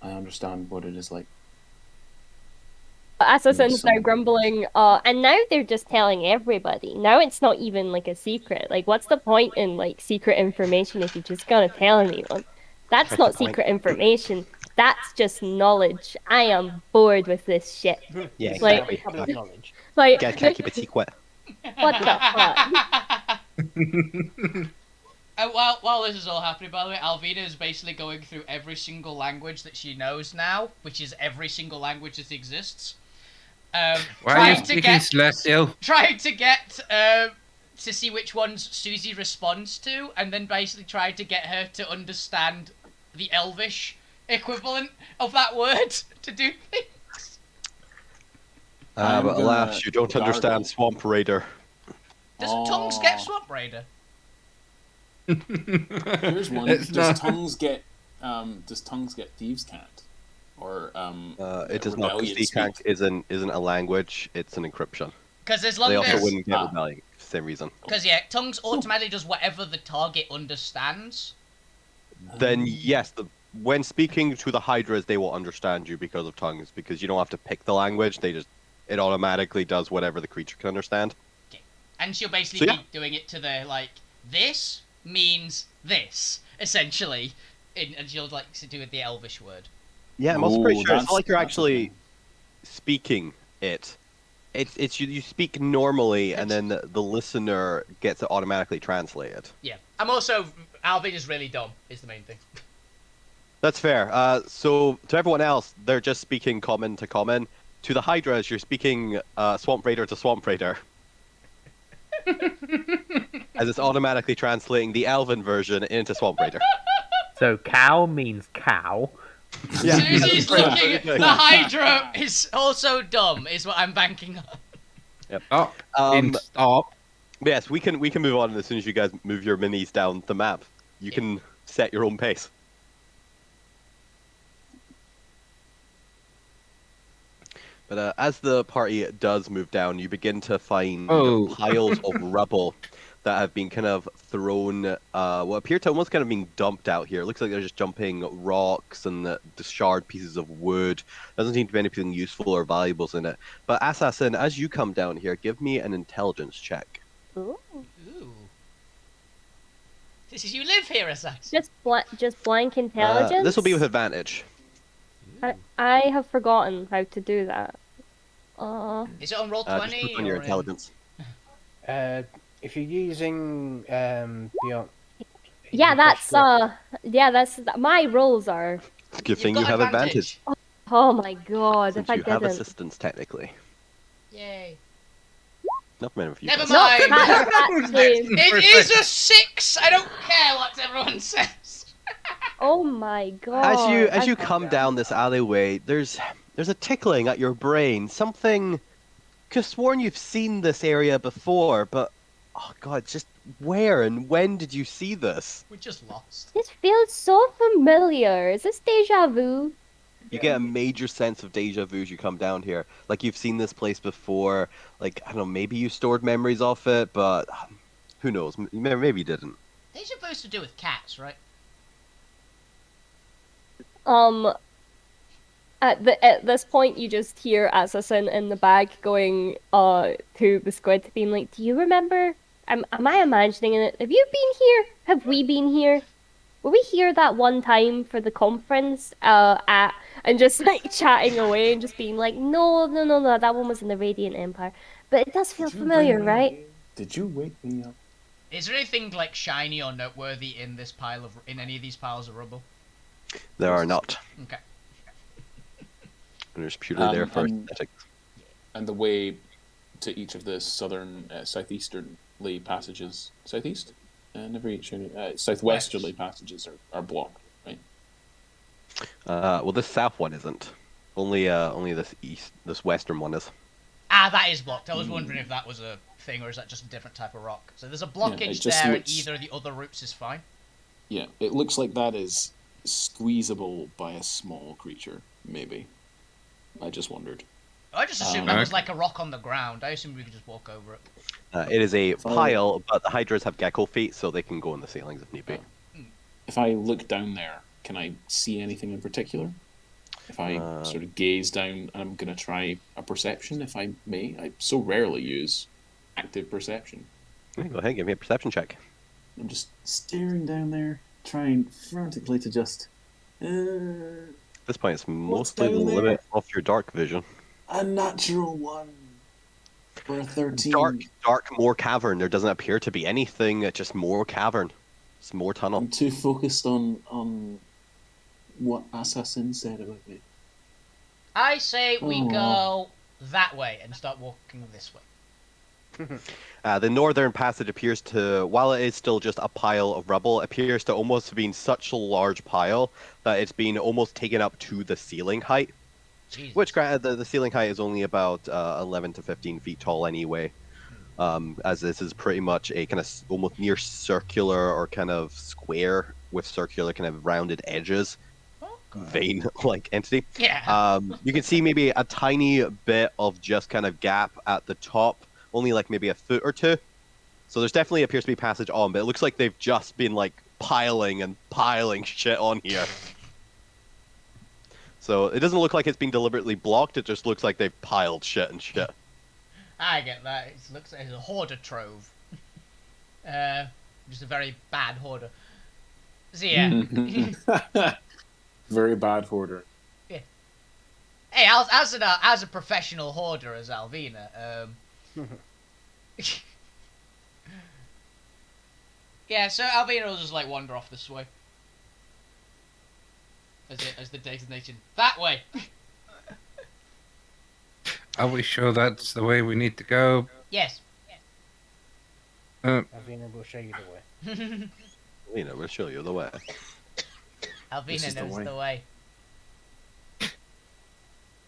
I understand what it is like. Assassin's now grumbling, and now they're just telling everybody. Now it's not even like a secret. Like, what's the point in like secret information if you're just gonna tell anyone? That's not secret information. That's just knowledge. I am bored with this shit. Yeah, exactly. Public knowledge. You guys can't keep it secret. What the fuck? While this is all happening, by the way, Alvina is basically going through every single language that she knows now, which is every single language that exists. Why are you speaking Celestial? Trying to get to see which ones Susie responds to, and then basically trying to get her to understand the Elvish equivalent of that word to do things. But alas, you don't understand Swamp Raider. Does Tongues get Swamp Raider? Here's one. Does Tongues get Thieves' Cant? Or it does not, because Thieves' Cant isn't a language, it's an encryption. Because as long they as... also wouldn't get rebellion, same reason. Because, yeah, Tongues automatically does whatever the target understands. Then, yes, when speaking to the Hydras, they will understand you because of Tongues, because you don't have to pick the language, it automatically does whatever the creature can understand. Okay. And she'll basically be doing it to the, like, this means this, essentially, and she'll, like, to do with the Elvish word. Yeah, I'm also pretty sure it's not like you're actually speaking it. It's you speak normally, and then the listener gets it automatically translated. Yeah. I'm also... Alvin is really dumb, is the main thing. That's fair. So, to everyone else, they're just speaking common to common. To the Hydras, you're speaking Swamp Raider to Swamp Raider. As it's automatically translating the Elven version into Swamp Raider. So, cow means cow. Yeah. Susie's looking... The Hydra is also dumb, is what I'm banking on. Yep. Stop. Yes, we can move on as soon as you guys move your minis down the map. You can set your own pace. But as the party does move down, you begin to find piles of rubble that have been kind of thrown, what appear to almost kind of being dumped out here. It looks like they're just jumping rocks and the charred pieces of wood. Doesn't seem to be anything useful or valuables in it. But Assassin, as you come down here, give me an intelligence check. Ooh. Ooh. This is you live here, Assassin. Just blank intelligence. This will be with advantage. I have forgotten how to do that. Is it on roll Just 20? put on your intelligence. If you're using beyond. Yeah, that's my rolls are. Good thing you have advantage. Oh my god! Since if I you have didn't. assistance technically. Yay. Not many of you. Never guys. mind. That game. It is a 6. I don't care what everyone says. Oh my god! As you come down this alleyway, there's a tickling at your brain. Something. Could have sworn you've seen this area before, but oh god, just where and when did you see this? We just lost. This feels so familiar. Is this deja vu? You get a major sense of deja vu as you come down here. Like you've seen this place before. Like I don't know, maybe you stored memories off it, but who knows? Maybe you didn't. Deja vu's to do with cats, right? At this point, you just hear Assassin in the back going to the squid, being like, "Do you remember? Am I imagining it? Have you been here? Have we been here? Were we here that one time for the conference? And just like chatting away and just being like, no, that one was in the Radiant Empire. But it does feel familiar, right? Did you wake me up? Is there anything like shiny or noteworthy in any of these piles of rubble? There are not. Okay. There's purely there for aesthetics. And the way to each of the southern, southeasterly passages, southeast, southwesterly passages are blocked, right? Well, this south one isn't. Only this western one is. Ah, that is blocked. I was wondering if that was a thing or is that just a different type of rock. So there's a blockage there, and either of the other routes is fine. Yeah, it looks like that is squeezable by a small creature, maybe. I just wondered. I just assumed that was like a rock on the ground. I assumed we could just walk over it. It is a pile, but the hydras have gecko feet, so they can go in the ceilings if need be. If I look down there, can I see anything in particular? If I sort of gaze down, I'm going to try a perception, if I may. I so rarely use active perception. Go ahead, give me a perception check. I'm just staring down there, trying frantically to just... At this point, it's mostly the limit of your dark vision. A natural 1 for a 13. Dark, more cavern. There doesn't appear to be anything. It's just more cavern. It's more tunnel. I'm too focused on what Assassin said about me. I say we go that way and start walking this way. The northern passage appears to, while it is still just a pile of rubble, appears to almost have been such a large pile that it's been almost taken up to the ceiling height. Jesus. Which, granted, the ceiling height is only about 11 to 15 feet tall anyway. As this is pretty much a kind of almost near circular or kind of square with circular kind of rounded edges. Vein-like entity. Yeah. You can see maybe a tiny bit of just kind of gap at the top, only like maybe a foot or two. So there's definitely appears to be passage on, but it looks like they've just been like piling and piling shit on here. So it doesn't look like it's been deliberately blocked, it just looks like they've piled shit and shit. I get that. It looks like it's a hoarder trove. Just a very bad hoarder. So yeah. Very bad hoarder. Yeah. Hey, as a professional hoarder as Alvina, yeah, so Alvina will just like wander off this way. As the designation. That way! Are we sure that's the way we need to go? Yes. Alvina will show you the way. Alvina will show you the way. Alvina knows the way.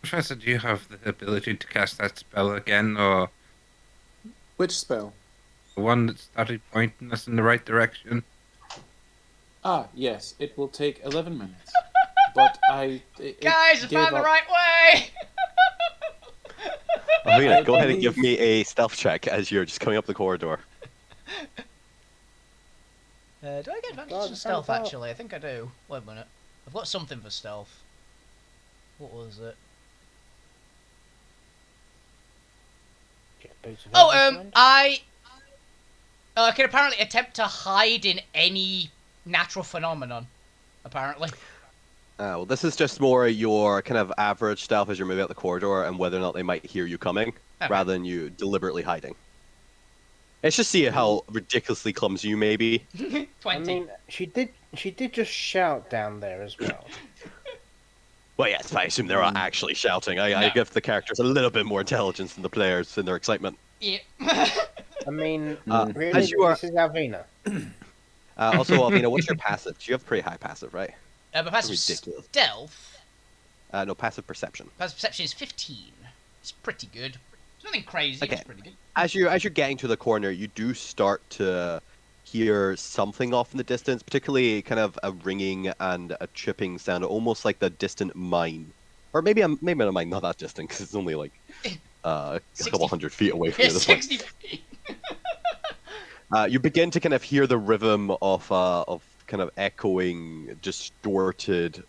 Professor, do you have the ability to cast that spell again, or Which spell? the one that started pointing us in the right direction? Ah, yes. It will take 11 minutes. But Guys, I found the right way! Alvina, go ahead and give me a stealth check as you're just coming up the corridor. Do I get advantage to stealth, actually? I think I do. Wait a minute. I've got something for stealth. What was it? I can apparently attempt to hide in any natural phenomenon, apparently. Well, this is just more your kind of average stealth as you're moving out the corridor and whether or not they might hear you coming, rather than you deliberately hiding. Let's just see how ridiculously clumsy you may be. 20. I mean, she did just shout down there as well. Well, yes, I assume they're not actually shouting. I give the characters a little bit more intelligence than the players in their excitement. Yeah. I mean, really, as you are... this is Alvina. Also, Alvina, what's your passive? You have pretty high passive, right? My passive ridiculous. Stealth? No, passive perception. Passive perception is 15. It's pretty good. It's nothing crazy, okay. It's pretty good. As you're getting to the corner, you do start to hear something off in the distance, particularly kind of a ringing and a chipping sound, almost like the distant mine. Or maybe a mine not that distant, because it's only like a couple 100 feet away from you. 60 feet. You begin to kind of hear the rhythm of kind of echoing, distorted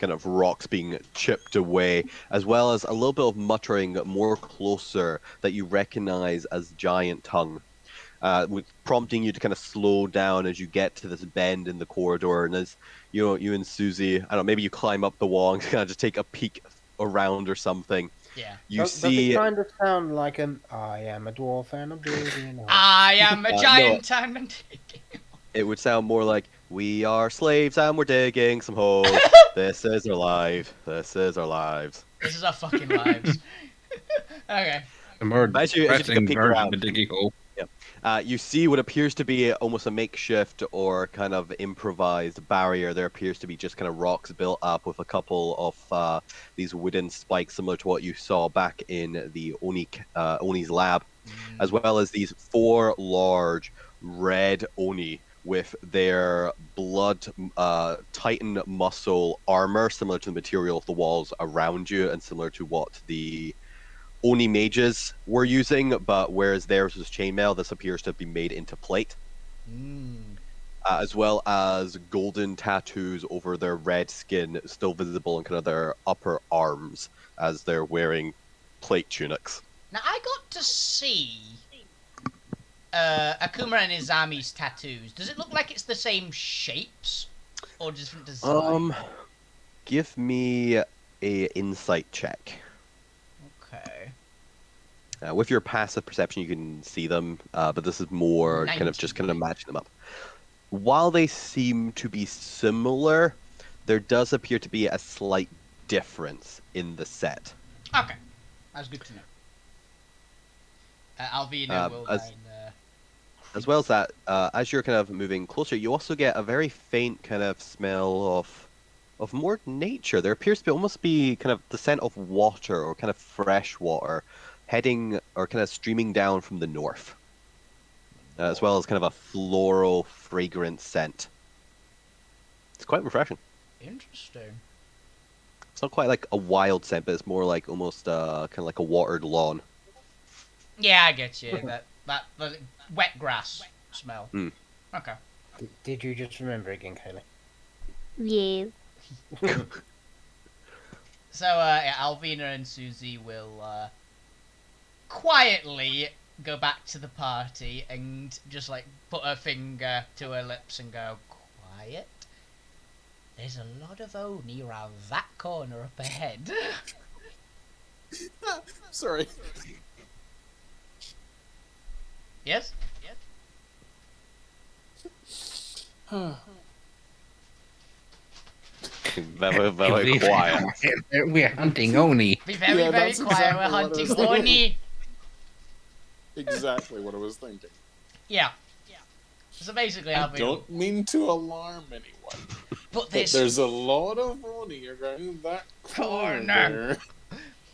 kind of rocks being chipped away, as well as a little bit of muttering more closer that you recognize as Giant Tongue, prompting you to kind of slow down as you get to this bend in the corridor. And as you and Susie, I don't know, maybe you climb up the wall and kind of just take a peek around or something. Yeah. Does it kind of sound like I am a dwarf and I'm digging. I am a giant and I'm digging. It would sound more like, we are slaves and we're digging some holes. This is our life. This is our lives. This is our fucking lives. Okay. The more depressing version of a digging hole. You see what appears to be almost a makeshift or kind of improvised barrier. There appears to be just kind of rocks built up with a couple of these wooden spikes, similar to what you saw back in the Oni's lab, as well as these 4 large red Oni with their blood titan muscle armor, similar to the material of the walls around you, and similar to what the Oni mages were using, but whereas theirs was chainmail, this appears to be made into plate. As well as golden tattoos over their red skin, still visible in kind of their upper arms as they're wearing plate tunics. Now, I got to see Akuma and Izami's tattoos. Does it look like it's the same shapes or different design? Give me a insight check. Okay. With your passive perception, you can see them, but this is more 19. kind of matching them up. While they seem to be similar, there does appear to be a slight difference in the set. Okay, that's good to know. Alvina will as well as that, as you're kind of moving closer, you also get a very faint kind of smell of more nature. There appears to almost be kind of the scent of water or kind of fresh water heading or kind of streaming down from the north, as well as kind of a floral, fragrant scent. It's quite refreshing. Interesting. It's not quite like a wild scent, but it's more like almost kind of like a watered lawn. Yeah, I get you. that wet grass smell. Okay. Did you just remember again, Kaylee? Yes. So, Alvina and Susie will quietly go back to the party and just like put her finger to her lips and go, quiet. There's a lot of Oni around that corner up ahead. Sorry. Yes? Very quiet. We're hunting Oni. Be very, very quiet. We're hunting Oni. Exactly what I was thinking. Yeah. So basically, I don't mean to alarm anyone, but there's a lot of Oni around that corner.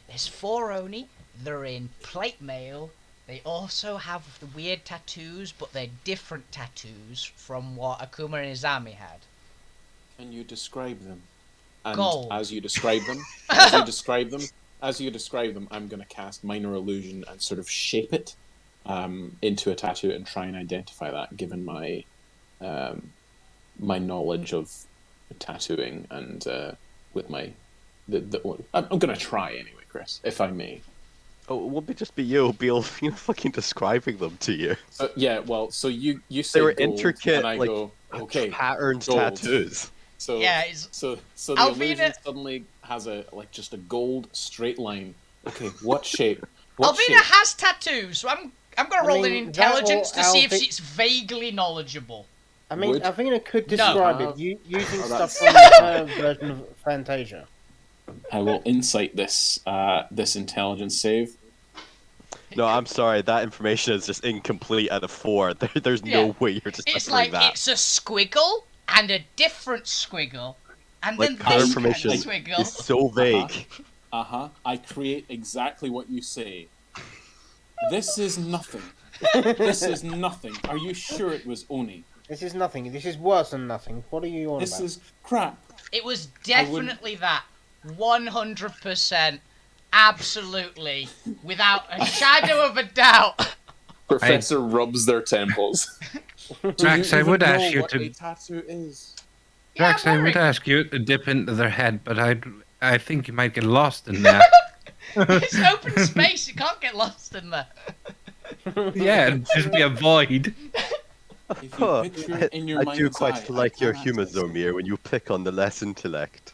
There's 4 Oni. They're in plate mail. They also have the weird tattoos, but they're different tattoos from what Akuma and Izami had. Can you describe them? And Gold. as you describe them, I'm going to cast Minor Illusion and sort of shape it into a tattoo and try and identify that, given my my knowledge of tattooing and with my I'm gonna try anyway, Chris, if I may. Oh, it won't just be you. It'll be fucking describing them to you. Yeah, well, so you say they were gold, intricate, and I like, go, okay, patterned gold. tattoos. So yeah, so the Alvina... illusion suddenly has just a gold straight line. Okay, what shape? Alvina has tattoos, so I'm gonna roll an intelligence to see if she's vaguely knowledgeable. I mean, Alvina could describe it using stuff from her version of Fantasia. I will insight this intelligence save. No, I'm sorry. That information is just incomplete at a 4. There's no way you're just It's like that. It's a squiggle and a different squiggle, and like, then this information kind of squiggle. is so vague. I create exactly what you say. This is nothing. This is nothing. Are you sure it was Oni? This is nothing. This is worse than nothing. What are you on about? This is crap. It was definitely that. 100%. Absolutely. Without a shadow of a doubt. Professor rubs their temples. Drax, I would ask you what to... a tattoo is? Drax, I would ask you to dip into their head, but I think you might get lost in there. It's open space. You can't get lost in there. Yeah, it'd just be a void. If you picture in your I do mind's quite eye, like your I humour, cannot Zomir, when you pick on the less intellect.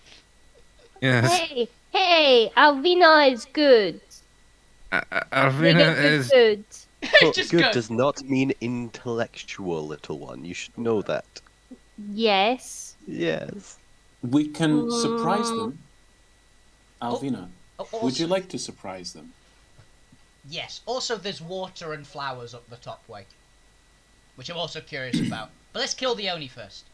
Yes. Hey, Alvina is good. Alvina is... good. Just good go. does not mean intellectual, little one. You should know that. Yes. Yes. We can surprise them. Alvina, Also, would you like to surprise them? Yes. Also, there's water and flowers up the top way, which I'm also curious about. But let's kill the Oni first.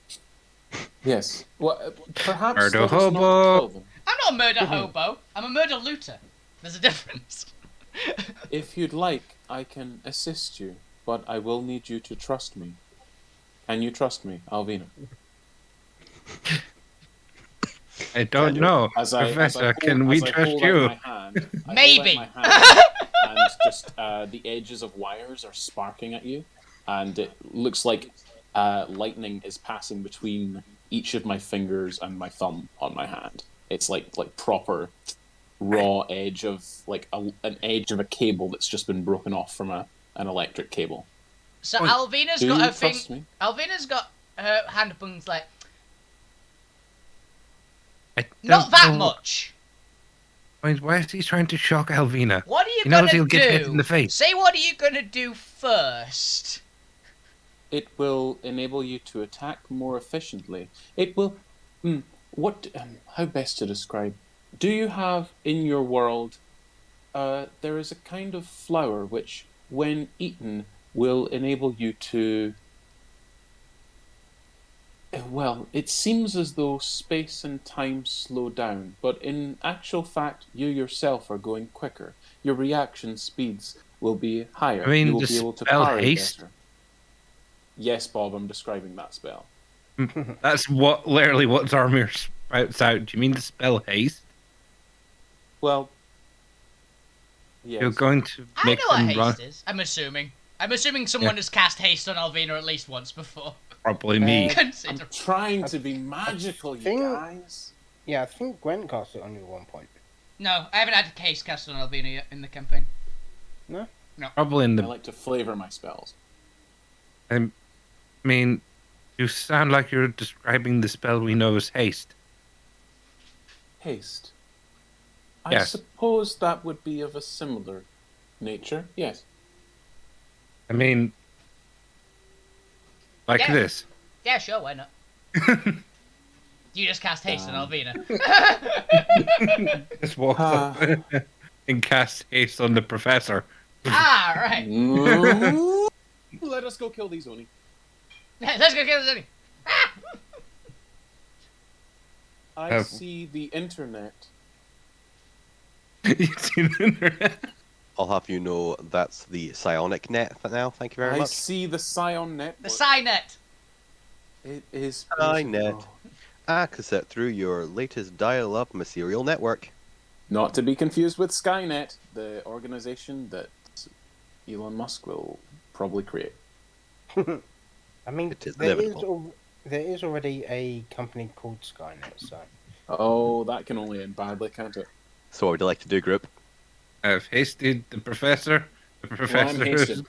Yes. Well, perhaps Murder let us hobo. not kill them. I'm not a murder hobo. I'm a murder looter. There's a difference. If you'd like, I can assist you, but I will need you to trust me. Can you trust me, Alvina? I don't know. Professor, can we trust you? Maybe. And just the edges of wires are sparking at you, and it looks like lightning is passing between each of my fingers and my thumb on my hand. It's like proper raw edge of an edge of a cable that's just been broken off from an electric cable. So Alvina's got her thing. Me? Alvina's got her hand up and like. Not that much. Why is he trying to shock Alvina? What are you He gonna knows he'll do? get hit in the face. Say what are you gonna do first? It will enable you to attack more efficiently. It will. How best to describe? Do you have in your world? There is a kind of flower which, when eaten, will enable you to. Well, it seems as though space and time slow down, but in actual fact, you yourself are going quicker. Your reaction speeds will be higher. I mean, you will the be able to spell parry haste? better. Yes, Bob, I'm describing that spell. That's literally what Zarmir spouts out. Do you mean the spell haste? Well, yes. You're going to make I know them what run. haste is. I'm assuming someone has cast haste on Alvina at least once before. Probably me. I'm trying to be magical, you guys. Yeah, I think Gwen cast it on you at one point. No, I haven't had a haste cast on Alvina yet in the campaign. No? No. Probably in I the... like to flavor my spells. I mean, you sound like you're describing the spell we know as haste. Haste. I Yes. suppose that would be of a similar nature. Yes. I mean, like Yeah. this. Yeah, sure, why not? You just cast haste on Alvina. Just walks up and casts haste on the professor. Right. Let us go kill these Oni. Let's go kill Zony. I see the internet. You see the internet? I'll have you know that's the psionic net now. Thank you very I much. see the Scion net. The Psynet. It is Skynet. beautiful. Cassette through your latest dial-up material network. Not to be confused with Skynet, the organization that Elon Musk will probably create. I mean, It is there is inevitable. There is already a company called Skynet, so. Oh, that can only end badly, can't it? So what would you like to do, group? I've hasted the professor. The Well, professor I'm hasted.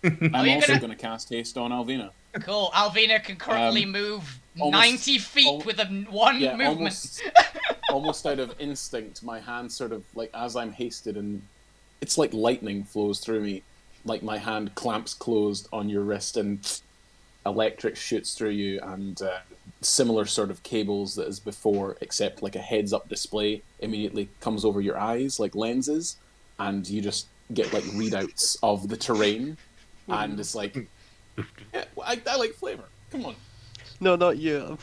I'm Are you also gonna- going to cast haste on Alvina. Cool. Alvina can currently move 90 feet with one movement. Almost out of instinct, my hand sort of, like, as I'm hasted, and it's like lightning flows through me. Like, my hand clamps closed on your wrist, and electric shoots through you, and similar sort of cables that as before, except like a heads-up display immediately comes over your eyes, like lenses, and you just get, like, readouts of the terrain, and it's like, yeah, I like flavor. Come on. No, not you.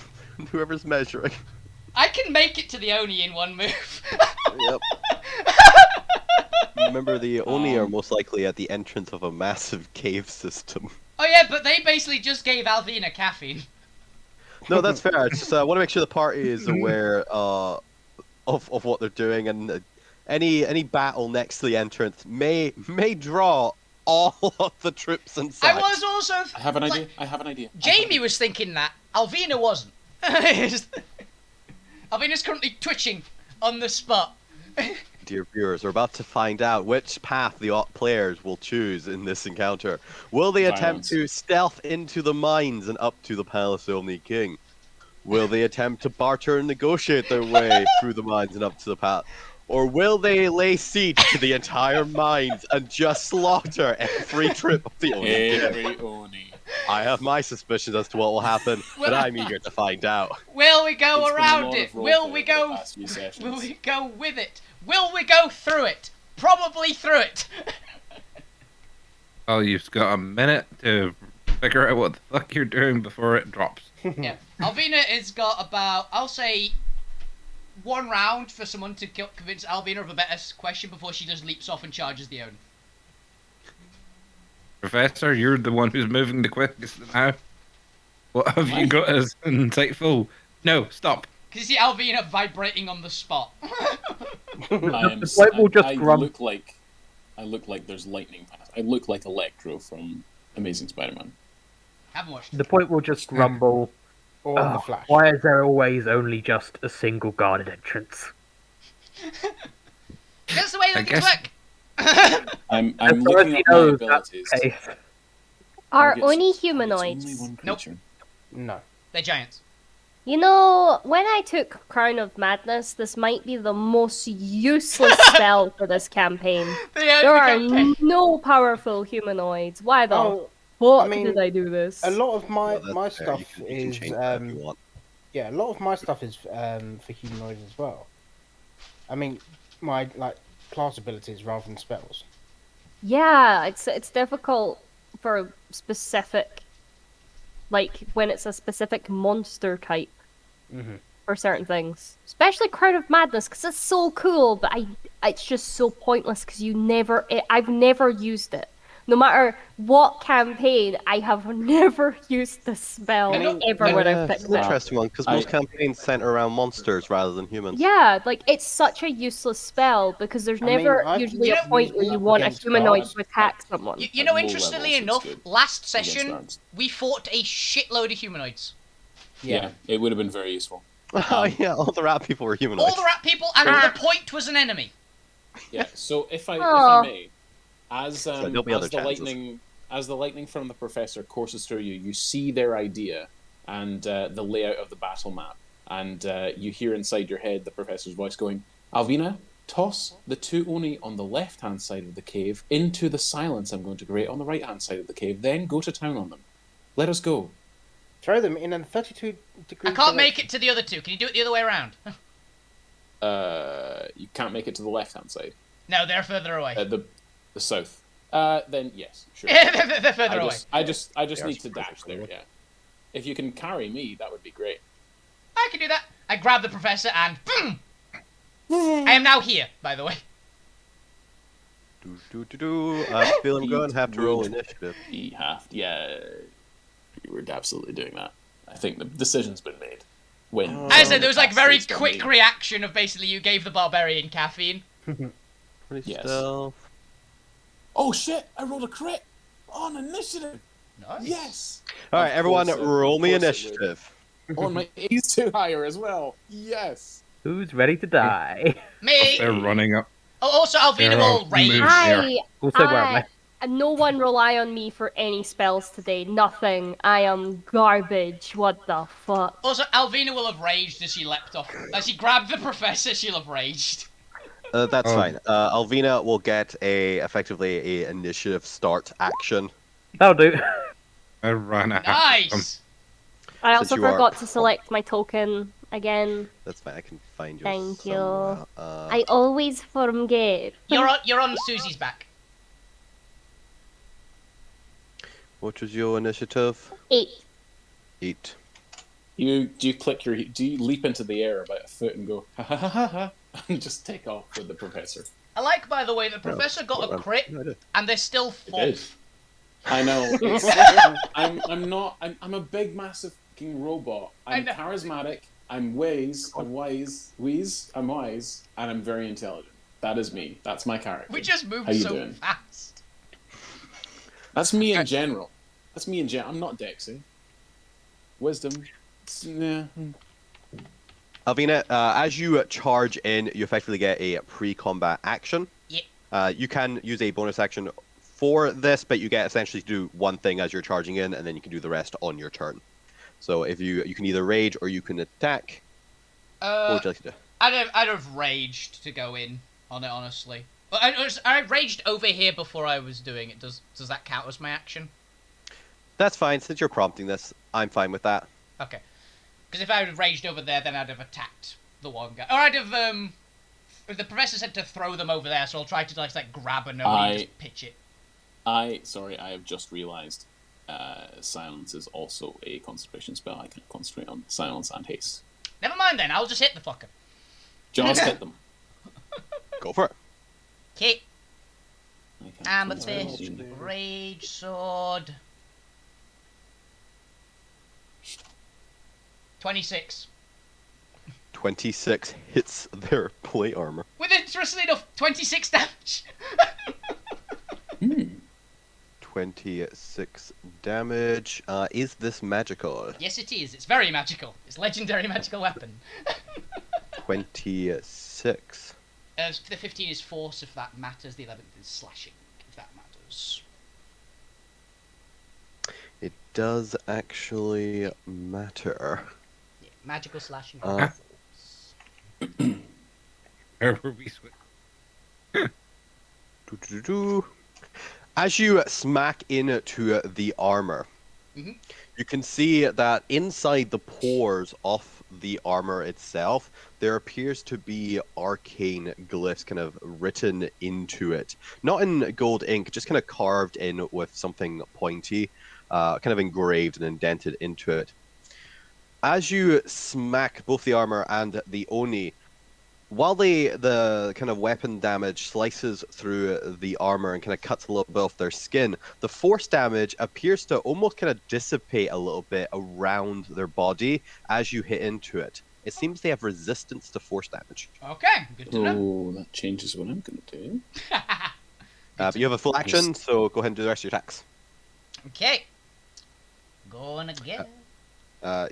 Whoever's measuring. I can make it to the Oni in one move. Yep. Remember, the Oni are most likely at the entrance of a massive cave system. Oh yeah, but they basically just gave Alvina caffeine. No, that's fair. I just want to make sure the party is aware of what they're doing, and any battle next to the entrance may draw all of the troops inside. I was also. I have an idea. Jamie was thinking that. Alvina wasn't. Alvina's currently twitching on the spot. Dear viewers, we're about to find out which path the players will choose in this encounter. Will they attempt to stealth into the mines and up to the Palace of the King? Will they attempt to barter and negotiate their way through the mines and up to the path? Or will they lay siege to the entire mines and just slaughter every trip of the Oni? Every Oni. I have my suspicions as to what will happen, but I'm eager to find out. Will we go It's been a around lot it? of roleplay Will we over the go? past few sessions. Will we go with it? Will we go through it? Probably through it. Oh, you've got a minute to figure out what the fuck you're doing before it drops. Yeah. Alvina has got about, I'll say, one round for someone to convince Alvina of a better question before she just leaps off and charges the Oni. Professor, you're the one who's moving the quickest now. What have you got as insightful? No, stop. Because you see Alvina vibrating on the spot. I look like there's lightning paths. I look like Electro from Amazing Spider-Man. Haven't watched it. The point will just grumble. Or the Flash. Why is there always only just a single guarded entrance? That's the way I that guess- work. I'm As far looking as up he my knows, that's abilities. the case. Are Targets- Oni targets humanoids? only one Nope. creature. No. They're giants. You know, when I took Crown of Madness, this might be the most useless spell for this campaign. There are no powerful humanoids. Why the fuck did I do this? A lot of my Well, that's fair. stuff You can is change that if you want. yeah, a lot of my stuff is for humanoids as well. I mean, my class abilities rather than spells. Yeah, it's difficult for specific, like when it's a specific monster type for certain things, especially Crown of Madness, because it's so cool. But it's just so pointless because I've never used it. No matter what campaign, I have never used this spell ever when I've picked It's an it. interesting one, because most campaigns center around monsters rather than humans. Yeah, like it's such a useless spell because there's never I've usually a used point where it you want a against humanoid guards. to attack someone. You know, At low interestingly levels, enough, it's good last against session guards. we fought a shitload of humanoids. Yeah, it would have been very useful. Oh yeah, all the rat people were humanoids. All the rat people, and the point was an enemy. Yeah. So if I Aw. may, as there'll be other the chances. lightning from the professor courses through you, you see their idea and the layout of the battle map, and you hear inside your head the professor's voice going, "Alvina, toss the two Oni on the left-hand side of the cave into the silence I'm going to create on the right-hand side of the cave. Then go to town on them. Let us go." Throw them in a 32-degree. I can't make it to the other two. Can you do it the other way around? You can't make it to the left-hand side. No, they're further away. The south. Then yes, sure. they're further away. I just They need are to dash specifically. there. Yeah. If you can carry me, that would be great. I can do that. I grab the professor and boom! I am now here, by the way. I feel I'm going to have to roll Would initiative. be yeah. You were absolutely doing that. I think the decision's been made. When As I said, there was like very It's been quick made. reaction of basically you gave the barbarian caffeine. Pretty Yes. stealth. Oh shit! I rolled a crit on initiative. Nice. Yes. All right, everyone, course roll me it would. initiative. Oh, my A's too higher as well. Yes. Who's ready to die? Me. They're running up. Oh, also Alvina They're will all rage. moved. Also, where am I? No one rely on me for any spells today. Nothing. I am garbage. What the fuck? Also, Alvina will have raged as she leapt off. As she grabbed the professor, she'll have raged. That's fine. Alvina will get effectively a initiative start action. That'll do. I ran out. Nice. I also you are- forgot to select my token again. That's fine. I can find you. Thank you. somewhere. I always forget. You're on Susie's back. What was your initiative? 8. 8. Do you click your? Do you leap into the air about a foot and go ha ha ha ha ha and just take off with the professor? I like, by the way, the professor got a crit, and they're still fourth. I know. I'm a big, massive fucking robot. I'm charismatic. I'm wise, and I'm very intelligent. That is me. That's my character. We just moved How you so doing? fast. That's me in general. I'm not Dexy. Wisdom. Yeah. Alvina, as you charge in, you effectively get a pre-combat action. Yeah. You can use a bonus action for this, but you get essentially to do one thing as you're charging in, and then you can do the rest on your turn. So if you can either rage or you can attack. What would you like to do? I'd have raged to go in on it, honestly. But I raged over here before I was doing it. Does that count as my action? That's fine. Since you're prompting this, I'm fine with that. Okay. Because if I had raged over there, then I'd have attacked the one guy. Or I'd have, the professor said to throw them over there, so I'll try to, like grab a node and just pitch it. I have just realised silence is also a concentration spell. I can concentrate on silence and haste. Never mind then, I'll just hit the fucker. Just hit them. Go for it. Okay. Amethyst. Rage Sword. 26. 26 hits their plate armor. With interestingly enough, 26 damage. 26 damage. Is this magical? Yes, it is. It's very magical. It's legendary magical weapon. 26. The 15 is force, if that matters. The 11th is slashing, if that matters. It does actually matter. Yeah, magical slashing. Where were we? As you smack into the armor, you can see that inside the pores of the armor itself, there appears to be arcane glyphs kind of written into it. Not in gold ink, just kind of carved in with something pointy, kind of engraved and indented into it. As you smack both the armor and the Oni, while the kind of weapon damage slices through the armor and kind of cuts a little bit off their skin, the force damage appears to almost kind of dissipate a little bit around their body as you hit into it. It seems they have resistance to force damage. Okay, good to know. Oh, that changes what I'm going to do. But you have a full action, so go ahead and do the rest of your attacks. Okay. Going again.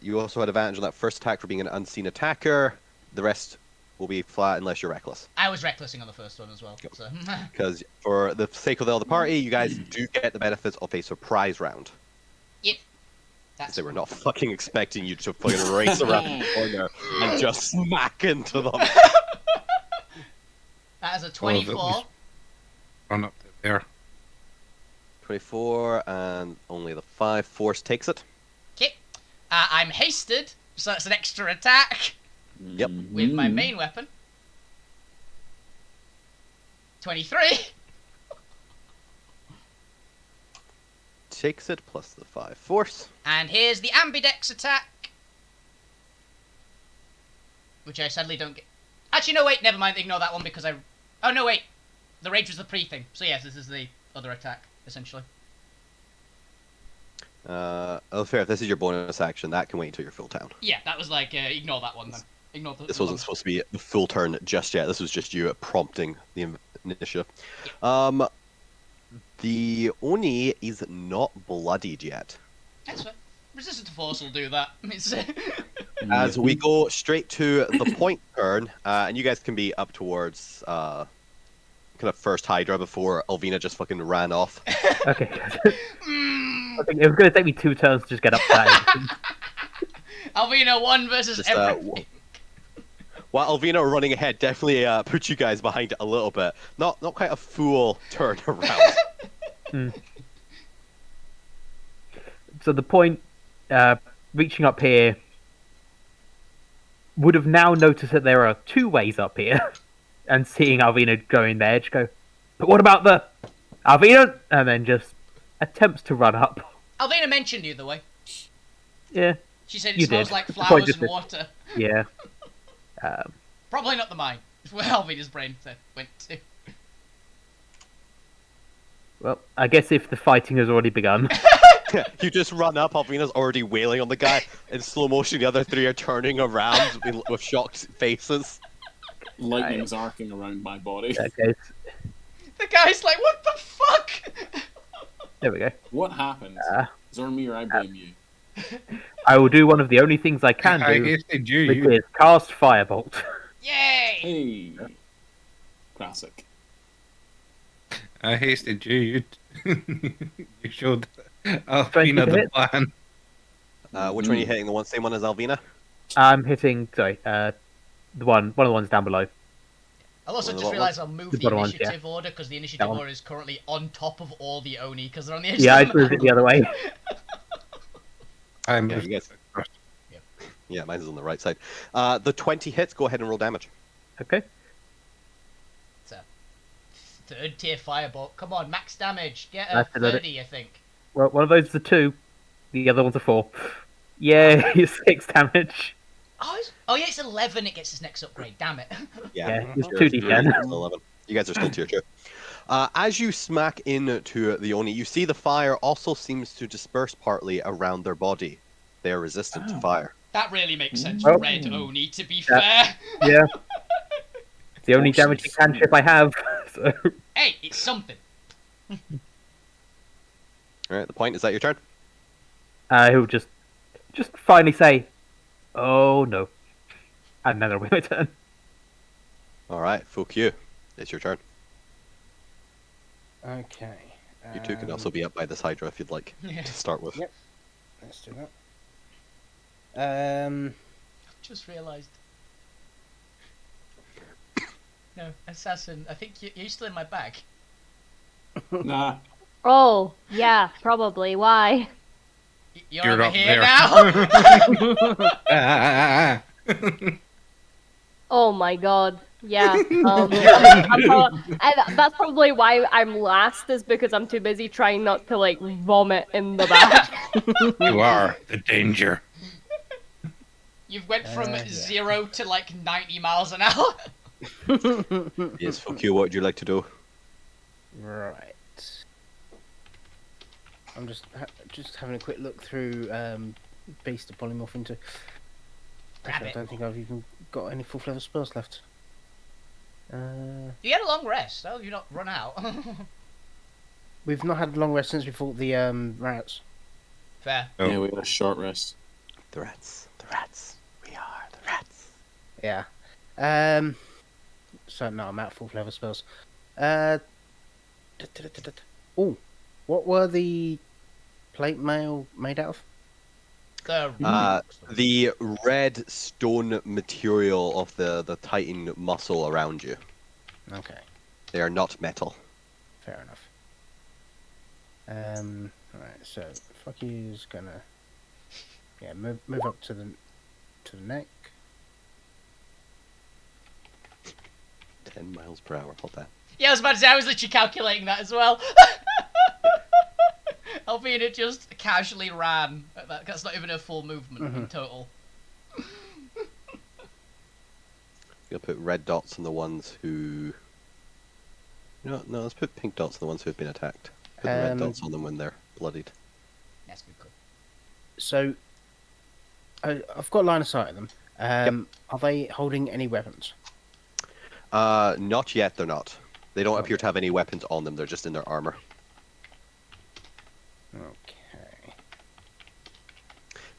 You also had advantage on that first attack for being an unseen attacker. The rest will be flat unless you're reckless. I was recklessing on the first one as well. Because for the sake of the other party, you guys do get the benefits of a surprise round. Yep. That's They were not fucking expecting you to fucking race around the corner and just smack into them. That is a 24. Run up to there. 24 and only the 5. Force takes it. Okay. I'm hasted, so that's an extra attack. Yep. With my main weapon. 23. Takes it plus the 5 force. And here's the ambidex attack. Which I sadly don't get. Actually, no, wait, never mind. Ignore that one because I. Oh, no, wait. The rage was the pre thing. So, yes, this is the other attack, essentially. Fair, if this is your bonus action, that can wait until you're full town. Yeah, that was like, ignore that one then. Ignore the. This wasn't supposed to be the full turn just yet. This was just you prompting the initiative. The Oni is not bloodied yet. That's fine. Resistant to force will do that. As we go straight to the point turn, and you guys can be up towards kind of first Hydra before Alvina just fucking ran off. Okay. I think it was going to take me 2 turns to just get up that. Alvina 1 versus everything. While Alvina running ahead definitely puts you guys behind it a little bit. Not quite a full turn around. So the point, reaching up here, would have now noticed that there are 2 ways up here, and seeing Alvina going there, just go, but what about the Alvina? And then just attempts to run up. Alvina mentioned you the way. Yeah. She said it You smells did. like flowers and water. Yeah. Probably not the mine. It's where Alvina's brain went to. Well, I guess if the fighting has already begun. You just run up, Alvina's already wailing on the guy. In slow motion, the other 3 are turning around with shocked faces. Lightning's arcing around my body. Okay. The guy's like, what the fuck? There we go. What happened? Zormir, I blame you. I will do one of the only things I can do, which is cast Firebolt. Yay! Hey. Classic. I hasted you. You showed Alvina the plan. Which one are you hitting? The same one as Alvina? I'm hitting, sorry, one of the ones down below. I'll also just realised I'll move the bottom initiative ones, order because the initiative order is currently on top of all the Oni because they're on the edge. Yeah, I of the moved it the other way. I'm Yeah, you guys. Yeah, mine's on the right side. The 20 hits, go ahead and roll damage. Okay. It's a 3rd tier firebolt. Come on, max damage. Get a That's another- 30, I think. Well, one of those is a 2. The other one's a 4. Yeah, 6 damage. Oh yeah, it's 11. It gets his next upgrade. Damn it. Yeah, it's Yours 2d10. is 11. You guys are still tier 2. As you smack into the Oni, you see the fire also seems to disperse partly around their body. They are resistant to fire. That really makes sense. Oh. Red Oni, to be fair. Yeah. It's the only damaging cantrip I have. So. Hey, it's something. Alright, the point, is that your turn? He'll just finally say, "Oh no," and then it'll be my turn. Alright, fuck you. It's your turn. Okay. You 2 can also be up by this Hydra if you'd like to start with. Yep. Let's do that. Just realised. No, assassin. I think you're still in my bag. Nah. Oh, yeah, probably. Why? You're You're over up here there. now. Oh my god. Yeah. That's probably why I'm last, is because I'm too busy trying not to, like, vomit in the back. You are the danger. You've went from 0 to like 90 miles an hour. Yes, fuck you, what would you like to do? Right. I'm just having a quick look through Beast to polymorph into. I don't think I've even got any full level spells left. You had a long rest, so you not run out. We've not had a long rest since we fought the rats. Fair. Oh. Yeah, we had a short rest. The rats. We are the rats. Yeah. So no, I'm out of full level spells. Oh, what were the plate mail made out of? The red stone material of the Titan muscle around you. Okay, They are not metal. fair enough. Right, so fuck you's gonna move up to the neck. 10 miles per hour, hold that. Yeah, I was about to say, I was literally calculating that as well. Alvina just casually ran. That's not even a full movement in total. You'll put red dots on the ones who... No, let's put pink dots on the ones who have been attacked. Put the red dots on them when they're bloodied. That's good. So, I've got line of sight of them. Are they holding any weapons? Not yet, they're not. They don't appear to have any weapons on them, they're just in their armor. Okay.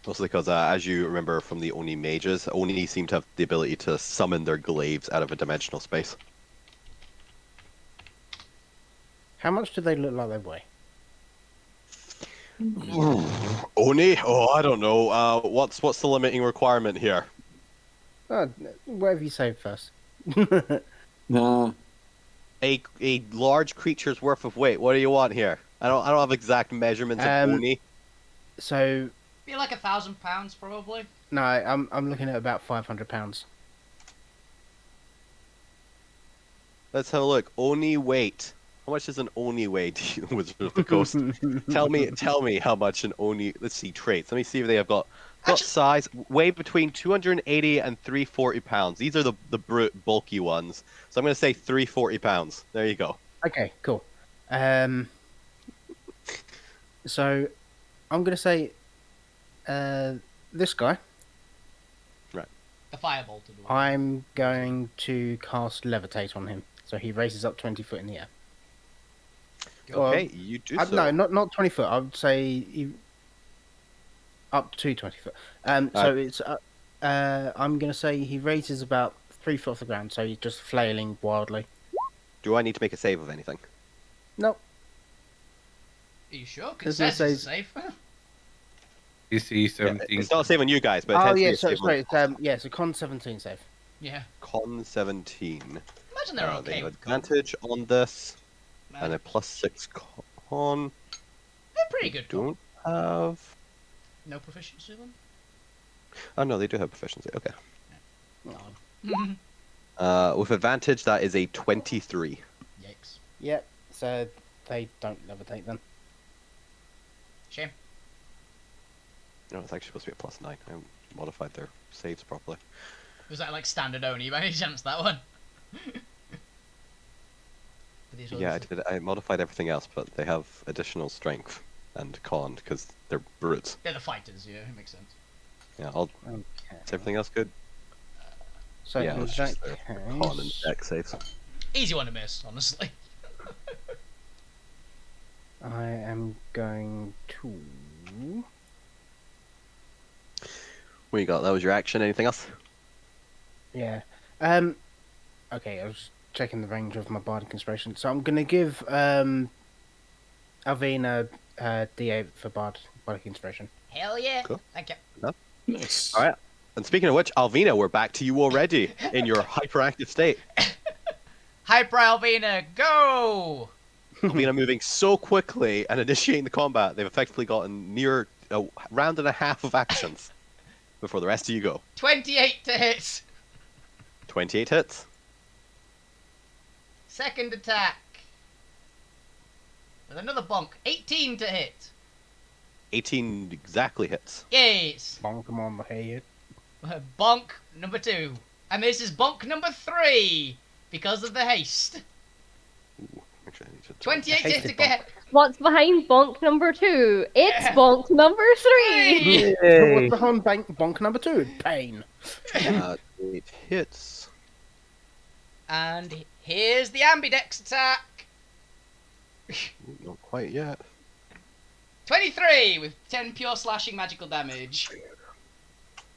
Mostly because, as you remember from the Oni mages, Oni seem to have the ability to summon their glaives out of a dimensional space. How much do they look like they weigh? Oni? Oh, I don't know. What's the limiting requirement here? Whatever you say first. No. A large creature's worth of weight. What do you want here? I don't have exact measurements of Oni. So Be like 1,000 pounds, probably. no, I'm looking at about 500 pounds. Let's have a look. Oni weight. How much does an Oni weigh, Wizard of the Coast? tell me how much an Oni. Let's see traits. Let me see if they have got size. Weigh between 280 and 340 pounds. These are the brute bulky ones. So I'm going to say 340 pounds. There you go. Okay, cool. So I'm gonna say this guy. Right. The firebolted one. I'm going to cast levitate on him, so he raises up 20 foot in the air. Okay, you do so. No, not 20 foot. I would say up to 20 foot. So it's I'm gonna say he raises about 3 foot off the ground, so he's just flailing wildly. Do I need to make a save of anything? Nope. Are you sure? Because it says it's safe. DC 17. It's not a save on you guys, but it Oh tends yeah, to be a so save sorry. It's a con 17 save. Yeah. Con 17. Imagine they're okay They have with advantage on this, con. and a +6 con. They're pretty good. Don't have. No proficiency then? Oh no, they do have proficiency. Okay. God. With advantage, that is a 23. Yikes. Yep. So they don't levitate then. Shame. No, it's actually supposed to be a +9. I haven't modified their saves properly. Was that like standard Oni by any chance, that one? Yeah, I did. I modified everything else, but they have additional strength and con because they're brutes. They're the fighters, yeah, it makes sense. Yeah, Okay. is everything else good? So Yeah, in it's that just their con and case, dex saves. Easy one to miss, honestly. I am going to. What you got? That was your action. Anything else? Yeah. Okay, I was checking the range of my bardic inspiration, so I'm gonna give Alvina D8 for bardic inspiration. Hell yeah. Cool. Thank you. Nice. All right. And speaking of which, Alvina, we're back to you already in your hyperactive state. Hyper Alvina, go! Alvina moving so quickly and initiating the combat, they've effectively gotten near a round and a half of actions before the rest of you go. 28 to hit. 28 hits. Second attack. With another bonk. 18 to hit. 18 exactly hits. Yes. Bonk him on the head. Bonk number 2. And this is bonk number 3. Because of the haste. Ooh, actually, I need to 28 to hit Hasted again. What's behind bonk number 2? It's Yeah. bonk number 3! What's behind bonk number 2? Pain. 8 hits. And here's the ambidex attack. Ooh, not quite yet. 23 with 10 pure slashing magical damage.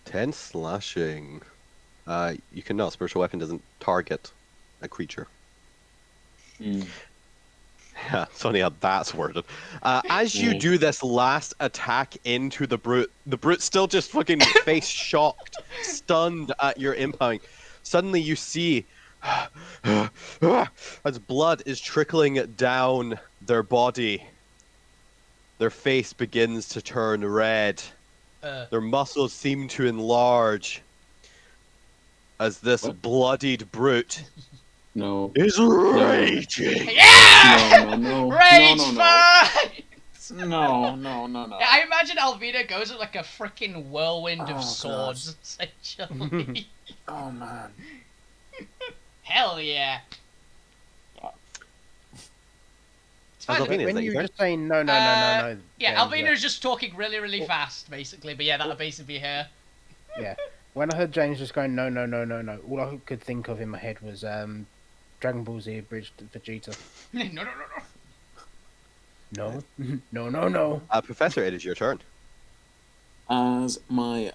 10 slashing. You cannot. Spiritual weapon doesn't target a creature. Mm. Yeah, it's funny how that's worded. As you do this last attack into the brute's still just fucking face shocked, stunned at your impact. Suddenly you see as blood is trickling down their body. Their face begins to turn red. Their muscles seem to enlarge as this bloodied brute is raging. Yeah! No. Rage fight! No. Yeah, I imagine Alvina goes with like a freaking whirlwind of swords, essentially. Oh man. Hell yeah. It's fine. When you just saying no. Yeah, James, Alvina's just talking really fast, basically. But yeah, that'll basically be her. Yeah. When I heard James just going no, all I could think of in my head was Dragon Ball Z abridged Vegeta. No. No. No. Professor, it is your turn. As my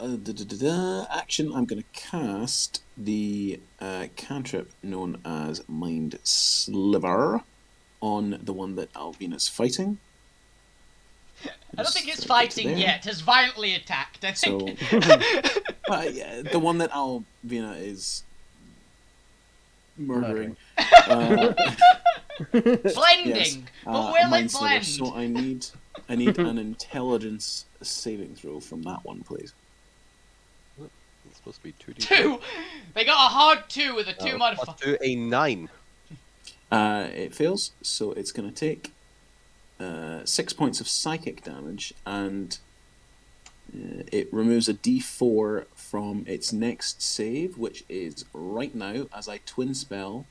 action, I'm going to cast the cantrip known as Mind Sliver on the one that Alvina's fighting. I don't think it's fighting yet. Has violently attacked. I think. So, the one that Alvina is murdering. Blending, yes, but will Mind it Sliver. blend? So I need an intelligence saving throw from that one, please. It's supposed to be 2d. 2. They got a hard 2 with a 2 modifier. Plus 2, a 9. It fails, so it's going to take 6 points of psychic damage, and it removes a d4 from its next save, which is right now, as I twin spell,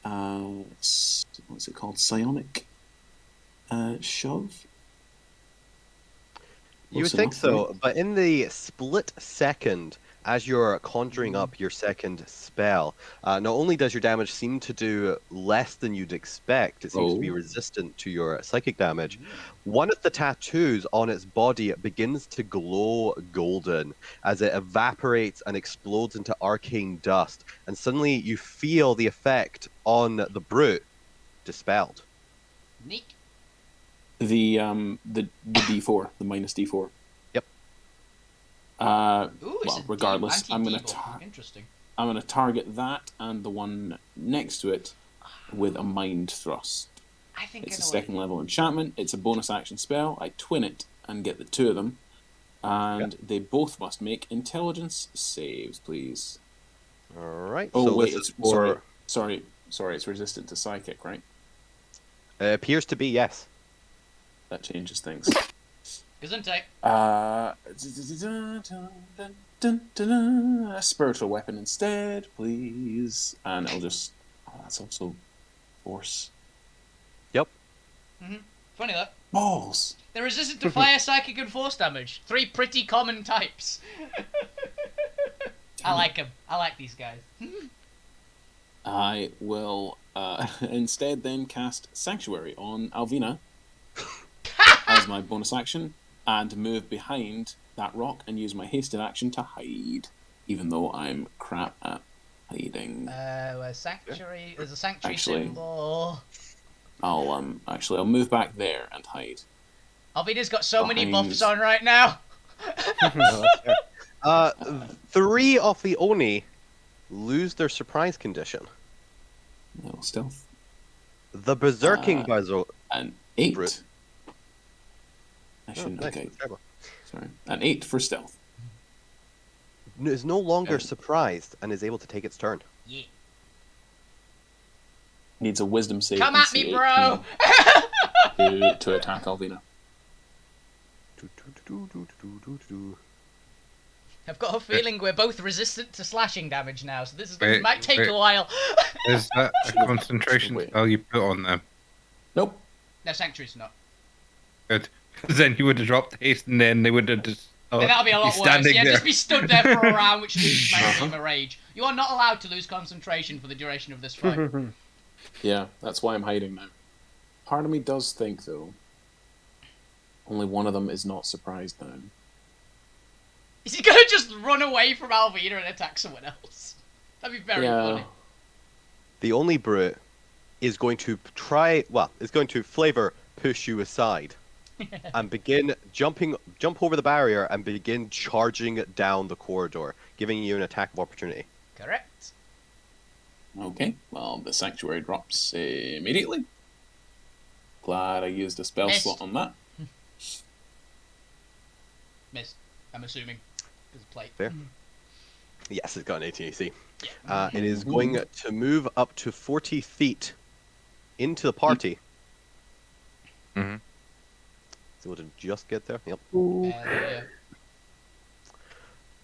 what's it called? Psionic Shove? You would think so, but in the split second, as you're conjuring up your second spell, not only does your damage seem to do less than you'd expect, it seems to be resistant to your psychic damage. One of the tattoos on its body begins to glow golden as it evaporates and explodes into arcane dust, and suddenly you feel the effect on the brute dispelled. Neat. The d4, the minus d4. Yep. Regardless, I'm gonna Interesting. I'm gonna target that and the one next to it with a mind thrust. I think it's a second level enchantment. It's a bonus action spell. I twin it and get the two of them, and they both must make intelligence saves, please. All right. Oh so wait, this is for... sorry. It's resistant to psychic, right? Appears to be, yes. That changes things. Gesundheit. A spiritual weapon instead, please. And I'll just... that's also force. Yep. Funny that. Balls! They're resistant to fire, psychic, and force damage. 3 pretty common types. I like them. I like these guys. I will instead then cast Sanctuary on Alvina as my bonus action and move behind that rock and use my hasted action to hide, even though I'm crap at hiding. Sanctuary. There's a sanctuary symbol. I'll move back there and hide. Alvina's got so many buffs on right now. 3 of the Oni lose their surprise condition. No stealth. The berserking an 8. Brute. I shouldn't. Nice. Okay. Sorry. An 8 for stealth. Is no longer surprised and is able to take its turn. Yeah. Needs a wisdom save. Come at me, bro! to attack Alvina. I've got a feeling we're both resistant to slashing damage now, so this might take a while. Is that a concentration spell you put on them? Nope. No, Sanctuary's not. Good. Because then you would have dropped haste and then they would have just... then that'll be a lot worse. Yeah, just be stood there for a round, which loses my rage. You are not allowed to lose concentration for the duration of this fight. Yeah, that's why I'm hiding now. Part of me does think, though, only one of them is not surprised now. Is he gonna just run away from Alvina and attack someone else? That'd be very funny. The only brute is going to flavor push you aside and jump over the barrier and begin charging down the corridor, giving you an attack of opportunity. Correct. Okay, well, the Sanctuary drops immediately. Glad I used a spell slot on that. Missed, I'm assuming. There's a plate. Fair. Yes, it's got an 18 AC. It is going to move up to 40 feet into the party. Mm-hmm. So to just get there. Yep. Yeah.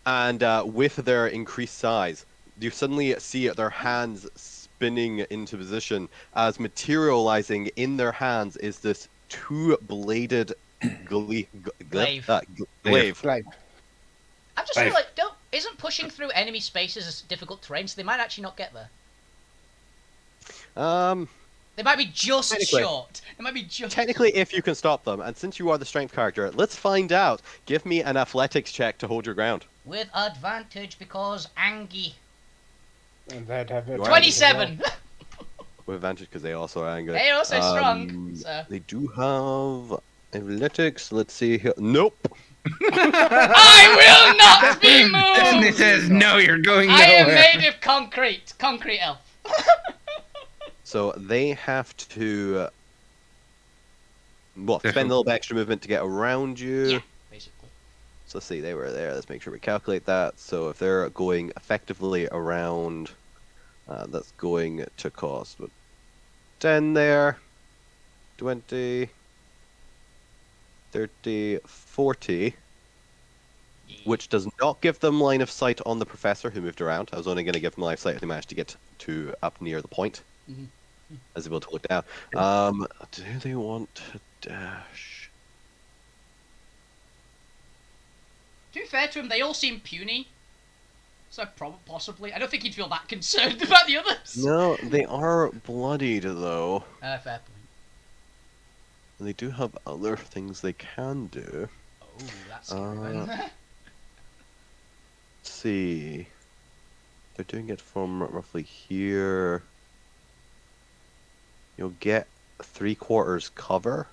And with their increased size, you suddenly see their hands spinning into position as materializing in their hands is this two-bladed glaive. I'm just really like, isn't pushing through enemy spaces a difficult terrain, so they might actually not get there. They might be just short. They might be just. Technically, if you can stop them, and since you are the strength character, let's find out. Give me an athletics check to hold your ground. With advantage because Angie. And they'd have 27. With advantage because they also are angry. They're also strong. So. They do have athletics. Let's see here. Nope. I will not be moved. It says no. You're going nowhere. I am made of concrete. Concrete elf. So they have to spend a little bit extra movement to get around you. Yeah, basically. So let's see, they were there. Let's make sure we calculate that. So if they're going effectively around, that's going to cost 10 there, 20, 30, 40, which does not give them line of sight on the professor who moved around. I was only going to give them line of sight if they managed to get to up near the point. Mm-hmm. As able to look down. Do they want to dash? To be fair to him, they all seem puny. So possibly. I don't think he'd feel that concerned about the others. No, they are bloodied though. Fair point. And they do have other things they can do. Oh, that's scary. Let's see. They're doing it from roughly here. You'll get 3/4 cover.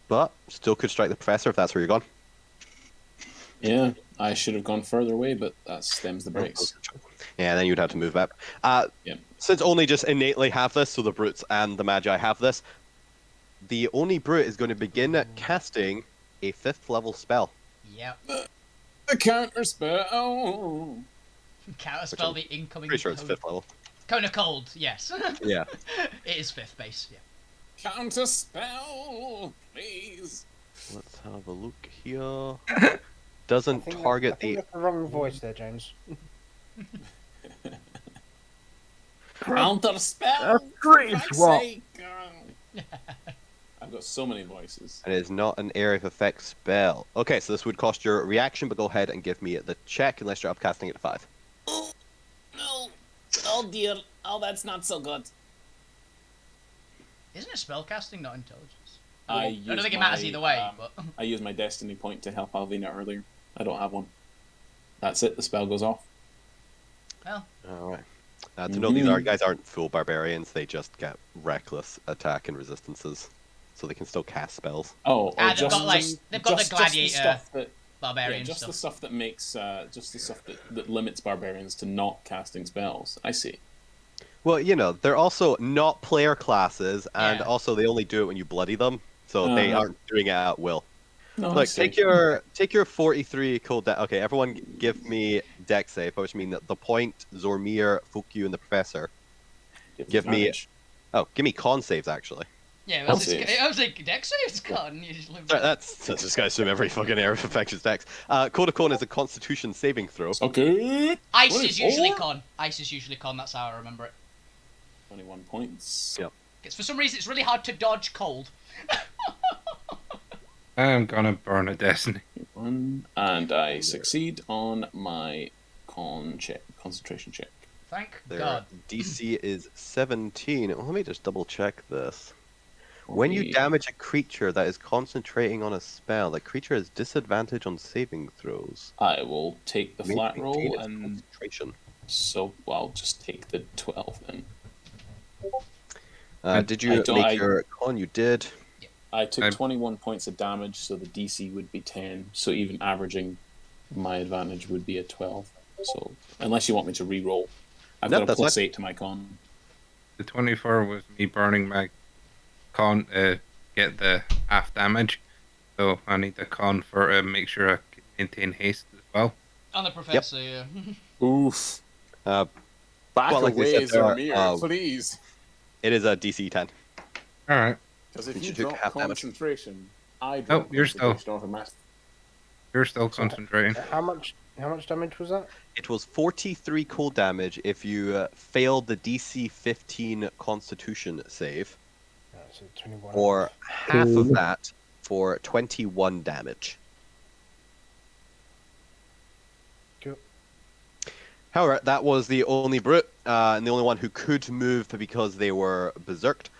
But still could strike the professor if that's where you're going. Yeah, I should have gone further away, but that stems the breaks. Yeah, then you'd have to move back. Yeah. Since only just innately have this, so the brutes and the magi have this, the only brute is going to begin casting a 5th level spell. Yep. The counter spell. Counter spell the incoming. Pretty sure it's 5th level. Cone of Cold, yes. Yeah. It is 5th base, yeah. Counter spell, please. Let's have a look here. Doesn't target the. That's the wrong voice there, James. Counter spell. I've got so many voices. And it is not an area of effect spell. Okay, so this would cost your reaction, but go ahead and give me the check unless you're upcasting it to 5. Oh, no. Oh dear. Oh, that's not so good. Isn't it spellcasting, not intelligence? I don't think it matters either way, but... I used my destiny point to help Alvina earlier. I don't have one. That's it, the spell goes off. Well. Alright. To know these guys aren't full barbarians, they just get reckless attack and resistances. So they can still cast spells. They've got the gladiator barbarian just stuff. the stuff that makes, just the stuff that limits barbarians to not casting spells. I see. Well, you know, they're also not player classes, and also they only do it when you bloody them, so they aren't doing it at will. No, Look, take your 43 cold deck. Okay, everyone give me deck save, which means that the point, Zormir, Fukyu, and the Professor. Give me con saves, actually. Yeah, I was like, deck saves con. That's just guys from every fucking area of infectious decks. Code of Con is a Constitution saving throw. Okay. Ice is usually con. Ice is usually con. That's how I remember it. 21 points. Yep. Because for some reason it's really hard to dodge cold. I'm gonna burn a destiny. And I succeed on my concentration check. Thank Their God. DC is 17. Let me just double check this. When you damage a creature that is concentrating on a spell, the creature has disadvantage on saving throws. I will take the flat roll and concentration. So I'll just take the 12 then. Did you make your con? You did. I took 21 points of damage, so the DC would be 10. So even averaging, my advantage would be a 12. So unless you want me to re-roll, I've got a +8 to my con. The 24 was me burning my con, get the half damage. So I need the con for make sure I can maintain haste as well. On the Professor, yeah. Oof. Back away, Zormir, please. It is a DC 10. Alright. Because if you drop concentration, I drop concentration. You're still automatically. concentrating. How much damage was that? It was 43 cold damage if you failed the DC 15 Constitution save. So 21. Or half of that for 21 damage. Cool. However, that was the only brute, and the only one who could move because they were berserked.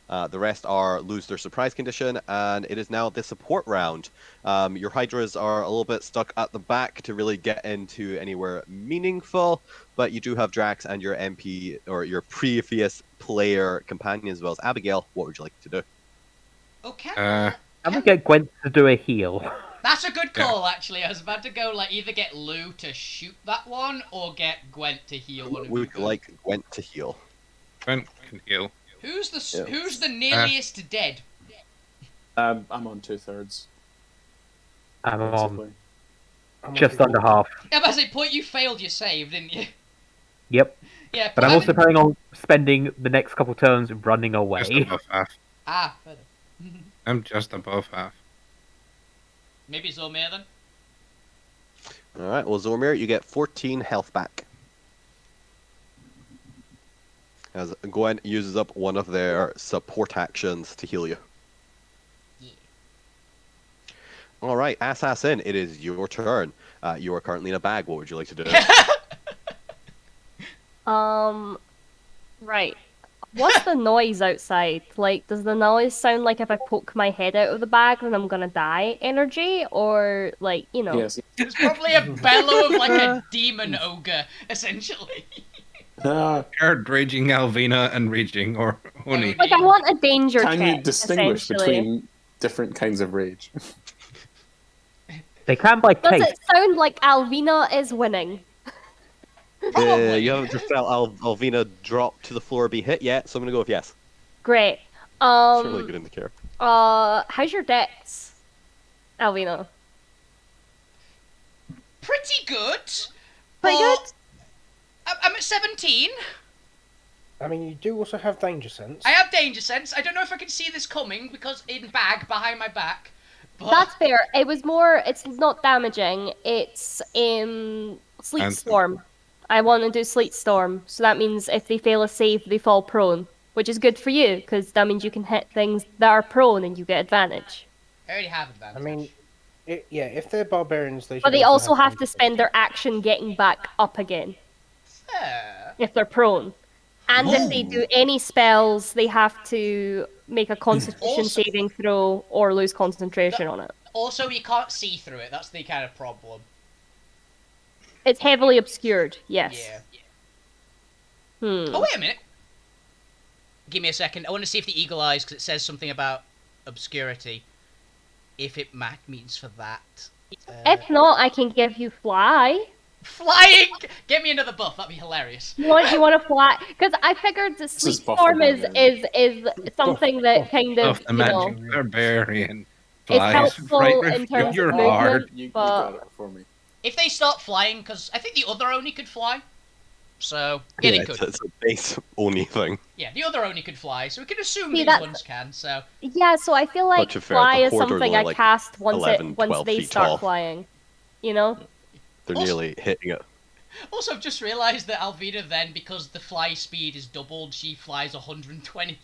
The rest are lose their surprise condition, and it is now the support round. Your Hydras are a little bit stuck at the back to really get into anywhere meaningful, but you do have Drax and your MP, or your previous player companion, as well as Abigail. What would you like to do? Okay. I'm gonna get Gwent to do a heal. That's a good call, actually. I was about to go, like, either get Lou to shoot that one, or get Gwent to heal one of you. Would you like Gwent to heal? Gwent can heal. Who's the nearest dead? I'm on 2/3. I'm basically. on just under half. Yeah, but as a point, you failed your save, didn't you? Yep. Yeah, But I'm also planning on spending the next couple turns running away. Just above half. Ah, further. I'm just above half. Maybe Zolmir then? Alright, well, Zormir, you get 14 health back. As Gwen uses up one of their support actions to heal you. Yeah. Alright, Assassin, it is your turn. You are currently in a bag. What would you like to do? Right. What's the noise outside? Like, does the noise sound like if I poke my head out of the bag then I'm gonna die energy? Or, like, you know... Yes. It's probably a bellow of, like, a demon ogre, essentially. Heard raging Alvina and raging or Oni. Like, I want a danger check, Can you distinguish essentially. between different kinds of rage? They can by Does taste. it sound like Alvina is winning? You haven't just felt Alvina drop to the floor or be hit yet, so I'm gonna go with yes. Great. It's a really good indicator. How's your dex, Alvina? Pretty good. Pretty but good? I'm at 17. I mean, you do also have danger sense. I have danger sense. I don't know if I can see this coming because in bag behind my back. But... That's fair. It was more. It's not damaging. It's sleet storm. I want to do sleet storm, so that means if they fail a save, they fall prone, which is good for you because that means you can hit things that are prone and you get advantage. I already have advantage. I mean, if they're barbarians, they should. But they also have to spend their action getting back up again if they're prone. And if they do any spells, they have to make a Constitution saving throw or lose concentration on it. Also, you can't see through it. That's the kind of problem. It's heavily obscured, yes. Yeah. Hmm. Oh, wait a minute. Give me a second. I want to see if the eagle eyes, because it says something about obscurity. If it means for that. If not, I can give you fly. Flying! Get me another buff. That'd be hilarious. You want to fly? Because I figured the sleep storm is something that kind of, the magic barbarian it's flies helpful right in terms of your movement, heart. You but got it for me. If they start flying, because I think the other Oni could fly. So, yeah, they could. It's a base Oni thing. Yeah, the other Oni could fly, so we can assume these ones can, so... Yeah, so I feel like fly is something I cast once 11, they start tall. flying. You know? They're nearly hitting it. Also, I've just realised that Alvina then, because the fly speed is doubled, she flies 120.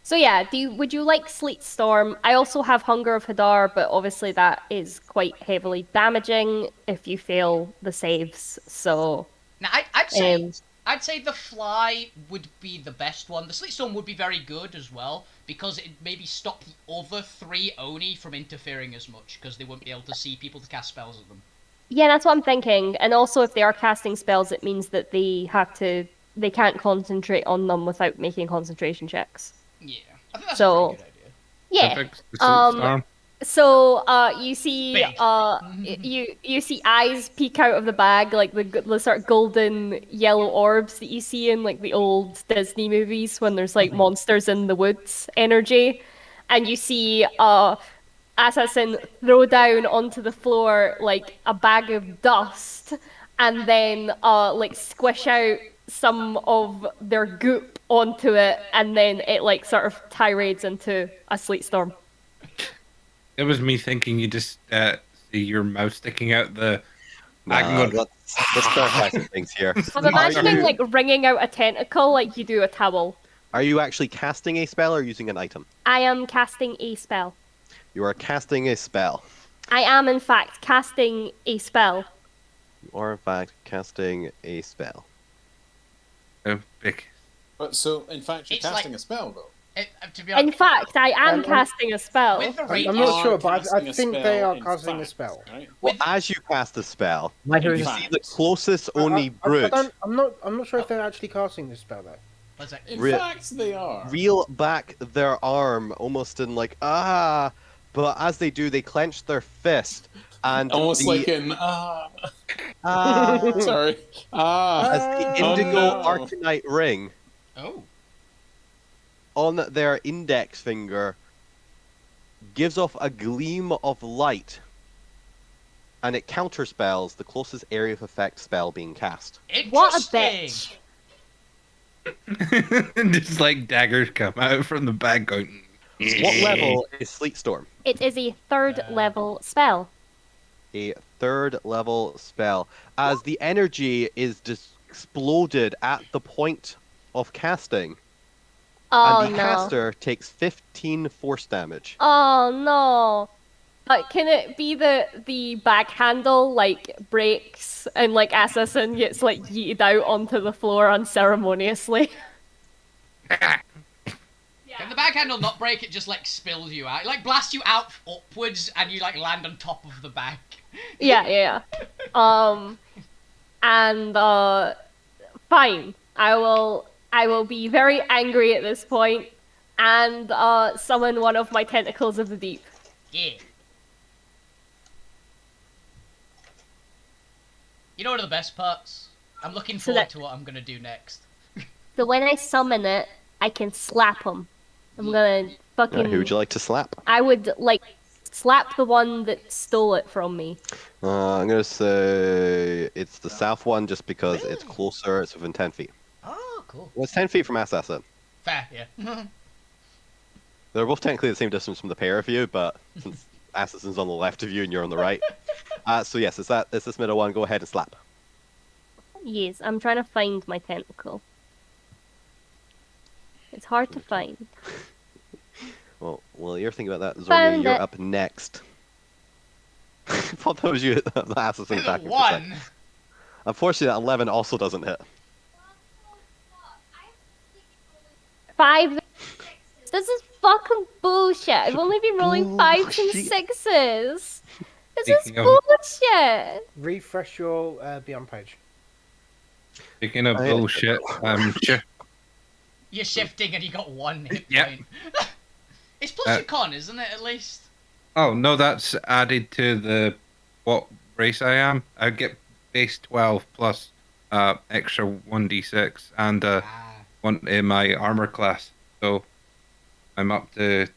So yeah, would you like Sleet Storm? I also have Hunger of Hadar, but obviously that is quite heavily damaging if you fail the saves, so... Now, I'd say the fly would be the best one. The Sleet Storm would be very good as well, because it maybe stop the other 3 Oni from interfering as much, because they wouldn't be able to see people to cast spells at them. Yeah, that's what I'm thinking. And also, if they are casting spells, it means that they can't concentrate on them without making concentration checks. Yeah, I think that's a pretty good idea. Yeah. So you see you see eyes peek out of the bag, like the sort of golden yellow orbs that you see in like the old Disney movies when there's like monsters in the woods energy, and you see Assassin throw down onto the floor like a bag of dust, and then like squish out some of their goop onto it, and then it like sort of tirades into a sleet storm. It was me thinking you just see your mouth sticking out the... Let's clarify some things here. I'm imagining like wringing out a tentacle like you do a towel. Are you actually casting a spell or using an item? I am casting a spell. You are casting a spell. I am in fact casting a spell. You are in fact casting a spell. Big. But so, in fact, you're It's casting like- a spell, though. To be honest, In fact, I am casting a spell. with the I'm radius, not sure, but Casting I a think spell they are in casting a fact, spell. Right? Well, With- as you cast the spell, My In hero you is see the closest Oni I brute I'm not sure if they're actually casting this spell though. what's that? In Re- fact, they are. reel back their arm almost in like, but as they do, they clench their fist and Almost the, like in ah, sorry. as the indigo no. arcanite ring Oh, on their index finger gives off a gleam of light, and it counterspells the closest area of effect spell being cast. What a interesting. bitch. Just like daggers come out from the bag going. What level is Sleet Storm? It is a third level spell. A third level spell. As the energy is just exploded at the point of casting, Oh and the no. caster takes 15 force damage. Oh no. Can it be the back handle like breaks and like Assassin gets like yeeted out onto the floor unceremoniously? Can the back handle not break? It just like spills you out. It, like blasts you out upwards, and you like land on top of the back. Yeah. And fine. I will be very angry at this point and summon one of my tentacles of the deep. Yeah. You know one of the best parts? I'm looking So forward that- to what I'm gonna do next. So when I summon it, I can slap him. I'm gonna fucking. Who would you like to slap? I would like slap the one that stole it from me. I'm gonna say it's the south one just because it's closer. It's within 10 feet. Oh, cool. Well, it's 10 feet from Assassin. Fair, yeah. They're both technically the same distance from the pair of you, but since Assassin's on the left of you and you're on the right. So yes, it's this middle one. Go ahead and slap. Yes, I'm trying to find my tentacle. It's hard to find. Well, you're thinking about that, Zormia. Found You're it. up next. I thought that was you, the Assassin attacking. for a sec. One. Unfortunately, that 11 also doesn't hit. 5. This is fucking bullshit. I've only been rolling 5s and Bullshit. 6s. This is Speaking of- bullshit. Refresh your Beyond page. Speaking of I- bullshit, You're shifting and you got 1 hit Yeah. point. It's plus your con, isn't it, at least? oh no, that's added to the what race I am. I get base 12 plus extra 1d6 and one in my armor class. So I'm up to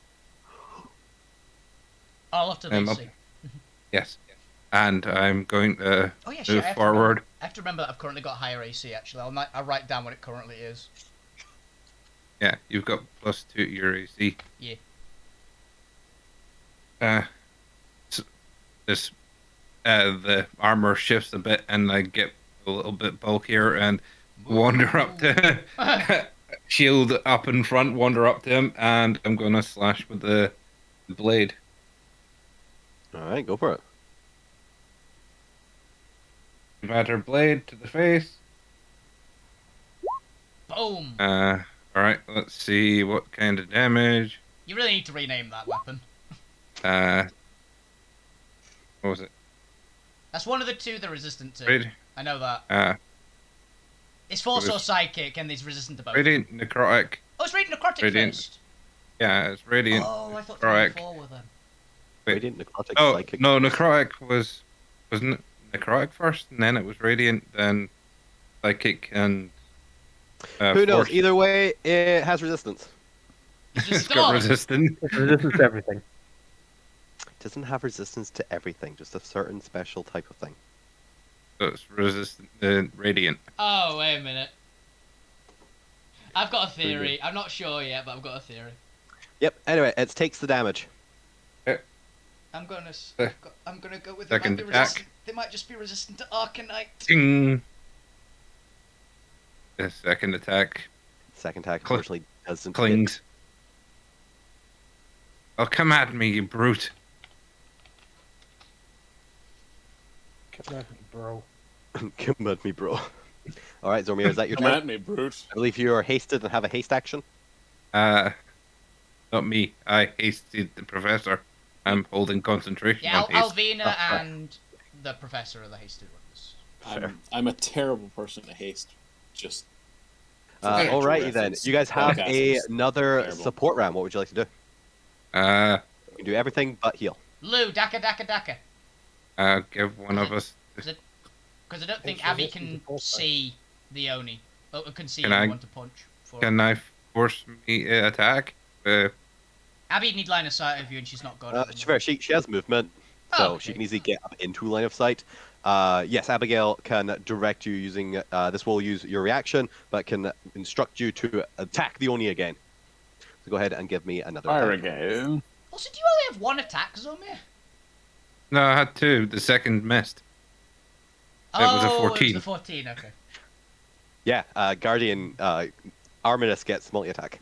I'll have to I'm leave up. soon. Yes, and I'm going to Oh yeah, shit, move I have forward. I have to remember that I've currently got higher AC, actually. I'll write down what it currently is. Yeah, you've got +2 to your AC. Yeah. The armor shifts a bit, and I get a little bit bulkier and wander up to shield up in front, wander up to him, and I'm gonna slash with the blade. Alright, go for it. Batter blade to the face. Boom! Alright, let's see what kind of damage. You really need to rename that weapon. What was it? That's one of the 2 they're resistant to. Radi- I know that. It's Force it or was- Psychic, and it's resistant to both. Radiant Necrotic. Oh, it's Radiant Necrotic Radiant. first. Yeah, it's Radiant Oh, I thought Necrotic. 24 were then. Wait. Radiant Necrotic Oh, Psychic. no, Necrotic wasn't it Necrotic first, and then it was Radiant, then Psychic, and Who knows? Force. Either way, it has resistance. It's got resistance. Resistance to everything. Doesn't have resistance to everything, just a certain special type of thing. So it's resistant Radiant. Oh, wait a minute. I've got a theory. I'm not sure yet, but I've got a theory. Yep. Anyway, it takes the damage. I'm gonna go with Second they might be attack. resistant. They might just be resistant to Arcanite. Ding! The second attack Second attack, Cl- unfortunately, doesn't hit. clings. Oh, come at me, you brute. Bro. Come at me, bro. All right, Zormir, is that your Come turn? at me, brute. I believe you are hasted and have a haste action. Not me. I hasted the professor. I'm holding concentration Yeah, on haste. Alvina and the professor are the hasted ones. I'm a terrible person to haste. Just. Alrighty then. You guys have another terrible. support round. What would you like to do? You can do everything but heal. Lou, Daka. Give one of us. Because I don't think Abby can see the Oni. Or can see Can anyone to punch. Can I force me to attack? Abby need line of sight of you, and she's not got it. She has movement, so she can easily get up into line of sight. Yes, Abigail can direct you using. This will use your reaction, but can instruct you to attack the Oni again. So go ahead and give me another. Fire attack. again. Also, do you only have one attack, Zomir? No, I had two. The second missed. It was a 14. It was a 14, okay. Yeah, Guardian Arminus gets multi-attack.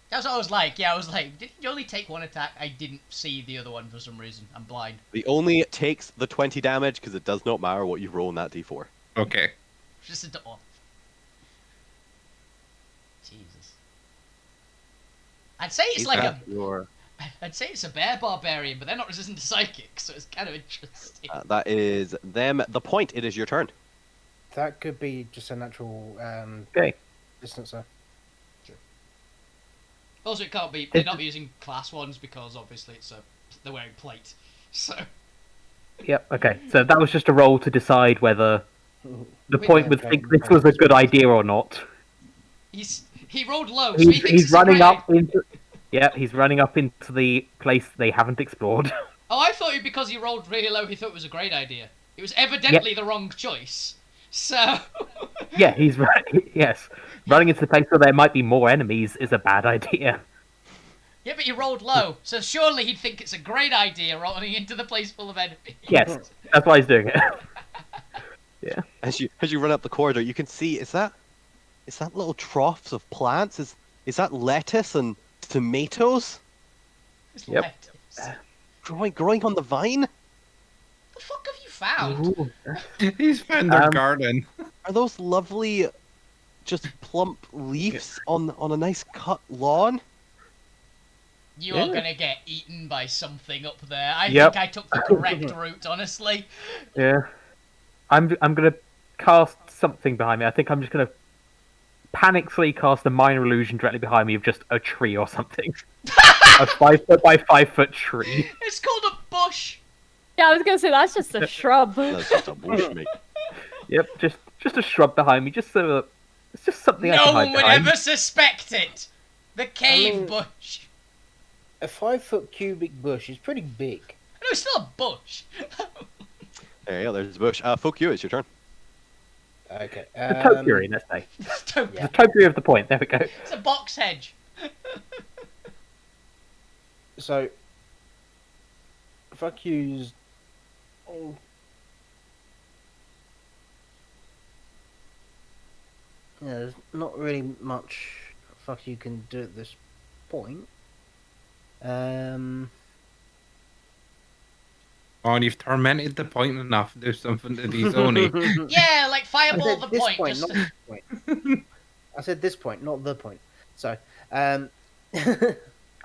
That's what I was like. Yeah, I was like, did you only take one attack? I didn't see the other one for some reason. I'm blind. The Oni takes the 20 damage because it does not matter what you roll in that d4. Okay. Just a off. Jesus. I'd say it's like I'd say it's a bear barbarian, but they're not resistant to psychic, so it's kind of interesting. That is them. The point. It is your turn. That could be just a natural distancer. Sure. Also, it can't be. They're not using class ones because obviously they're wearing plate. So. Yep. Okay. So that was just a roll to decide whether the point would think this was a good idea or not. He rolled low. So he's running up into. Yeah, he's running up into the place they haven't explored. Oh, I thought because he rolled really low, he thought it was a great idea. It was evidently the wrong choice. So. Yeah, he's yes, running into the place where there might be more enemies is a bad idea. Yeah, but he rolled low, so surely he'd think it's a great idea rolling into the place full of enemies. Yes, that's why he's doing it. Yeah. As you run up the corridor, you can see is that little troughs of plants? Is that lettuce and tomatoes? It's Yep. lettuce. Growing on the vine? The fuck have you found? Ooh. He's found their garden. Are those lovely, just plump leaves on a nice cut lawn? You are gonna get eaten by something up there. I think I took the correct route, honestly. Yeah. I'm gonna cast something behind me. I think I'm just gonna panically cast a minor illusion directly behind me of just a tree or something. A 5 foot by 5 foot tree. It's called a bush. Yeah, I was gonna say that's just a shrub. That's just a bush, mate. Yep, just a shrub behind me, just so it's just something I can hide No one would behind. ever suspect it. The cave bush. A 5 foot cubic bush is pretty big. No, it's still a bush. There you go, there's the bush. Fuck you, it's your turn. Okay. The topiary, let's say. Yeah. The topiary of the point. There we go. It's a box hedge. So, fuck yous. Oh. Yeah, there's not really much fuck you can do at this point. Oh, and you've tormented the point enough. Do something to these Oni. Yeah, like fireball the this point. point, Just not this point. I said this point, not the point. So, I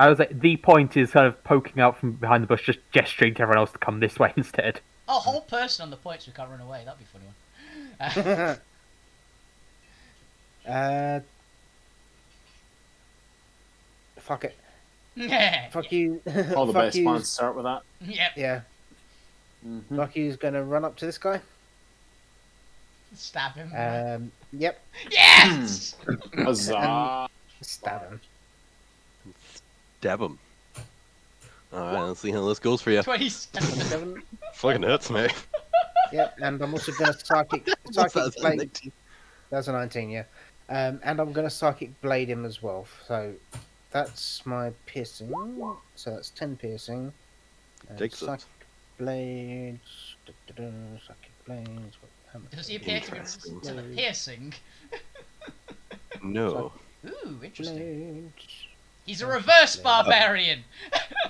was like, the point is kind of poking out from behind the bush, just gesturing to everyone else to come this way instead. a whole person on the points we can't run away. That'd be a funny one. Fuck it. Yeah. Fuck you. All the Fuck best yous. plans start with that. Yep. Yeah. Mm-hmm. Fuck you's gonna run up to this guy. Stab him. Yep. Yes. Huzzah! Stab him. Stab him. Alright, let's see how this goes for you. 27. Fucking hurts, mate. Yep, and I'm also gonna psychic What's that, blade. 19? That's a 19, yeah. And I'm gonna psychic blade him as well. So that's my piercing. So that's 10 piercing. Takes it. Psychic blades. Psychic blades. Does he appear to be resistant to the piercing? No. Ooh, interesting. Blades. He's a reverse barbarian.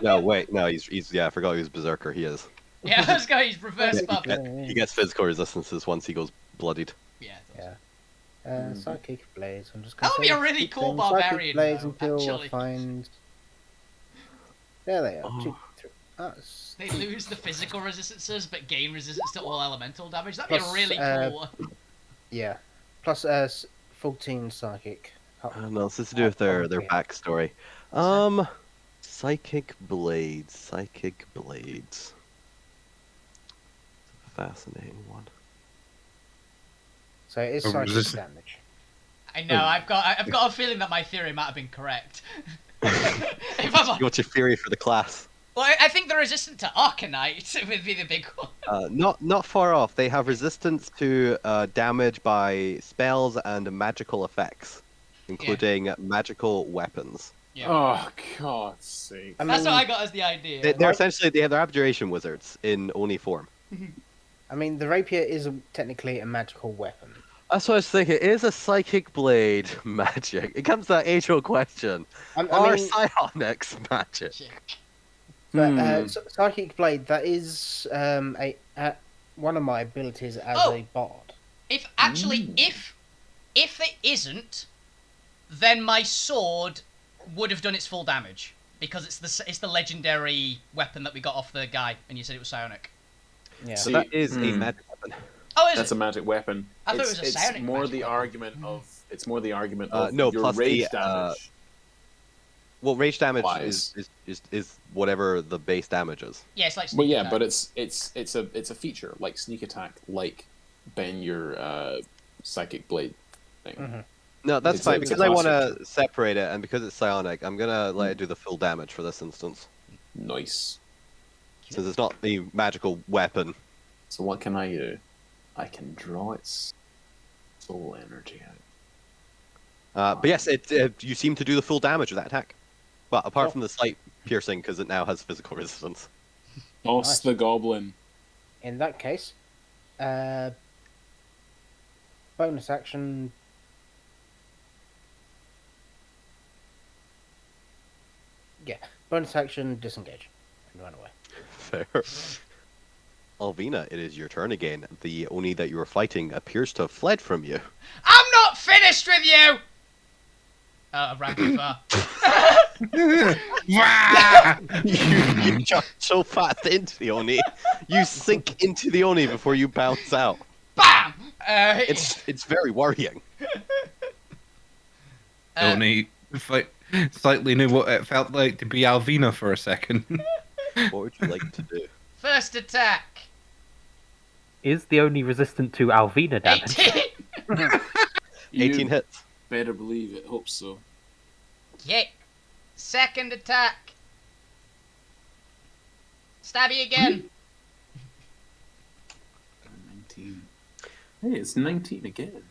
No, wait, no, he's I forgot he was berserker, he is. Yeah, let's go. He's reverse barbarian. He gets physical resistances once he goes bloodied. Yeah. Psychic blades. I'm just. That would be a really cool barbarian. Psychic blades though, until actually. I find. There they are. Oh. 2, 3. They lose the physical resistances, but gain resistance to all elemental damage. That'd be a Plus, really cool one. Yeah. Plus 14 psychic. I don't know. It's to do with their backstory. Psychic blades. Psychic blades. Fascinating one. So it is psychic damage. I know. I've got a feeling that my theory might have been correct. If I'm What's your theory for the class? Well, I think they're resistant to Arcanite would be the big one. Not far off. They have resistance to damage by spells and magical effects, including magical weapons. Yeah. Oh, God's sake. That's what I got as the idea. They're essentially they're abjuration wizards in Oni form. I mean, the rapier is technically a magical weapon. That's what I was thinking. Is a psychic blade magic? It comes to that age-old question. Are psionics magic? But psychic blade, that is one of my abilities as a bard. If it isn't, then my sword would have done its full damage because it's the legendary weapon that we got off the guy, and you said it was psionic. Yeah, so that is a magic weapon. Oh, is That's it? a magic weapon. I thought it was a psionic It's more magic the weapon. argument of. It's more the argument of No, your plus rage the, damage. Well, rage damage Wise. is whatever the base damage is. Yeah, it's like. Well, sneak yeah, attack. but it's a feature like sneak attack, like Ben your psychic blade thing. Mm-hmm. No, that's It's fine a- it's a because I want classic. to separate it, and because it's psionic, I'm gonna let it do the full damage for this instance, Nice. since it's not the magical weapon. So what can I do? I can draw its soul energy out. But yes, you seem to do the full damage of that attack. But apart from the slight piercing, because it now has physical resistance. Toss Nice. the goblin. In that case, bonus action. Yeah, bonus action, disengage, and run away. Fair. Alvina, it is your turn again. The Oni that you were fighting appears to have fled from you. I'm not finished with you. I ran too far. You jump so fast into the Oni, you sink into the Oni before you bounce out. Bam! It's very worrying. Only slightly knew what it felt like to be Alvina for a second. What would you like to do? First attack. Is the only resistant to Alvina damage? 18. 18 hits. Better believe it. Hope so. Kick. Second attack. Stabby again. 19. Hey, it's 19 again.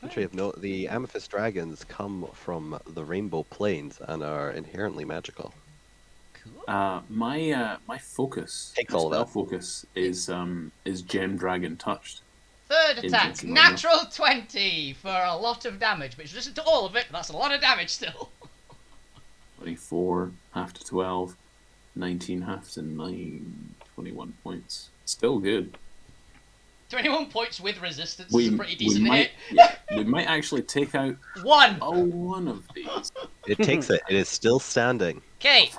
Actually, of note, the Amethyst Dragons come from the Rainbow Plains and are inherently magical. Cool. My focus, Takes my all spell that. focus is Gem Dragon Touched. Third attack. Interesting, Natural 20 for a lot of damage, but listen to all of it. That's a lot of damage still. 24, half to 12, 19, half to 9, 21 points. Still good. 21 points with resistance is a pretty decent might, hit. we might actually take out One. one of these. It takes it. It is still standing. Okay.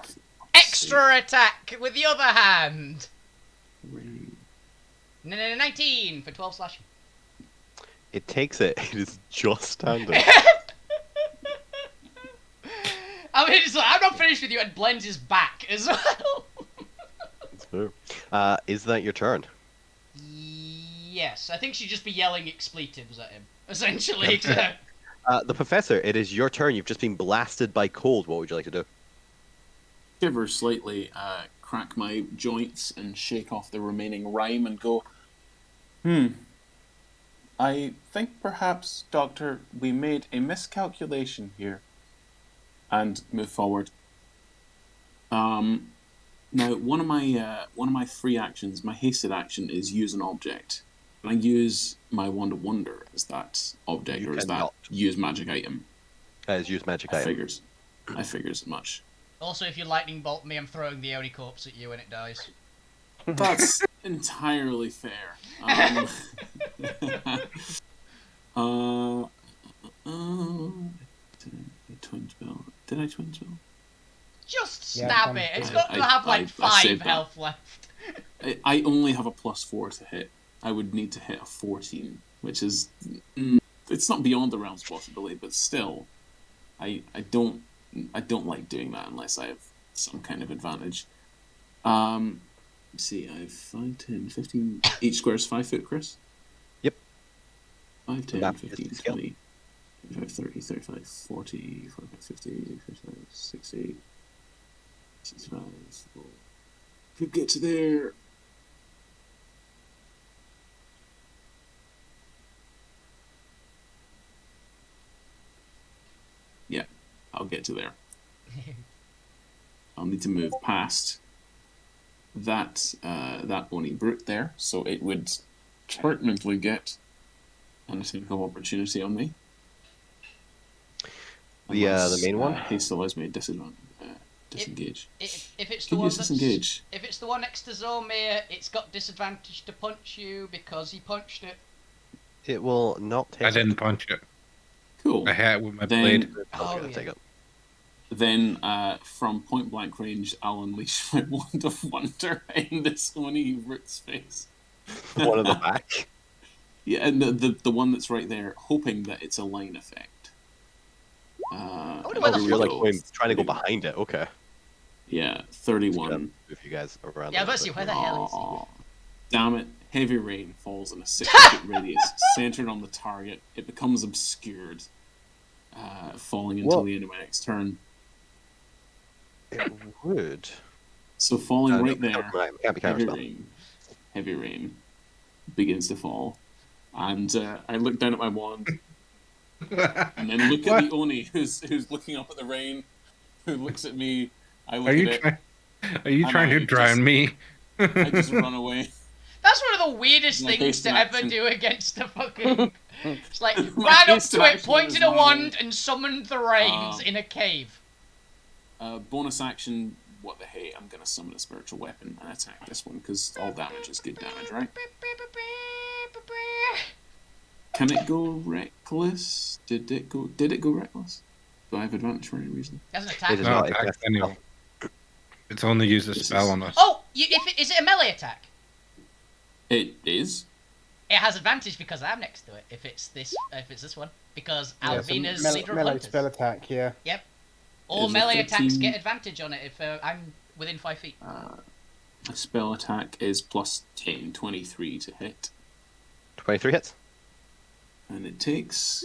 Extra attack with the other hand. 19 for 12 slashing. It takes it. It is just standing. I mean, it's like, I'm not finished with you, and blends his back as well. That's fair. Is that your turn? Yes, I think she'd just be yelling expletives at him, essentially. The Professor, it is your turn. You've just been blasted by cold. What would you like to do? Shiver slightly, crack my joints and shake off the remaining rime and go, I think perhaps, Doctor, we made a miscalculation here. And move forward. Now, one of my free actions, my hasted action, is use an object. Can I use my Wand of Wonder as that object, You or is that cannot. use magic item? As use magic item. I figures as much. Also, if you lightning bolt me, I'm throwing the Oni corpse at you when it dies. That's entirely fair. Twin spell. Did I twin spell? Just stab it. It's got to have like 5 health left. I only have a +4 to hit. I would need to hit a 14, which is it's not beyond the realm's possibility, but still, I don't like doing that unless I have some kind of advantage. Let's see, I have 5, 10, 15. Each square is 5 foot, Chris? Yep. 5, 10, 15, 20, 25, 30, 35, 40, 45, 50, 55, 60, 65. Could get to there. Yeah, I'll get to there. I'll need to move past that Oni brute there, so it would technically get an attack of opportunity on me. The main one. Haste allows me a disadvantage. Disengage. If it's the one disengage. If it's the one next to Zormir, it's got disadvantage to punch you because he punched it. It will not take. I didn't punch it. Cool. I hit it with my blade. Take it. Then, from point blank range, I'll unleash my Wand of Wonder in this Oni root's face. One in the back. Yeah, and the one that's right there, hoping that it's a line effect. You're like trying to go behind it. Okay. Yeah, 31. If you guys are around. Yeah, let's see where the hell is he? Damn it! Heavy rain falls in a 6-foot radius, centered on the target. It becomes obscured, falling until the end of my next turn. It would. So falling right there, can't be heavy rain begins to fall, and I look down at my wand, and then look at the Oni who's looking up at the rain, who looks at me. I look at it. Are you trying to drown me? I just run away. That's one of the weirdest things to ever do against the fucking. It's like ran up to it, pointed a wand, and summoned the rains in a cave. Bonus action. What the hey? I'm gonna summon a spiritual weapon and attack this one because all damage is good damage, right? Can it go reckless? Did it go reckless? Do I have advantage for any reason? Doesn't attack. It does not attack anyway. It's only used a spell on us. Oh, is it a melee attack? It is. It has advantage because I'm next to it. If it's this one, because Alvina's leader of melee hunters. spell attack, yeah. Yep. All melee attacks get advantage on it if I'm within 5 feet. A spell attack is plus 10, 23 to hit. 23 hits. And it takes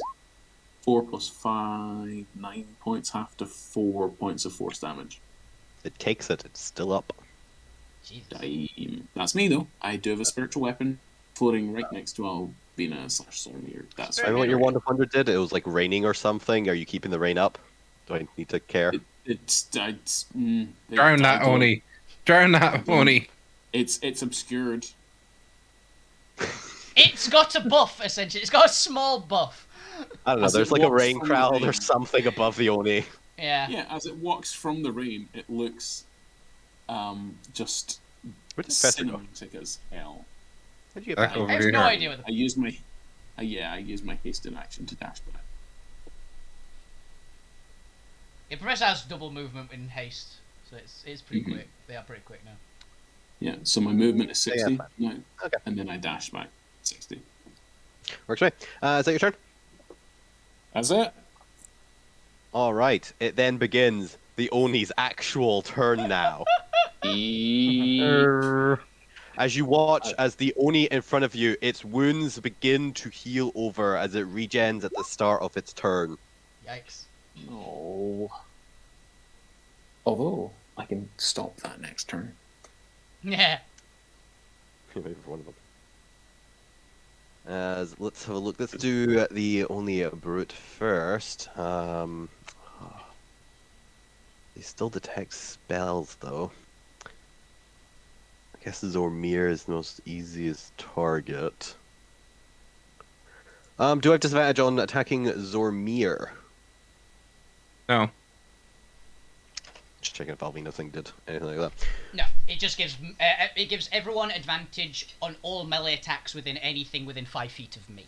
4 plus 5, 9 points, half to 4 points of force damage. It takes it. It's still up. Jesus. That's me though. I do have a spiritual weapon floating right next to Albina/Solomir. That's I know what your Wand of Wonder did. It was like raining or something. Are you keeping the rain up? Do I need to care? Drown that Oni. Drown that Oni. It's obscured. It's got a buff, essentially. It's got a small buff. I don't know. There's like a rain cloud or something above the Oni. Yeah. Yeah, as it walks from the rain, it looks just cinematic as hell. How'd you get back? I have no idea what I used my haste in action to dash back. It Professor has double movement in haste, so it's pretty quick. They are pretty quick now. Yeah, so my movement is 60 now, okay. And then I dash back 60. Works right. Is that your turn? That's it. All right. It then begins the Oni's actual turn now. As you watch as the Oni in front of you, its wounds begin to heal over as it regens at the start of its turn. Yikes. No. Although, I can stop that next turn. Yeah. Let's have a look. Let's do the only brute first. They still detect spells, though. I guess Zormir is the most easiest target. Do I have disadvantage on attacking Zormir? No. just checking if Alvina's thing did anything like that. No, it just gives everyone advantage on all melee attacks within anything within 5 feet of me.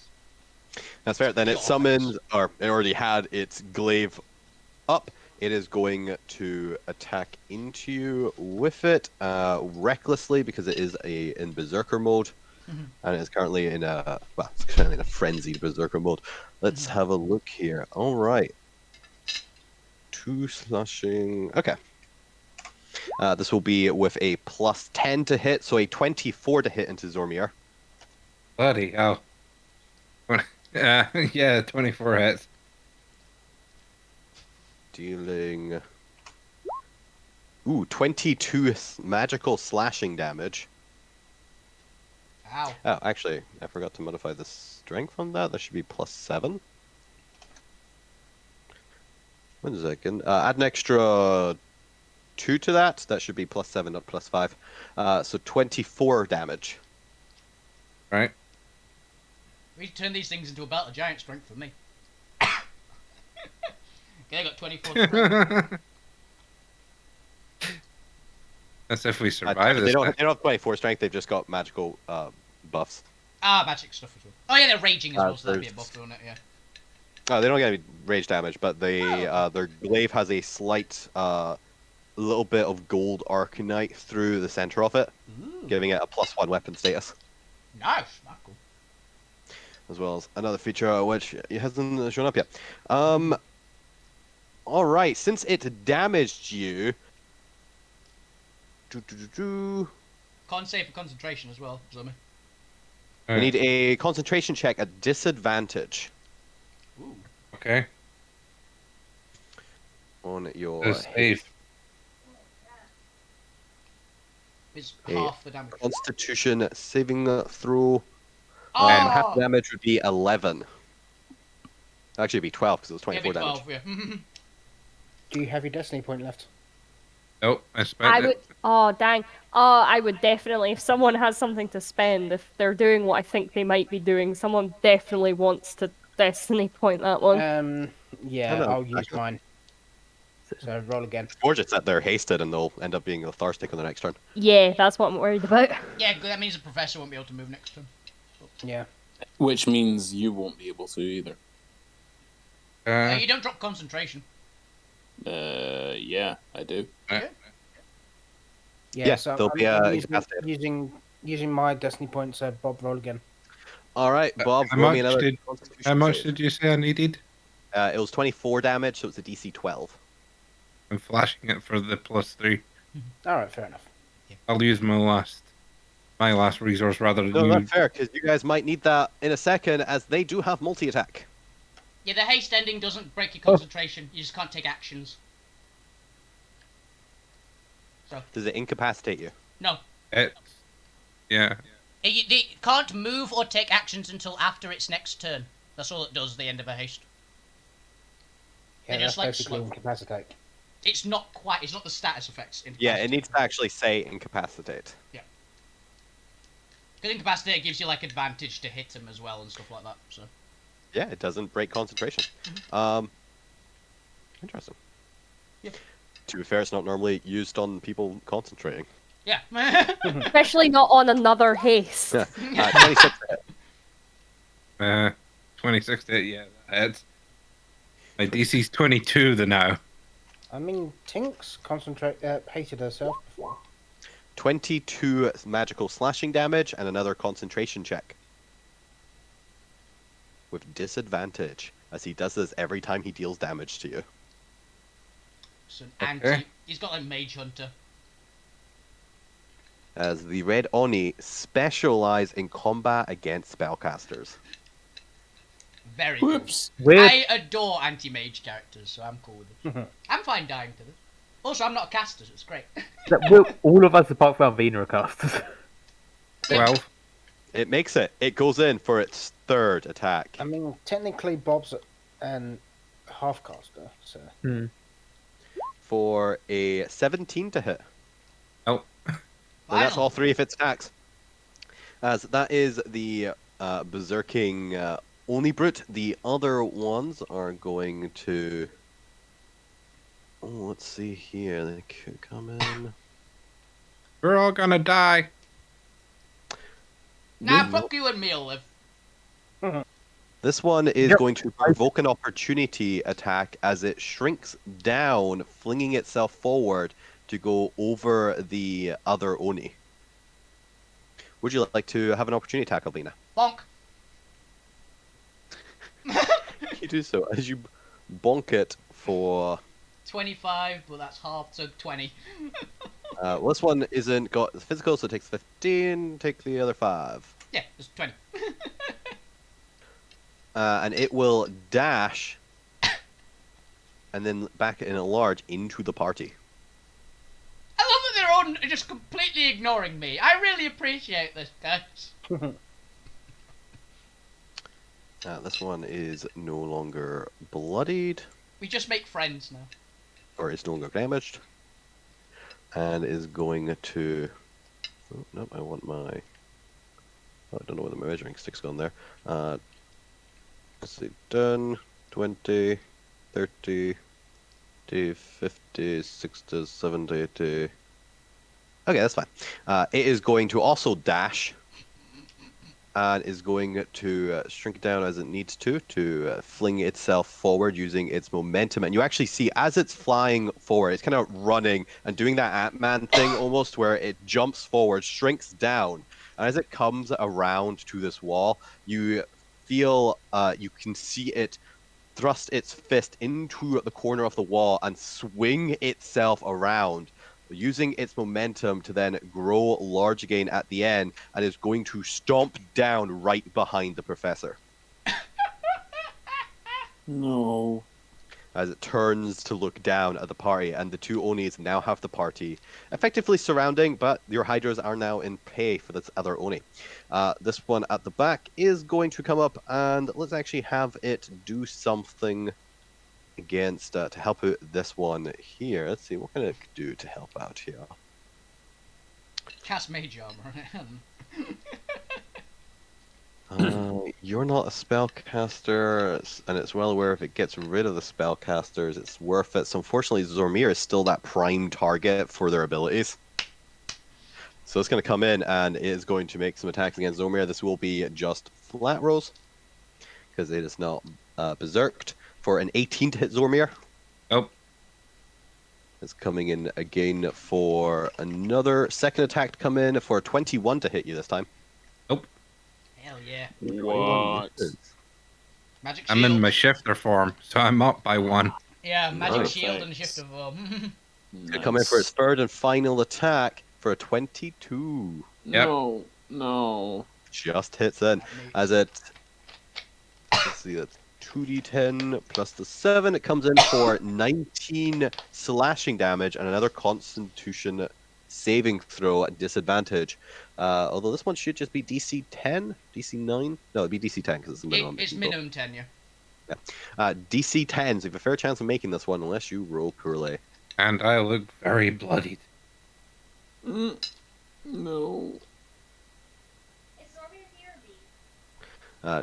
That's fair. Then it summons, or it already had its glaive up. It is going to attack into you with it recklessly because it is in berserker mode, and it is currently in a frenzied berserker mode. Let's have a look here. All right, 2 slashing. Okay. This will be with a +10 to hit, so a 24 to hit into Zormir. Bloody hell. Yeah, 24 hits. Dealing 22 magical slashing damage. Ow. Oh, actually, I forgot to modify the strength on that. That should be +7. 1 second. Add an extra 2 to that. That should be +7, not +5. So 24 damage. Right. We turn these things into a battle giant strength for me. Okay, I got 24 strength. That's if we survive this. They don't have 24 strength, they've just got magical buffs. Magic stuff as well. Oh yeah, they're raging as well, so that'd be a buff, wouldn't it? Yeah. Oh, they don't get any rage damage, but their glaive has a slight little bit of gold arcanite through the center of it, giving it a +1 weapon status. Nice, not cool. As well as another feature which hasn't shown up yet. Alright, since it damaged you... Con save for concentration as well, Zummy. We need a concentration check at disadvantage. Ooh. Okay. On your save. Is half the damage. Constitution saving throw. Oh! And half damage would be 11. Actually, it'd be 12 because it was 24 yeah, 12, damage. Yeah. Do you have your destiny point left? Nope, I spent it. Oh, dang. Oh, I would definitely, if someone has something to spend, if they're doing what I think they might be doing, someone definitely wants to destiny point that one. Yeah, I'll use mine. So roll again. Or just that they're hasted and they'll end up being lethargic on the next turn. Yeah, that's what I'm worried about. Yeah, that means the professor won't be able to move next turn. Yeah. Which means you won't be able to either. You don't drop concentration. Yeah, I do. Yeah, so there'll be using my destiny points. Bob, roll again. All right, Bob. Roll me another Constitution how much save. did you say I needed? It was 24 damage, so it's a DC 12. I'm flashing it for the +3. All right, fair enough. I'll use my last resource rather than No, you. that's fair, because you guys might need that in a second, as they do have multi-attack. Yeah, the haste ending doesn't break your concentration. You just can't take actions. So. Does it incapacitate you? No. Yeah. They can't move or take actions until after its next turn. That's all it does, the end of a haste. Yeah, They're just that's like basically incapacitate. It's not quite, it's not the status effects. Yeah, it needs to actually say incapacitate. Yeah. Because incapacitate gives you like advantage to hit them as well and stuff like that, so. Yeah, it doesn't break concentration. Interesting. Yeah. To be fair, it's not normally used on people concentrating. Yeah. Especially not on another haste. Yeah. 26 to hit. 26 to hit, yeah, that hits. My DC's 22 now. I mean, Tinks hated herself before. 22 magical slashing damage and another concentration check. With disadvantage, as he does this every time he deals damage to you. So an he's got like Mage Hunter. As the Red Oni specialize in combat against spellcasters. Very Whoops. cool. Weird. I adore anti-mage characters, so I'm cool with it. I'm fine dying to this. Also, I'm not a caster, so it's great. All of us apart from Alvina are casters. 12. It makes it. It goes in for its third attack. I mean, technically Bob's an half-caster, so... For a 17 to hit. Oh. And that's all three of its attacks. As that is the berserking Oni Brute. The other ones are going to let's see here. They could come in. We're all gonna die. Nah, fuck you and me, Liv. This one is going to provoke an opportunity attack as it shrinks down, flinging itself forward to go over the other Oni. Would you like to have an opportunity attack, Alvina? Bonk. You do so as you bonk it for 25, but that's half, so 20. well, this one isn't got physical, so it takes 15. Take the other 5. Yeah, it's 20. And it will dash and then back in a large into the party. I love that they're all just completely ignoring me. I really appreciate this, guys. This one is no longer bloodied. We just make friends now. Or is no longer damaged. And is going to... Oh, no, I want my... Oh, I don't know where the measuring stick's gone there. Let's see. 10, 20, 30, 50, 60, 70, 80... Okay, that's fine. It is going to also dash. And is going to shrink down as it needs to fling itself forward using its momentum. And you actually see as it's flying forward, it's kind of running and doing that Ant-Man thing almost, where it jumps forward, shrinks down. And as it comes around to this wall, you feel, you can see it thrust its fist into the corner of the wall and swing itself around, using its momentum to then grow large again at the end, and is going to stomp down right behind the professor. No. As it turns to look down at the party, and the two Onis now have the party effectively surrounding, but your Hydras are now in pay for this other Oni. This one at the back is going to come up, and let's actually have it do something against to help out this one here. Let's see, what can it do to help out here? Cast Mage Armor. You're not a spellcaster, and it's well aware if it gets rid of the spellcasters, it's worth it. So unfortunately, Zormir is still that prime target for their abilities. So it's going to come in, and it is going to make some attacks against Zormir. This will be just flat rolls, because it is not berserked. For an 18 to hit Zormir. Nope. It's coming in again for another second attack to come in for 21 to hit you this time. Nope. Hell yeah. What? Magic shield. I'm in my shifter form, so I'm up by 1. Yeah, magic Nice. shield and shifter form. Nice. Come in for its third and final attack for a 22. Yep. No. Just hits in as it. Let's see, that's 2d10 plus the 7. It comes in for 19 slashing damage and another Constitution saving throw at disadvantage. Although this one should just be DC 10, DC 9. No, it'd be DC 10 because it's minimum. It's minimum 10, yeah. DC 10, so you have a fair chance of making this one unless you roll poorly. And I look very bloodied. No.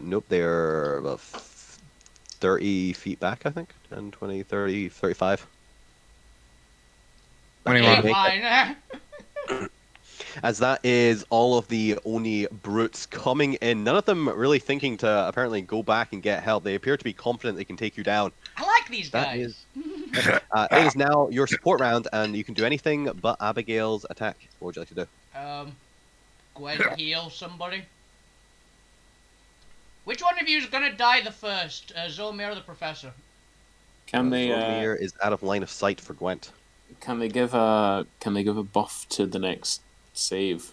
Nope, they're about 30 feet back, I think. 10, 20, 30, 35. 21. As that is all of the Oni brutes coming in. None of them really thinking to apparently go back and get help. They appear to be confident they can take you down. I like these guys. It is now your support round, and you can do anything but Abigail's attack. What would you like to do? Gwen, heal somebody. Which one of you is gonna die the first? Zolmir or the Professor? Can they? Zormir is out of line of sight for Gwent. Can they give a buff to the next save?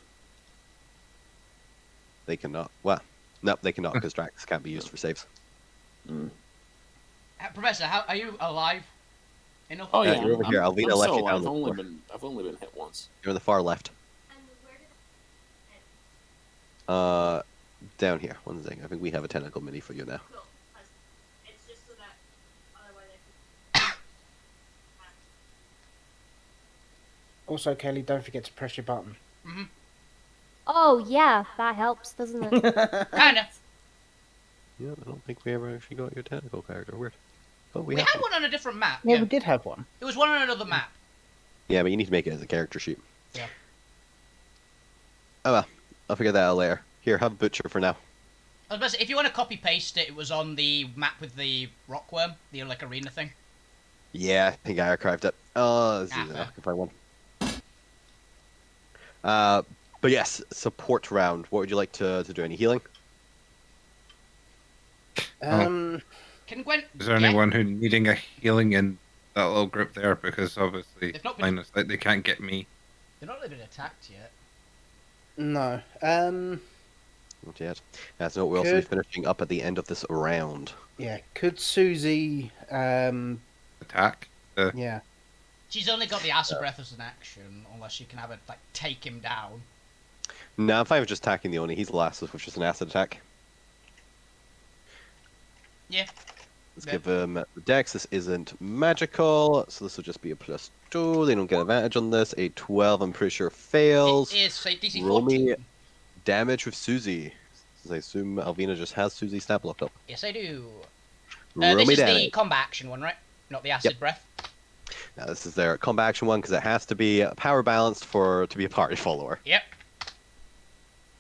They cannot. Well, no, they cannot because Drax can't be used for saves. Professor, how are you alive? Enough? Oh yeah, you're over here. Alvina I'm left still you down. alive. I've only been hit once. You're on the far left. Down here. One thing. I think we have a tentacle mini for you now. It's just so that otherwise I can... Also, Kelly, don't forget to press your button. Mm-hmm. Oh yeah, that helps, doesn't it? Kinda. Yeah, I don't think we ever actually got your tentacle character. Weird. But we had one on a different map. Yeah, we did have one. It was one on another map. Yeah, but you need to make it as a character sheet. Yeah. Oh well, I'll figure that out later. Here, have Butcher for now. I was about to say, if you want to copy paste it, it was on the map with the rockworm, the like arena thing. Yeah, I think I archived it. Oh, this is easy enough. I can find one. But yes, support round. What would you like to do? Any healing? Can Gwen? Is there anyone who needing a healing in that little group there? Because obviously, Linus, like, they can't get me. They've not really been attacked yet. No. Not yet. That's not. We'll also be finishing up at the end of this round. Yeah. Could Susie attack? Yeah. She's only got the acid breath as an action, unless you can have it like take him down. No, I'm fine with just attacking the Oni. He's the last, which is just an acid attack. Yeah. Let's give him the dex. This isn't magical, so this will just be a +2. They don't get advantage on this. A 12, I'm pretty sure, fails. It is DC Roll 14. me damage with Susie. Since I assume Alvina just has Susie stab locked up. Yes, I do. Roll this me is damage. the combat action one, right? Not the acid breath. Now this is their combat action one because it has to be power balanced to be a party follower. Yep.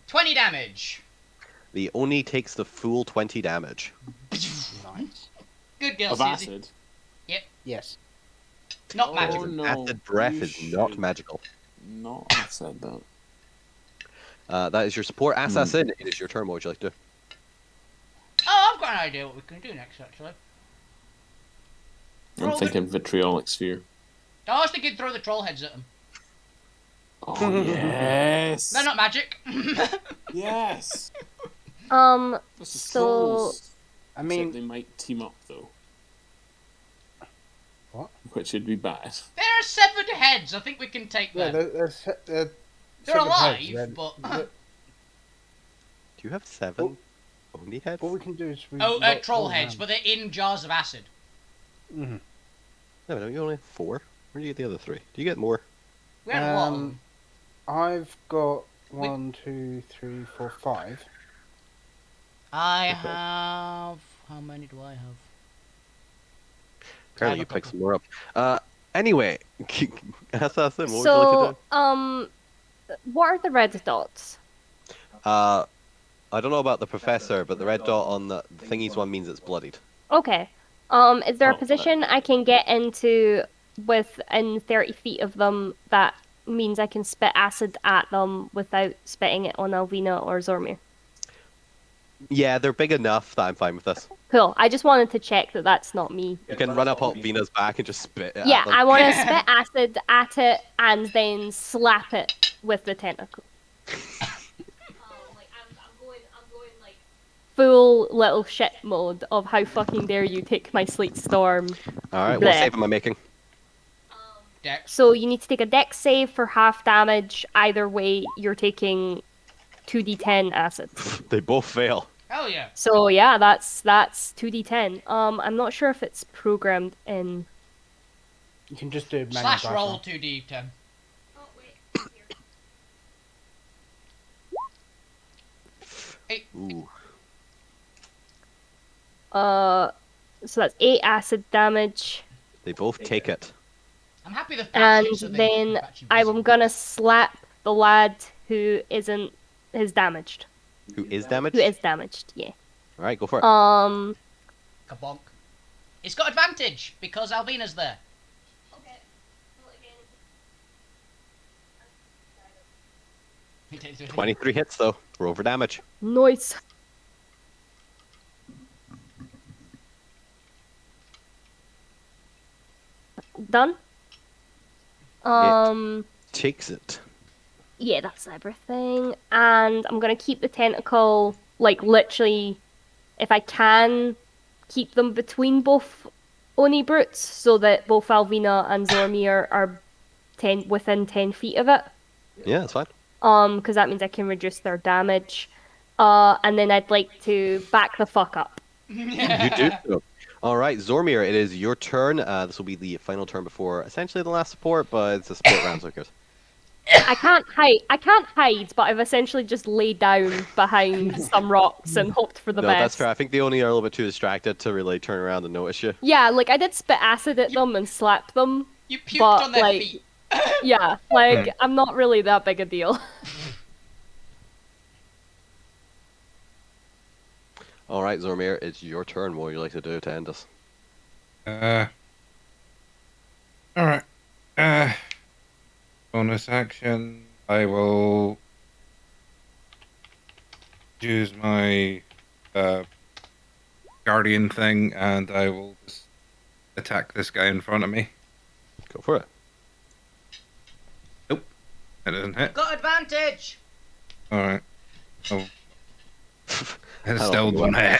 20 damage. The Oni takes the full 20 damage. Nice. Good girl, Of Susie. acid? Yep. Yes. Not magical. no. Acid breath You is not should magical. not have said that. That is your support assassin. It is your turn. What would you like to do? Oh, I've got an idea what we can do next, actually. I'm thinking vitriolic sphere. I was thinking throw the troll heads at them. Oh, yes! They're not magic. Yes! So Trolls. I mean, Except they might team up, though. What? Which would be bad. There are 7 heads. I think we can take yeah, them. they're They're alive, heads, but... Do you have 7 Oni heads? What we can do is troll heads, but they're in jars of acid. Mm-hmm. No, don't you only have 4? Where do you get the other 3? Do you get more? We had a lot of them. I've got 1, 2, 3, 4, 5. I have... How many do I have? Apparently you picked some more up. Anyway, Assassin, what would you So, like to do? what are the red dots? I don't know about the professor, but the red dot on the thingy's one means it's bloodied. Okay. Is there a position I can get into within 30 feet of them that means I can spit acid at them without spitting it on Alvina or Zormir? Yeah, they're big enough that I'm fine with this. Cool. I just wanted to check that that's not me. You can run up Vina's back and just spit it Yeah, at them. I want to spit acid at it and then slap it with the tentacle. Like I'm going like. Full little shit mode of how fucking dare you take my sleet storm. Alright, what Bleh. save am I making? Dex. So you need to take a dex save for half damage. Either way, you're taking 2d10 acid. They both fail. Hell yeah. So yeah, that's 2d10. I'm not sure if it's programmed in. You can just do manual Slash dice roll roll. 2d10. Oh wait. Here. Ooh. So that's 8 acid damage, They both take it. I'm happy the and patches are then actually I'm visible. gonna slap the lad who is damaged. Who is damaged? Who is damaged? Yeah. Alright, go for it. Kabonk. It's got advantage because Alvina's there. Okay. Roll again. 23 hits though. Roll for damage. Nice. Done. Takes it. Yeah, that's everything. And I'm gonna keep the tentacle, like, literally, if I can, keep them between both Oni brutes, so that both Alvina and Zormir are within 10 feet of it. Yeah, that's fine. Because that means I can reduce their damage. And then I'd like to back the fuck up. You do so. Alright, Zormir, it is your turn. This will be the final turn before essentially the last support, but it's a support round, so who cares? I can't hide, but I've essentially just laid down behind some rocks and hoped for the No, best. that's fair. I think they only are a little bit too distracted to really turn around and notice you. Yeah, like I did spit acid at them and slap them. You puked but, on their like, feet. Yeah, like I'm not really that big a deal. All right, Zormir, it's your turn. What would you like to do to end us? All right. Bonus action. I will use my guardian thing, and I will just attack this guy in front of me. Go for it. Nope, that doesn't hit. Got advantage. All right. Oh. I Still don't hit.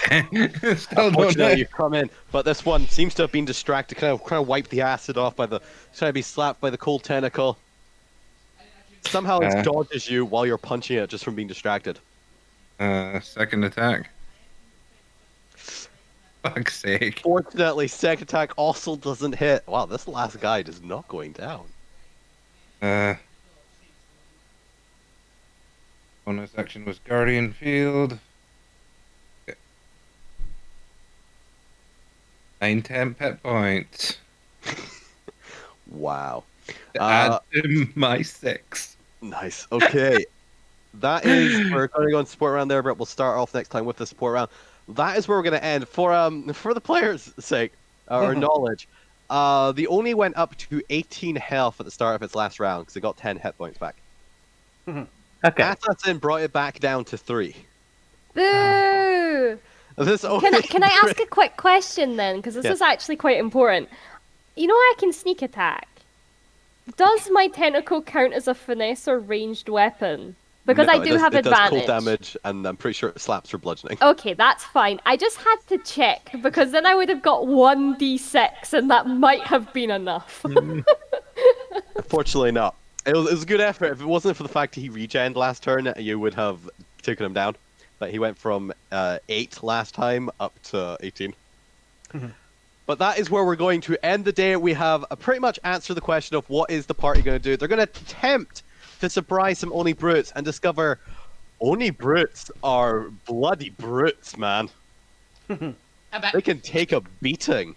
Still don't Unfortunately, hit. you come in, but this one seems to have been distracted. Kind of wiped the acid off by the. Trying to be slapped by the cold tentacle. Somehow it dodges you while you're punching it just from being distracted. Second attack. Fuck's sake. Fortunately, second attack also doesn't hit. Wow, this last guy is not going down. Bonus action was Guardian Field. 9 temp hit points. Wow. Add to my 6. Nice. Okay. That is, we're going to go on support round there, but we'll start off next time with the support round. That is where we're going to end. For the players' sake, or knowledge, the Oni went up to 18 health at the start of its last round because it got 10 hit points back. Okay. Assassin brought it back down to 3. Boo! Can I ask a quick question then? Because this is actually quite important. You know I can sneak attack. Does my tentacle count as a finesse or ranged weapon? Because I do have advantage. It does cold damage, and I'm pretty sure it slaps for bludgeoning. Okay, that's fine. I just had to check, because then I would have got 1d6, and that might have been enough. Unfortunately not. It was a good effort. If it wasn't for the fact that he regened last turn, you would have taken him down. But he went from 8 last time up to 18. But that is where we're going to end the day. We have pretty much answered the question of what is the party going to do. They're going to attempt to surprise some Oni Brutes and discover Oni Brutes are bloody brutes, man. They can take a beating.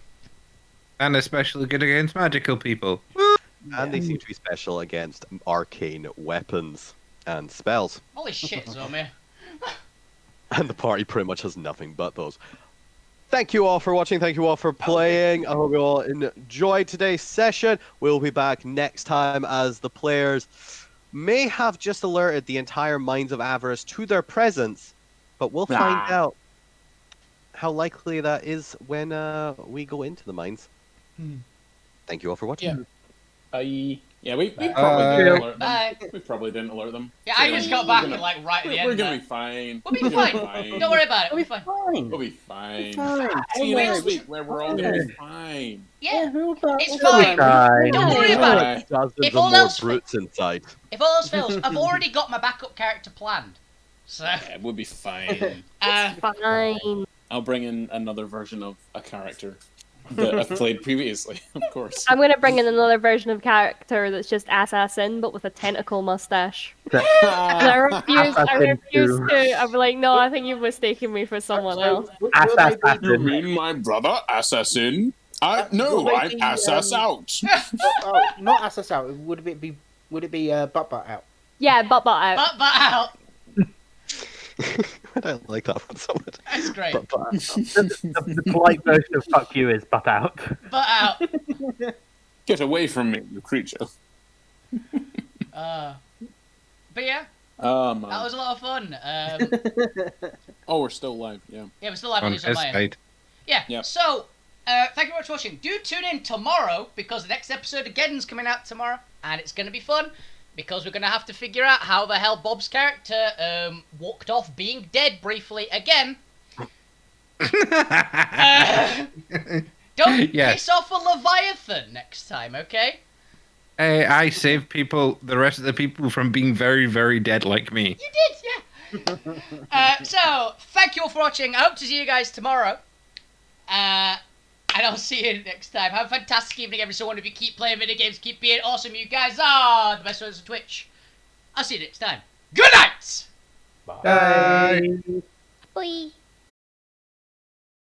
And especially good against magical people. And they seem to be special against arcane weapons and spells. Holy shit, Zomi. And the party pretty much has nothing but those. Thank you all for watching. Thank you all for playing. I hope you all enjoyed today's session. We'll be back next time as the players may have just alerted the entire Mines of Avarice to their presence, but we'll find out how likely that is when we go into the mines. Thank you all for watching. Yeah, we probably didn't alert them. Bye. We probably didn't alert them. Yeah, I just got back and like right at the end. We're gonna be fine. We'll be fine. Don't worry about it. We'll be fine. We'll be fine. See you next week where we're all gonna be fine. Yeah, it's fine. Don't worry about it. If all else brutes inside. If all else fails, I've already got my backup character planned. So yeah, we'll be fine. Fine. I'll bring in another version of a character that I've played previously, of course. I'm gonna bring in another version of character that's just assassin, but with a tentacle mustache. And I refuse to. I'm like, no, I think you've mistaken me for someone else. You mean my brother, assassin? No, I'm assas out. Not assas out. Would it be butt out? Yeah, butt out. Butt out. I don't like that one so much. That's great. The polite version of fuck you is butt out. Butt out. Get away from me, you creature. But yeah, that was a lot of fun. Oh, we're still live, yeah. Yeah, we're still live On on his this side. Yeah. So, thank you very much for watching. Do tune in tomorrow because the next episode again is coming out tomorrow, and it's going to be fun. Because we're going to have to figure out how the hell Bob's character walked off being dead briefly again. Don't piss off a Leviathan next time, okay? I saved the rest of the people from being very, very dead like me. You did, yeah. So, thank you all for watching. I hope to see you guys tomorrow. And I'll see you next time. Have a fantastic evening, everyone. If you keep playing video games, keep being awesome. You guys are the best ones on Twitch. I'll see you next time. Good night! Bye. Bye.